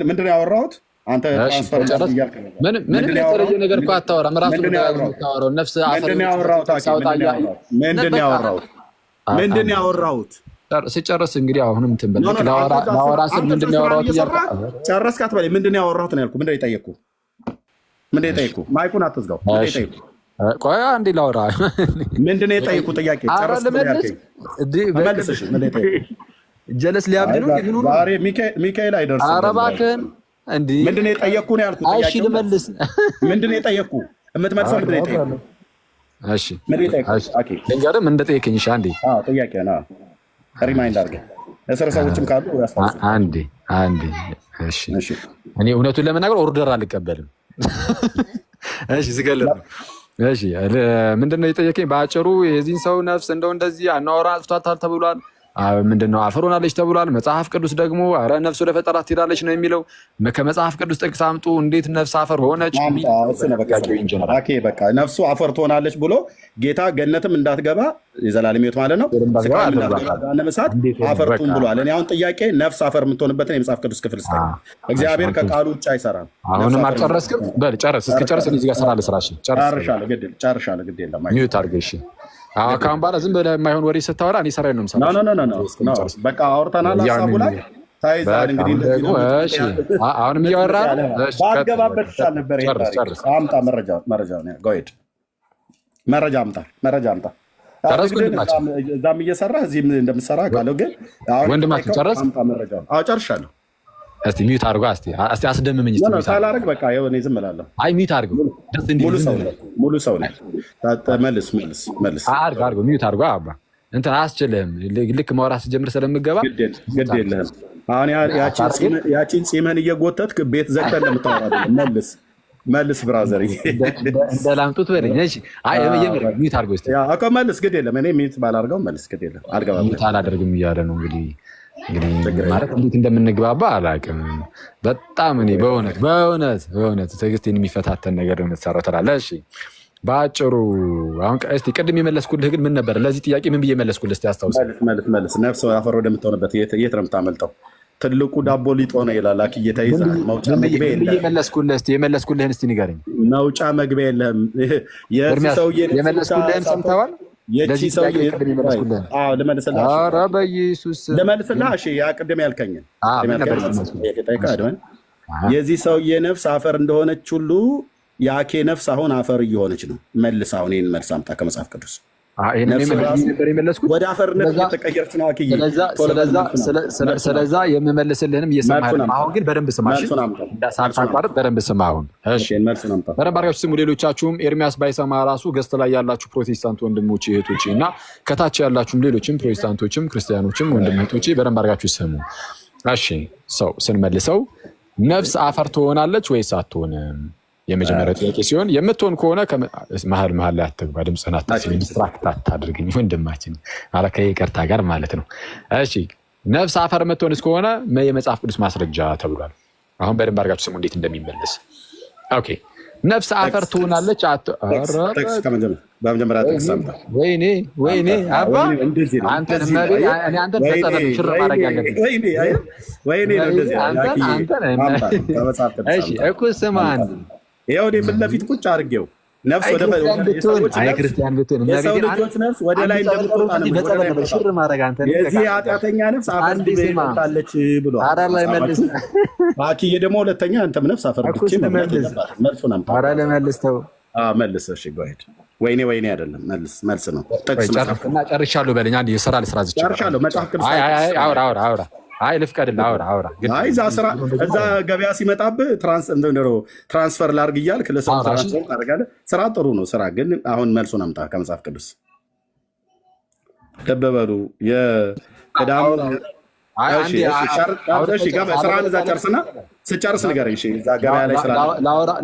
ምንድን ነው ያወራሁት? አንተ ትራንስፈር እያልክ ነው። ምንም የተለየ ነገር እኮ አታወራም። ራሱ ነው የምታወራው። ነፍስ አፈር ምንድን ነው ያወራሁት? ምንድን ነው ያወራሁት? ስጨርስ እንግዲህ አሁንም እንትን በል ላወራ ስል ምንድን ነው ያወራሁት እያልክ ጨረስክ አትበለኝ። ምንድን ነው ያወራሁት ነው ያልኩህ። ምንድን ነው የጠየቅኩህ? ማይኩን አትዝጋው። ምንድን ነው የጠየቅኩህ? ቆይ አንዴ ላወራ። ምንድን ነው የጠየቅኩህ? ጥያቄ ጨረስክ ያልከኝ መልስ። እሺ ምንድን ነው የጠየቅኩህ? ጀለስ ሊያብድ ነው ይሁን ነው ዛሬ ሚካኤል አይደርስም። ኧረ እባክህን እንዴ! ምንድን ነው የጠየቅኩህ ነው ያልኩህ። እሺ ልመልስ። ምንድን ነው የጠየቅኩህ? የምትመልሰው ምንድን ነው የጠየቅኩህ? እሺ ልንገርህ ምን እንደጠየቅኝ። እሺ አንዴ ጥያቄ ነው ሪማይንድ አድርገህ እስር ሰዎችም ካሉ አንዴ። እሺ እኔ እውነቱን ለመናገር ኦርደር አልቀበልም። እሺ ስገለጥ ነው። እሺ ምንድን ነው የጠየቀኝ? በአጭሩ የዚህን ሰው ነፍስ እንደው እንደዚህ አናወራ አጥፍቷታል ተብሏል። ምንድነው አፈር ሆናለች ተብሏል። መጽሐፍ ቅዱስ ደግሞ ኧረ ነፍስ ወደ ፈጠራት ትሄዳለች ነው የሚለው። ከመጽሐፍ ቅዱስ ጥቅስ አምጡ። እንዴት ነፍስ አፈር ሆነች? በቃ ነፍሱ አፈር ትሆናለች ብሎ ጌታ ገነትም እንዳትገባ የዘላለም ሕይወት ማለት ነው ነመሳት አፈርቱን ብሏል። እኔ አሁን ጥያቄ ነፍስ አፈር የምትሆንበትን የመጽሐፍ ቅዱስ ክፍል ስጠኝ። እግዚአብሔር ከቃሉ ውጭ አይሰራም። አሁንም አልጨረስክም? በል ጨርስ። እስክጨርስ እዚህ ጋር ስራ ልስራ። ጨርሻለሁ። ግድ የለም ሚዩት አድርገህ። እሺ ካሁን በኋላ ዝም ብለህ የማይሆን ወሬ ስታወራ እኔ ሰራዬን ነው የምሰራው። በቃ አውርተናል። ሀሳቡ ላይ ታይዛል። እንግዲህ አሁንም እያወራህ ባትገባበት ይሻል ነበር። አምጣ መረጃ አምጣ። እዛም እየሰራህ እዚህም እንደምትሰራ ቃለው። ግን ወንድማችን ጨረስ? ጨርሻለሁ። እስቲ ሚዩት አድርጎ እስቲ አስደምመኝ። ሳላረግ በቃ እኔ ዝም እላለሁ። አይ ሚዩት አድርጎ ሙሉ ሰው ነኝ። መልስ አድርጎ ሚዩት አድርጎ አባ እንትን አያስችልህም። ልክ ማውራት ስትጀምር ስለምገባ ግድ የለህም። አሁን ያቺን ፂምህን እየጎተትክ ቤት ዘግተህ እንደምታወራ መልስ ብራዘር፣ እንደላምጡት በለኝ። እሺ አይ የምር ሚዩት አድርጎ እስቲ እኮ መልስ። ግድ የለም እኔ ሚዩት ባላርገው መልስ። ግድ የለም አልገባም። ሚዩት አላደርግም እያለ ነው እንግዲህ ማለት እንዴት እንደምንግባባ አላውቅም። በጣም እኔ በእውነት ትዕግስቴን የሚፈታተን ነገር የምትሰራው ትላለህ። እሺ በአጭሩ አሁን እስኪ ቅድም የመለስኩልህ ግን ምን ነበር? ለዚህ ጥያቄ ምን ብዬ መለስኩልህ? እስኪ አስታውስ። መልስ። ነፍስ አፈር ወደምትሆንበት የት ነው የምታመልጠው? ትልቁ ዳቦ ሊጦ ነው ይላል። አክዬ ተይዘህ መውጫ መግቢያ የለህም። የመለስኩልህን እስኪ ንገረኝ። መውጫ መግቢያ የለህም። የመለስኩልህን ሰምተዋል? ልመልስልህ። ያ ቅድም ያልከኝን የዚህ ሰውዬ ነፍስ አፈር እንደሆነች ሁሉ የአኬ ነፍስ አሁን አፈር እየሆነች ነው። መልስ። አሁን ይህን መልስ አምጣ ከመጽሐፍ ቅዱስ። ወደ አፈርነት እየተቀየረች ነው አክዬ። ስለዛ የምመልስልህንም እየሰማህ ነው። አሁን ግን በደንብ ስማ፣ ሳታቋርጥ በደንብ ስማ። አሁን በደንብ አድርጋችሁ ስሙ። ሌሎቻችሁም ኤርሚያስ ባይሰማ ራሱ ገስት ላይ ያላችሁ ፕሮቴስታንት ወንድሞች እህቶች እና ከታች ያላችሁም ሌሎችም ፕሮቴስታንቶችም ክርስቲያኖችም ወንድም እህቶች በደንብ አድርጋችሁ ስሙ። እሺ ሰው ስንመልሰው ነፍስ አፈር ትሆናለች ወይስ አትሆንም? የመጀመሪያው ጥያቄ ሲሆን የምትሆን ከሆነ መሀል ላይ አትግባ፣ ድምፅህን አታስብ፣ ዲስትራክት አታድርግኝ ወንድማችን ማለት ከይቅርታ ጋር ማለት ነው። እሺ ነፍስ አፈር የምትሆን እስከሆነ የመጽሐፍ ቅዱስ ማስረጃ ተብሏል። አሁን በደንብ አድርጋችሁ ስሙ እንዴት እንደሚመለስ። ኦኬ ነፍስ አፈር ትሆናለች። ወይኔ አባ አንተን በጸበል ሽር ማድረግ ያለብን እኮ ስማ አንድ ይኸው እኔ ፊት ለፊት ቁጭ አድርጌው ነፍስ ክርስቲያን ብትሆን የሰው ልጆች ነፍስ ወደ ላይ እንደምትወጣ የዚህ ኃጢአተኛ ነፍስ አፈር ታለች ብሎ አኪዬ ደግሞ ሁለተኛ አንተም ነፍስ አፈር ብቻ መልሱን አምጣ። መልስ። እሺ ጎሄድ። ወይኔ አይደለም መልስ ነው። ጨርሻለሁ በለኝ። አንድ የስራ ልስራ ጨርሻለሁ። መጽሐፍ ቅዱስ አውራ አይ ልፍቀድልህ። አውራ እዛ ገበያ ሲመጣብህ ትራንስፈር ላድርግ እያልክ ለሰው ትራንስፈር ታደርጋለህ። ስራ ጥሩ ነው ስራ፣ ግን አሁን መልሱን አምጣ ከመጽሐፍ ቅዱስ። ልብ በሉ የቅዳሙ ስራህን እዛ ጨርስና ስጨርስ ንገረኝ። ገበያ ላይ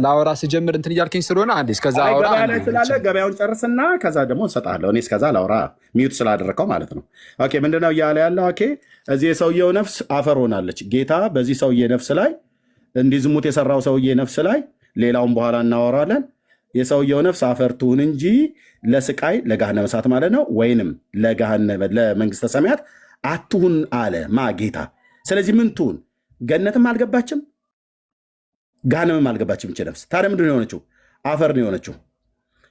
ላወራ ስጀምር እንትን እያልከኝ ስለሆነ አንዴ እስከዛ ገበያ ላይ ስላለ ገበያውን ጨርስና ከዛ ደግሞ እሰጥሃለሁ። እኔ እስከዛ ላውራ ሚዩት ስላደረግከው ማለት ነው። ኦኬ ምንድነው እያለ ያለው? ኦኬ እዚህ የሰውየው ነፍስ አፈር ሆናለች። ጌታ በዚህ ሰውዬ ነፍስ ላይ እንዲህ ዝሙት የሰራው ሰውዬ ነፍስ ላይ ሌላውን በኋላ እናወራለን። የሰውየው ነፍስ አፈር ትሁን እንጂ ለስቃይ ለገሃነመ እሳት ማለት ነው፣ ወይንም ለመንግስተ ሰማያት አትሁን አለ ማ ጌታ። ስለዚህ ምን ትሁን? ገነትም አልገባችም ገሃነምም አልገባችም ይህች ነፍስ። ታዲያ ምንድን ነው የሆነችው? አፈር ነው የሆነችው።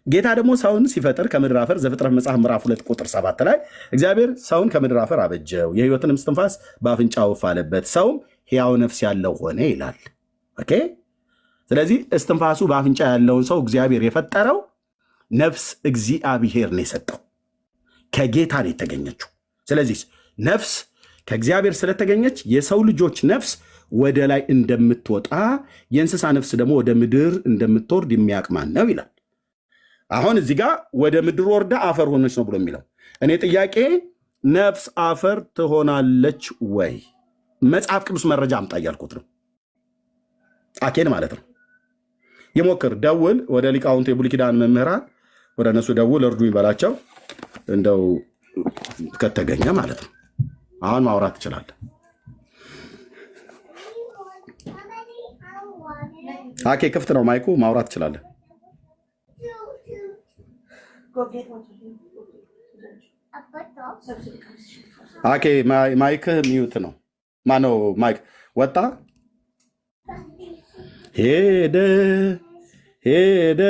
ጌታ ደግሞ ሰውን ሲፈጥር ከምድር አፈር ዘፍጥረት መጽሐፍ ምዕራፍ 2 ቁጥር 7 ላይ እግዚአብሔር ሰውን ከምድር አፈር አበጀው፣ የሕይወትንም እስትንፋስ በአፍንጫው እፍ አለበት፣ ሰውም ሕያው ነፍስ ያለው ሆነ ይላል። ኦኬ። ስለዚህ እስትንፋሱ በአፍንጫ ያለውን ሰው እግዚአብሔር የፈጠረው ነፍስ እግዚአብሔር ነው የሰጠው፣ ከጌታ ነው የተገኘችው። ስለዚህ ነፍስ ከእግዚአብሔር ስለተገኘች የሰው ልጆች ነፍስ ወደ ላይ እንደምትወጣ የእንስሳ ነፍስ ደግሞ ወደ ምድር እንደምትወርድ የሚያውቅ ማን ነው ይላል። አሁን እዚህ ጋር ወደ ምድር ወርዳ አፈር ሆነች ነው ብሎ የሚለው። እኔ ጥያቄ ነፍስ አፈር ትሆናለች ወይ? መጽሐፍ ቅዱስ መረጃ አምጣ እያልኩት ነው። አኬን ማለት ነው። ይሞክር፣ ደውል ወደ ሊቃውንቱ የብሉይ ኪዳን መምህራን ወደ እነሱ ደውል፣ እርዱ ይበላቸው፣ እንደው ከተገኘ ማለት ነው። አሁን ማውራት ትችላለህ። አኬ ክፍት ነው ማይኩ፣ ማውራት ትችላለህ። አኬ ማይክህ ሚዩት ነው። ማነው ማይክ ወጣ? ሄደ ሄደ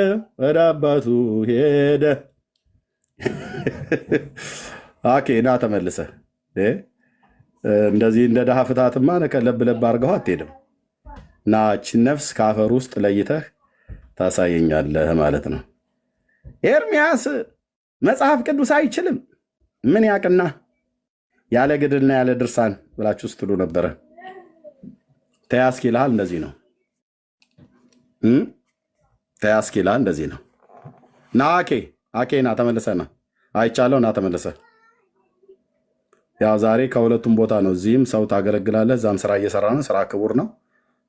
ወደ አባቱ ሄደ። አኬ ና ተመልሰ። እንደዚህ እንደ ድሃ ፍታትማ ለብ ለብ አድርገው አትሄድም። ናችን ነፍስ ከአፈር ውስጥ ለይተህ ታሳየኛለህ ማለት ነው። ኤርሚያስ መጽሐፍ ቅዱስ አይችልም ምን ያቅና ያለ ግድልና ያለ ድርሳን ብላችሁ ስትሉ ነበረ። ተያስኪልሃል እንደዚህ ነው። ተያስኪልሃል እንደዚህ ነው። ና አኬ ና ተመልሰና አይቻለው ና ተመልሰ። ያው ዛሬ ከሁለቱም ቦታ ነው። እዚህም ሰው ታገለግላለህ፣ እዛም ስራ እየሰራ ነው። ስራ ክቡር ነው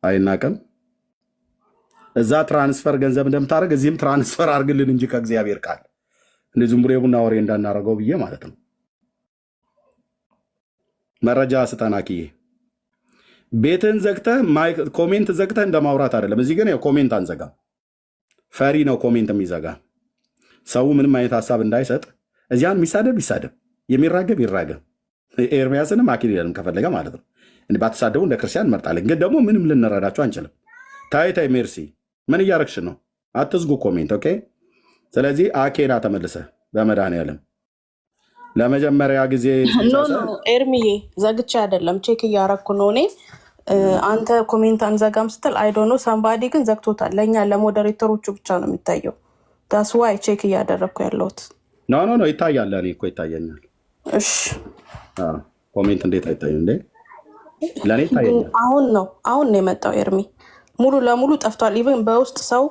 አይናቅም። እዛ ትራንስፈር ገንዘብ እንደምታደርግ እዚህም ትራንስፈር አድርግልን እንጂ ከእግዚአብሔር ቃል እንደ ዝም ብሎ የቡና ወሬ እንዳናረገው ብዬ ማለት ነው። መረጃ ስጠናክዬ ቤትን ዘግተህ ኮሜንት ዘግተህ እንደማውራት አይደለም። እዚህ ግን ኮሜንት አንዘጋ። ፈሪ ነው ኮሜንት የሚዘጋ ሰው ምንም አይነት ሀሳብ እንዳይሰጥ። እዚያን የሚሳደብ ይሳደብ፣ የሚራገብ ይራገብ። ኤርሚያስንም አኪል ይላልም ከፈለገ ማለት ነው። ባትሳደቡ እንደ ክርስቲያን እንመርጣለን። ግን ደግሞ ምንም ልንረዳቸው አንችልም። ታይ ሜርሲ ምን እያረግሽ ነው? አትዝጉ ኮሜንት። ኦኬ። ስለዚህ አኬና ተመልሰ በመድኃኒዓለም ለመጀመሪያ ጊዜ ኤርሚዬ ዘግቼ አይደለም ቼክ እያረኩ ነው እኔ። አንተ ኮሜንት አንዘጋም ስትል አይዶኖ ሳምባዲ ግን ዘግቶታል። ለእኛ ለሞዴሬተሮቹ ብቻ ነው የሚታየው። ዳስ ዋይ ቼክ እያደረግኩ ያለሁት። ኖ ይታያል። እኔ እኮ ይታየኛል። እሺ ኮሜንት እንዴት አይታዩ እንዴ? ለእኔ ይታየኛል። አሁን ነው የመጣው ኤርሚ። ሙሉ ለሙሉ ጠፍቷል። ኢቨን በውስጥ ሰው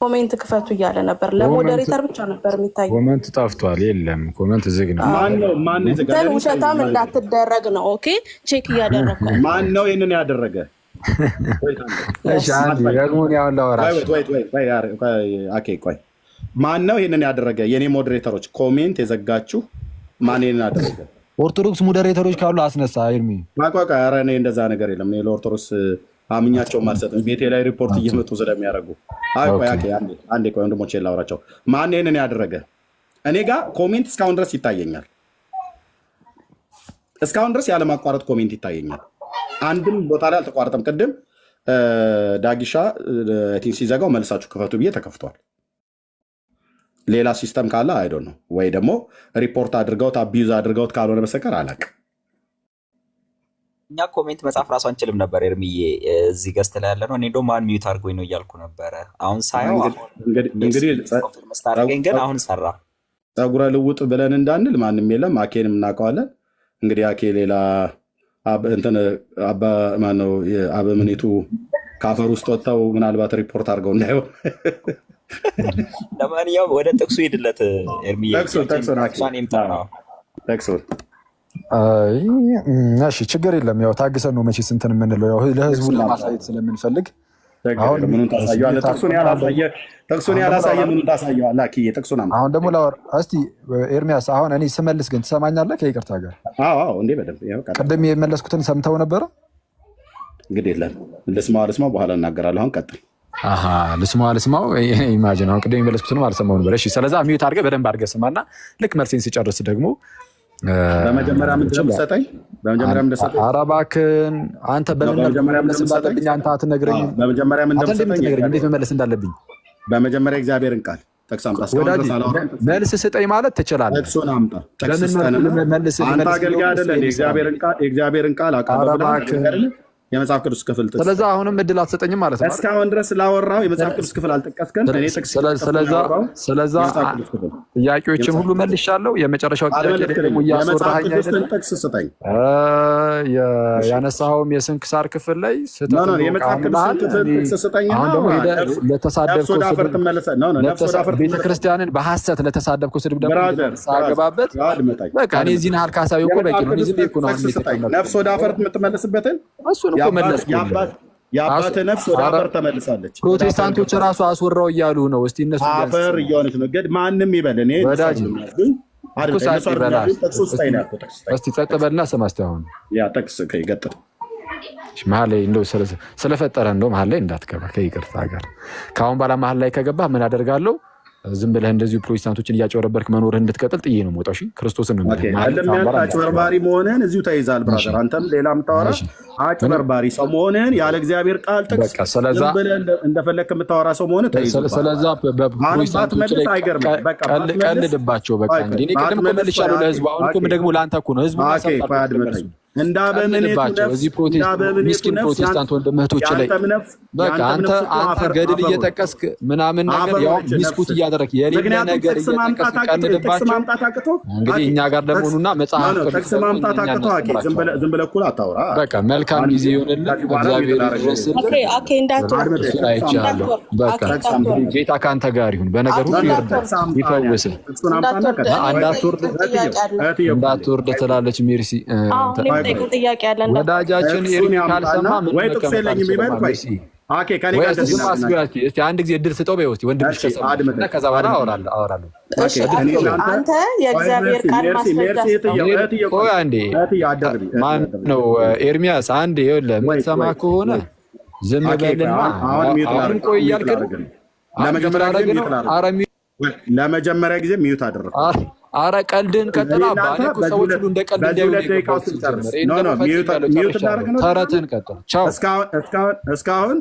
ኮሜንት ክፈቱ እያለ ነበር። ለሞዴሬተር ብቻ ነበር የሚታየው። ኮሜንት ጠፍቷል። የለም ኮሜንት ዝግ ነው። ማን ውሸታም እንዳትደረግ ነው። ኦኬ ቼክ እያደረግኩ። ማን ነው ይህንን ያደረገ? ማን ነው ይህንን ያደረገ? የኔ ሞዴሬተሮች ኮሜንት የዘጋችሁ ማን ይህንን አደረገ? ኦርቶዶክስ ሞዴሬተሮች ካሉ አስነሳ። ኤርሚ ኧረ እኔ እንደዛ ነገር የለም። እኔ ለኦርቶዶክስ አምኛቸው አልሰጥም። ቤቴ ላይ ሪፖርት እየመጡ ስለሚያደርጉ አንዴ ቆይ ወንድሞቼ ላውራቸው። ማን ይህንን ያደረገ? እኔ ጋር ኮሜንት እስካሁን ድረስ ይታየኛል። እስካሁን ድረስ ያለማቋረጥ ኮሜንት ይታየኛል። አንድም ቦታ ላይ አልተቋረጠም። ቅድም ዳጊሻ ሲዘጋው መልሳችሁ ክፈቱ ብዬ ተከፍቷል። ሌላ ሲስተም ካለ አይዶ ነው ወይ ደግሞ ሪፖርት አድርገውት አቢዩዝ አድርገውት ካልሆነ በስተቀር አላውቅም። እኛ ኮሜንት መጻፍ ራሱ አንችልም ነበር። ኤርሚዬ እዚህ ገዝት ላይ ያለ ነው። እኔ እንደውም ማን ሚዩት አድርጎኝ ነው እያልኩ ነበረ። አሁን ሳየው እንግዲህ ግን አሁን ሰራ። ፀጉረ ልውጥ ብለን እንዳንል ማንም የለም። አኬንም እናውቀዋለን። እንግዲህ አኬ ሌላ ማነው አበምኔቱ ከአፈር ውስጥ ወጥተው ምናልባት ሪፖርት አድርገው እንዳይሆን። ለማንኛውም ወደ ጥቅሱ ሂድለት ኤርሚዬ። ጥቅሱን እሺ ችግር የለም። ያው ታግሰን ነው መቼ ስንትን የምንለው ያው ለህዝቡን ለማሳየት ስለምንፈልግ ጥቅሱን ያላሳየ ምኑን ታሳየዋለህ? ጥቅሱን አሁን ደግሞ እስቲ ኤርሚያስ አሁን እኔ ስመልስ ግን ትሰማኛለህ? ከይቅርታ ጋር እንዴ በደንብ ቅድም የመለስኩትን ሰምተው ነበረ። እንግዲህ የለም ልስማው በኋላ እናገራለሁ። አሁን ቀጥል። ልስማው ኢማጂን አሁን ቅድም የመለስኩትንም አልሰማው ነበር። እሺ ስለዛ ሚዩት አድርገህ በደንብ አድርገህ ስማና ልክ መልሴን ሲጨርስ ደግሞ በመጀመሪያ ምን እንደምትሰጠኝ ኧረ እባክህን አንተ በመጀመሪያ ምን እንዳለብኝ አንተ አትነግረኝም። በመጀመሪያ ምን እንደምትሰጠኝ እንዴት መመለስ እንዳለብኝ በመጀመሪያ እግዚአብሔር ቃል መልስ ስጠኝ ማለት ትችላለህ። ጥቅሱን አምጣ። አንተ አገልጋይ አይደለም። የእግዚአብሔርን ቃል አቃለሁ የመጽሐፍ ቅዱስ ክፍል ጥቅስ። ስለዚህ አሁንም እድል አትሰጠኝም ማለት ነው። እስካሁን ድረስ ላወራው የመጽሐፍ ቅዱስ ክፍል አልጠቀስከም። ጥያቄዎችን ሁሉ መልሻለሁ። የመጨረሻው ጥያቄ ደግሞ እያስወራኸኝ አይደለም። ጥቅስ ስጠኝ። ያነሳኸውም የስንክሳር ክፍል ላይ የመጽሐፍ ቅዱስ ጥቅስ ስጠኝና ቤተክርስቲያንን በሐሰት ለተሳደብከው ስድብ ደግሞ ሳገባበት በቃ እኔ እዚህን ያህል ካሳቢ እኮ በቂ ነው። ዝም ብዬ እኮ ነው ነፍስ ወደ አፈር የምትመለስበትን የአባትህ ነፍስ ወደ አፈር ተመልሳለች። ፕሮቴስታንቶች ራሱ አስወራው እያሉ ነው። እስቲ እነሱ አፈር እየሆነች ነው። ማንም ይበል እኔ ወዳጅ እስቲ ጸጥ በልና ስማ። እስቲ አሁን ያ ጠቅስ ይቀጥል። መሀል ላይ እንደው ስለፈጠረ እንደው መሀል ላይ እንዳትገባ ከይቅርታ ጋር። ከአሁን በኋላ መሀል ላይ ከገባህ ምን አደርጋለሁ? ዝም ብለህ እንደዚሁ ፕሮቴስታንቶችን እያጨበረበርክ መኖርህ እንድትቀጥል ጥዬ ነው የምወጣው። ክርስቶስን ነው አጭበርባሪ መሆንህን እዚሁ ተይዛል ብራዘር። አንተም ሌላ የምታወራ አጭበርባሪ ሰው መሆንህን ያለ እግዚአብሔር ቃል ጥቅስ ዝም ብለህ እንደፈለግህ የምታወራ ሰው መሆንህ ተይዛል። ስለዛ በፕሮቴስታንቶች ላይ ቀልድባቸው። በቃ እንግዲህ እኔ ቅድም እኮ መልሻለሁ ለህዝቡ። አሁን እኮ ደግሞ ለአንተ እኮ ነው ህዝቡ ምስኪን ፕሮቴስታንት ወንድም እህቶች ላይ በቃ አንተ ገድል እየጠቀስክ ምናምን ነገር ያው ሚስኩት እያደረክ የሌለ ነገር እየጠቀስክ ቀልድባቸው። እንግዲህ እኛ ጋር ደግሞ ኑና መጽሐፍ በቃ መልካም ጊዜ ይሆንልን። እግዚአብሔር ይድረስልን። አይቻለሁ። በቃ ጌታ ከአንተ ጋር ይሁን። በነገር ሁሉ ይርዳል፣ ይፈውስል። እንዳትወርድ ትላለች ሜርሲ ወዳጃችን ኤርሚ ካልሰማ ወይ ጥቅስ የለኝም ይበል። እስኪ አንድ ጊዜ እድል ስጠው በይ። ወንድም ከዛ በኋላ አወራለሁ። አንተ የእግዚአብሔር ቃል ማነው ኤርሚያስ? አንድ ይኸውልህ የምትሰማ ከሆነ ዝም በልና አሁንም ቆይ እያልክ ለመጀመሪያ ጊዜ ሚዩት አደረኩ። አረ ቀልድን ቀጥላ ባለ ሰዎች ሁሉ እንደ ቀልድ እንዳይሆን ተረትን ቀጥል። ቻው። እስካሁን